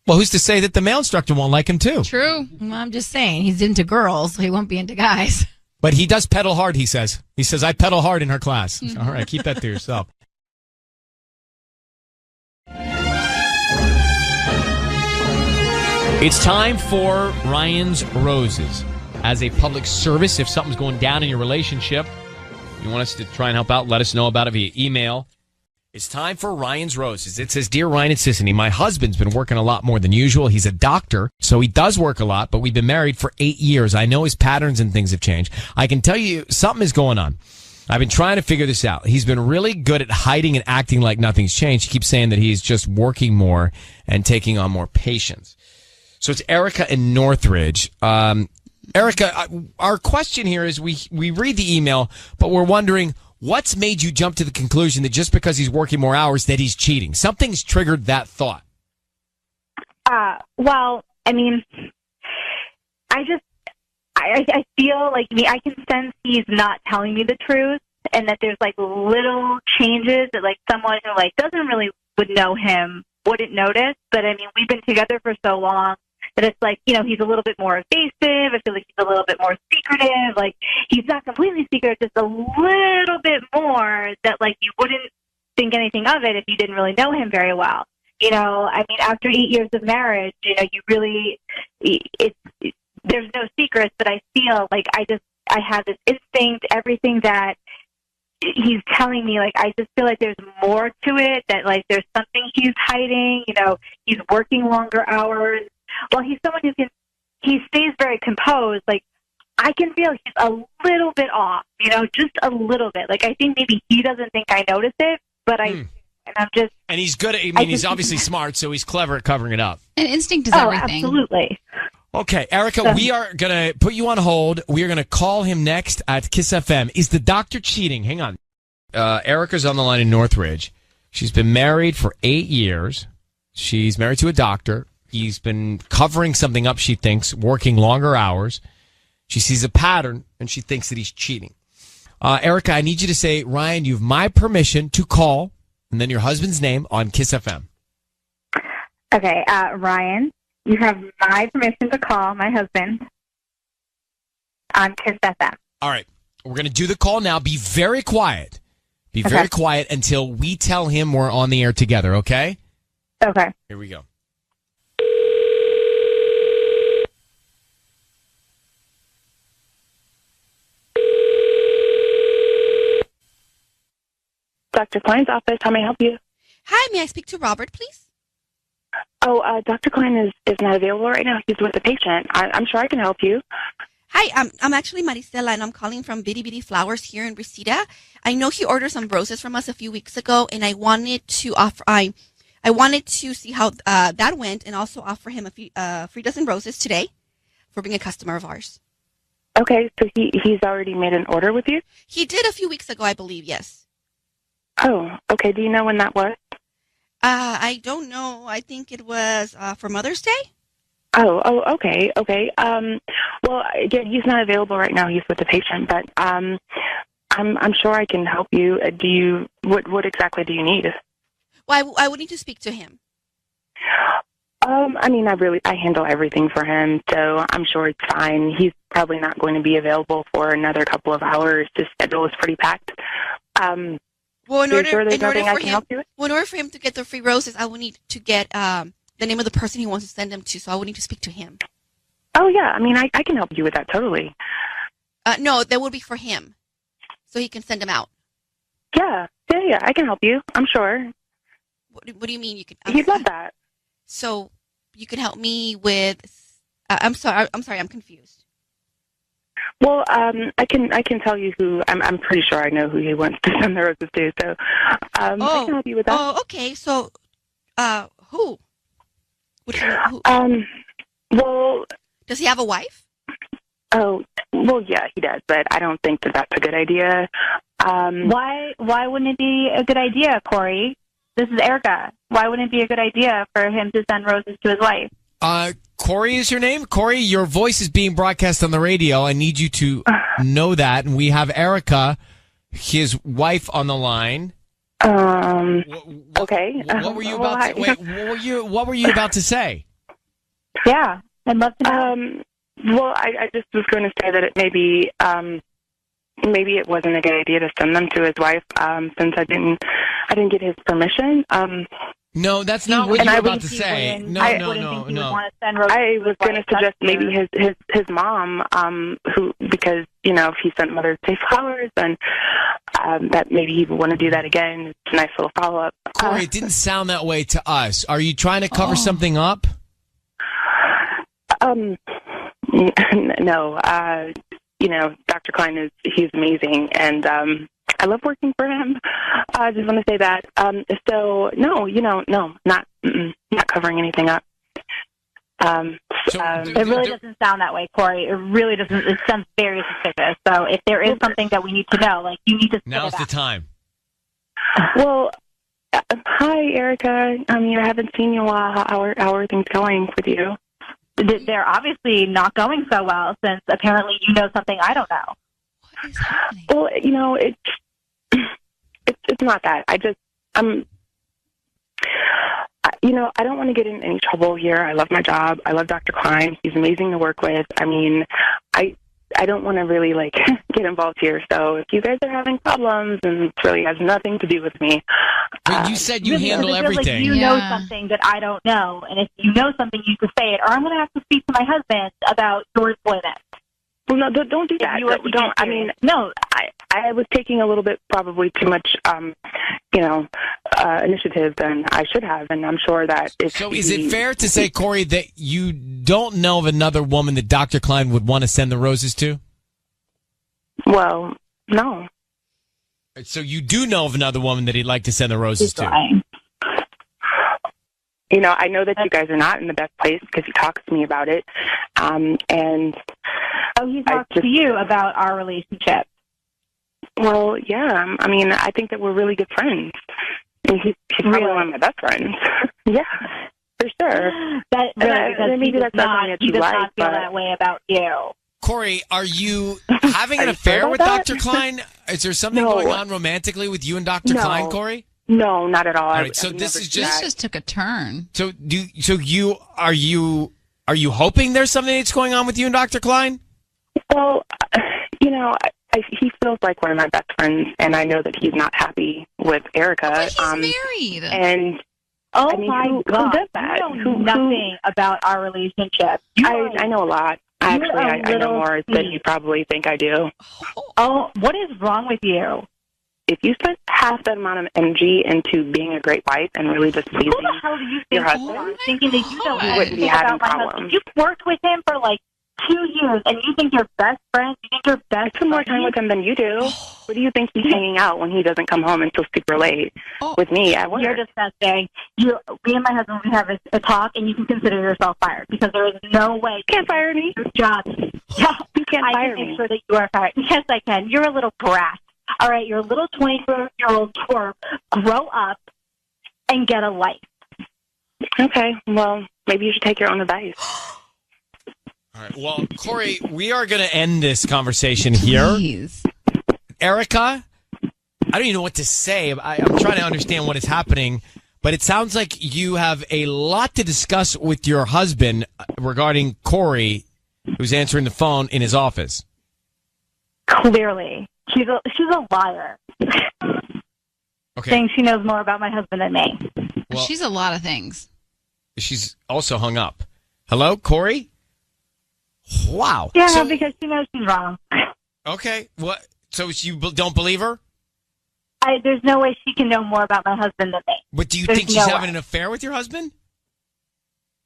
Well, who's to say that the male instructor won't like him too? True. Well, I'm just saying, he's into girls, so he won't be into guys. But he does pedal hard, he says. He says, I pedal hard in her class. All right, keep that to yourself. It's time for Ryan's Roses. As a public service, if something's going down in your relationship, you want us to try and help out, let us know about it via email. It's time for Ryan's Roses. It says, Dear Ryan and Sissany, my husband's been working a lot more than usual. He's a doctor, so he does work a lot, but we've been married for 8 years. I know his patterns and things have changed. I can tell you something is going on. I've been trying to figure this out. He's been really good at hiding and acting like nothing's changed. He keeps saying that he's just working more and taking on more patients. So it's Erica in Northridge. Erica, our question here is we read the email, but we're wondering, what's made you jump to the conclusion that just because he's working more hours that he's cheating? Something's triggered that thought. Well, I mean, I feel like I can sense he's not telling me the truth, and that there's like little changes that like someone who like doesn't really would know him wouldn't notice. But I mean, we've been together for so long that it's like, you know, he's a little bit more evasive. I feel like he's a little bit more secretive. Like, he's not completely secret, just a little bit more that, like, you wouldn't think anything of it if you didn't really know him very well. You know, I mean, after 8 years of marriage, you know, you really, there's no secrets, but I feel like I have this instinct, everything that he's telling me, like, I just feel like there's more to it, that, like, there's something he's hiding. You know, he's working longer hours. Well, he's someone he stays very composed. Like, I can feel he's a little bit off, you know, just a little bit. Like, I think maybe he doesn't think I notice it, but and I'm just. And he's good at, he's obviously smart, so he's clever at covering it up. And instinct is everything. Absolutely. Okay, Erica, we are going to put you on hold. We are going to call him next at Kiss FM. Is the doctor cheating? Hang on. Erica's on the line in Northridge. She's been married for 8 years. She's married to a doctor. He's been covering something up, she thinks, working longer hours. She sees a pattern, and she thinks that he's cheating. Erica, I need you to say, Ryan, you have my permission to call, and then your husband's name on Kiss FM. Okay, Ryan, you have my permission to call my husband on Kiss FM. All right. We're going to do the call now. Be very quiet. Be very quiet until we tell him we're on the air together, okay? Okay. Here we go. Dr. Klein's office, how may I help you? Hi, may I speak to Robert, please? Oh, Dr. Klein is not available right now. He's with the patient. I'm sure I can help you. Hi, I'm actually Maricela, and I'm calling from Bitty Bitty Flowers here in Reseda. I know he ordered some roses from us a few weeks ago, and I wanted to offer. I wanted to see how that went, and also offer him a free dozen roses today for being a customer of ours. Okay, so he's already made an order with you? He did a few weeks ago, I believe. Yes. Oh, okay. Do you know when that was? I don't know. I think it was for Mother's Day. Oh, okay. Well, again, he's not available right now. He's with the patient, but I'm sure I can help you. What exactly do you need? Well, I would need to speak to him. I mean, I handle everything for him, so I'm sure it's fine. He's probably not going to be available for another couple of hours. His schedule is pretty packed. Well, in order for him to get the free roses, I will need to get the name of the person he wants to send them to, so I would need to speak to him. Oh, yeah. I mean, I can help you with that, totally. No, that would be for him, so he can send them out. Yeah. I can help you. I'm sure. What do you mean you can? He'd love that. So you can help me with. I'm sorry. I'm confused. Well, I can tell you who. I'm pretty sure I know who he wants to send the roses to. So I can help you with that. Oh, okay. So, who? Who? Well, does he have a wife? Oh, well, yeah, he does, but I don't think that that's a good idea. Why wouldn't it be a good idea, Corey? This is Erica. Why wouldn't it be a good idea for him to send roses to his wife? Corey is your name? Corey, your voice is being broadcast on the radio. I need you to know that. And we have Erica, his wife, on the line. Okay. What were you about to wait? What were you about to say? Yeah, I'd love to know. Well, I just was going to say that maybe it wasn't a good idea to send them to his wife, since I didn't get his permission. No, that's not what you were about to say. No. I was going to suggest maybe his mom, because if he sent Mother's Day flowers, then that maybe he would want to do that again. It's a nice little follow up. Corey, it didn't sound that way to us. Are you trying to cover something up? No. Dr. Klein he's amazing, and I love working for him. I just want to say that. So no, not covering anything up. It really doesn't sound that way, Corey. It really doesn't. It sounds very suspicious. So if there is something that we need to know, you need to. Now's the time. Well, hi, Erica. I haven't seen you in a while. How are things going with you? They're obviously not going so well, since apparently you know something I don't know. What is happening? Well, it's not that. I don't want to get in any trouble here. I love my job. I love Dr. Klein. He's amazing to work with. I don't want to really get involved here. So if you guys are having problems, and it really has nothing to do with me. But you said you handle everything. You know something that I don't know, and if you know something, you can say it, or I'm going to have to speak to my husband about your employment. Well, no, don't do that. No, I was taking a little bit, probably too much, initiative than I should have, and I'm sure that if. So, is it fair to say, Corey, that you don't know of another woman that Dr. Klein would want to send the roses to? Well, no. So you do know of another woman that he'd like to send the roses to? I know that you guys are not in the best place because he talks to me about it, and. Oh, he talks to you about our relationship. Well, yeah. I mean, I think that we're really good friends. And she's probably one of my best friends. Yeah, for sure. That really, because maybe that's something that he you does like, not feel but that way about you. Corey, are you having an Are you affair sure with about Dr. that? Klein? Is there something No. going on romantically with you and Dr. No. Klein, Corey? No, not at all. All right, so this is This just took a turn. So are you hoping there's something that's going on with you and Dr. Klein? Well, you know, he feels like one of my best friends, and I know that he's not happy with Erica. But he's married. And Oh I mean, my who God! does that? You know nothing about our relationship. I know a lot. Actually, You're a I know little more than you probably think I do. Oh, what is wrong with you? If you spent half that amount of energy into being a great wife and really just pleasing Who the hell do you your think you husband, are? Thinking that you don't you know wouldn't be anything having about my husband. problems. You've worked with him for like 2 years, and you think you're best friends? You think you're best I spend more time with him than you do. Where do you think he's hanging out when he doesn't come home until super late with me at work? You're disgusting. Me and my husband, we have a talk, and you can consider yourself fired because there is no way. You can't fire me. Your job. Yeah, you can't I fire can me. make sure that you are fired. Yes, I can. You're a little brat. All right, you're a little 24-year-old twerp. Grow up and get a life. Okay, well, maybe you should take your own advice. All right. Well, Corey, we are going to end this conversation here. Please. Erica, I don't even know what to say. I'm trying to understand what is happening, but it sounds like you have a lot to discuss with your husband regarding Corey, who's answering the phone in his office. Clearly. She's a liar. Okay. Saying she knows more about my husband than me. Well, She's a lot of things. She's also hung up. Hello, Corey? Wow. Yeah, So- because she knows she's wrong. Okay. What? So you don't believe her? There's no way she can know more about my husband than me. But do you There's think she's no having way. an affair with your husband?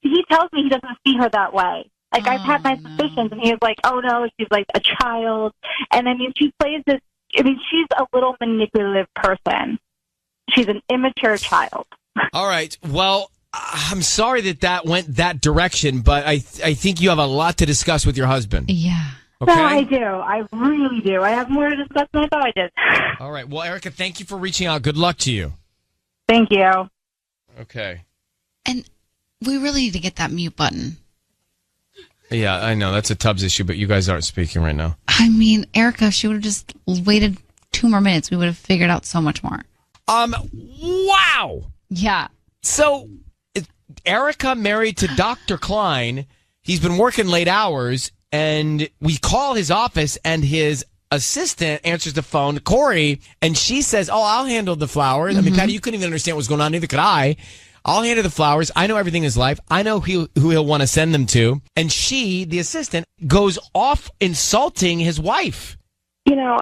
He tells me he doesn't see her that way. Like, I've had my suspicions, and he was like, oh, no, she's like a child. And, I mean, she plays this, I mean, she's a little manipulative person. She's an immature child. All right. Well, I'm sorry that went that direction, but I think you have a lot to discuss with your husband. Yeah. Okay. No, I do. I really do. I have more to discuss than I thought I did. All right. Well, Erica, thank you for reaching out. Good luck to you. Thank you. Okay. And we really need to get that mute button. Yeah, I know. That's a Tubbs issue, but you guys aren't speaking right now. I mean, Erica, if she would have just waited 2 more minutes, we would have figured out so much more. Wow. Yeah. So, Erica married to Dr. Klein. He's been working late hours, and we call his office, and his assistant answers the phone, Corey, and she says, oh, I'll handle the flowers. I mean, Patty, you couldn't even understand what's going on. Neither could I. I'll handle the flowers. I know everything in his life. I know who he'll want to send them to. And she, the assistant, goes off insulting his wife. You know,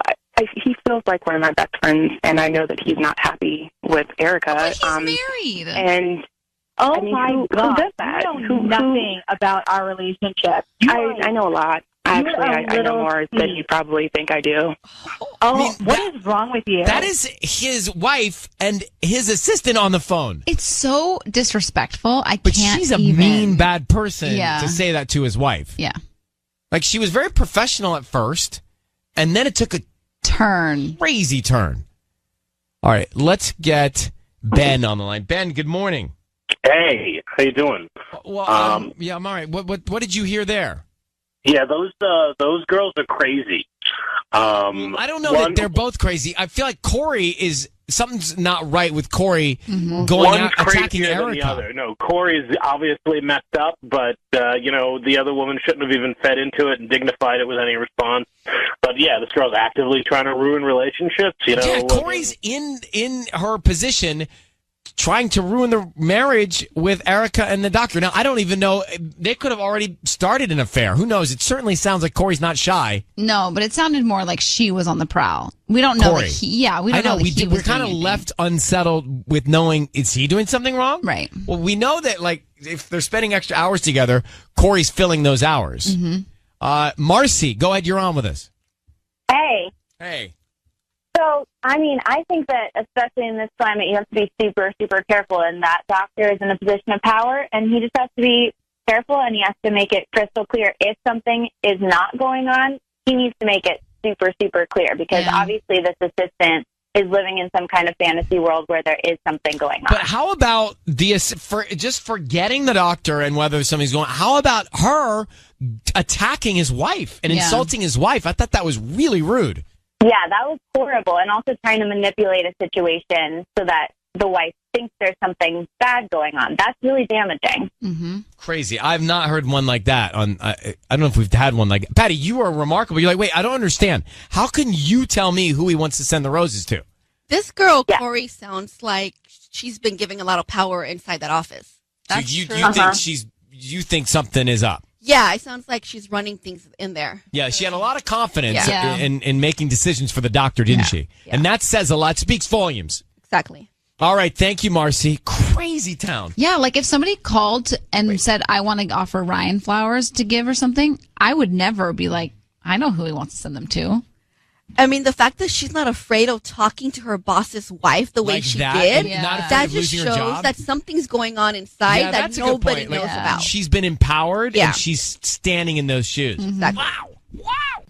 he feels like one of my best friends, and I know that he's not happy with Erica. But he's married. And Oh, I mean, my who God. does that? You know nothing about our relationship. I know a lot. Actually, I know little more than you probably think I do. Oh, what is wrong with you? That is his wife and his assistant on the phone. It's so disrespectful. But can't she's a even. mean, bad person Yeah. to say that to his wife. Yeah. Like, she was very professional at first, and then it took a crazy turn. All right, let's get Ben on the line. Ben, good morning. Hey, how you doing? Well, yeah, I'm all right. What did you hear there? Yeah, those girls are crazy. I don't know that they're both crazy. I feel like something's not right with Corey going out attacking crazier than the Erica. other. No, Corey's obviously messed up, but the other woman shouldn't have even fed into it and dignified it with any response. But yeah, this girl's actively trying to ruin relationships. Yeah, Corey's in her position, trying to ruin the marriage with Erica and the doctor. Now, I don't even know. They could have already started an affair. Who knows? It certainly sounds like Corey's not shy. No, but it sounded more like she was on the prowl. We don't know. Corey. We don't know. We're kind of left unsettled with knowing, is he doing something wrong? Right. Well, we know that, like, if they're spending extra hours together, Corey's filling those hours. Marcy, go ahead. You're on with us. Hey. Hey. So, I mean, I think that especially in this climate, you have to be super, super careful. And that doctor is in a position of power, and he just has to be careful, and he has to make it crystal clear. If something is not going on, he needs to make it super, super clear because obviously this assistant is living in some kind of fantasy world where there is something going on. But how about just forgetting the doctor and whether something's going on? How about her attacking his wife and insulting his wife? I thought that was really rude. Yeah, that was horrible. And also trying to manipulate a situation so that the wife thinks there's something bad going on. That's really damaging. Mm-hmm. Crazy. I've not heard one like that. I don't know if we've had one like that. Patty, you are remarkable. You're like, wait, I don't understand. How can you tell me who he wants to send the roses to? This girl, Corey, sounds like she's been giving a lot of power inside that office. That's so true. you think something is up? Yeah, it sounds like she's running things in there. Yeah, she had a lot of confidence in making decisions for the doctor, didn't she? Yeah. And that says a lot, speaks volumes. Exactly. All right, thank you, Marcy. Crazy town. Yeah, like if somebody called and said, I want to offer Ryan flowers to give or something, I would never be like, I know who he wants to send them to. I mean, the fact that she's not afraid of talking to her boss's wife the way like she that, did, that just shows that something's going on inside that nobody knows about. She's been empowered and she's standing in those shoes. Exactly. Wow.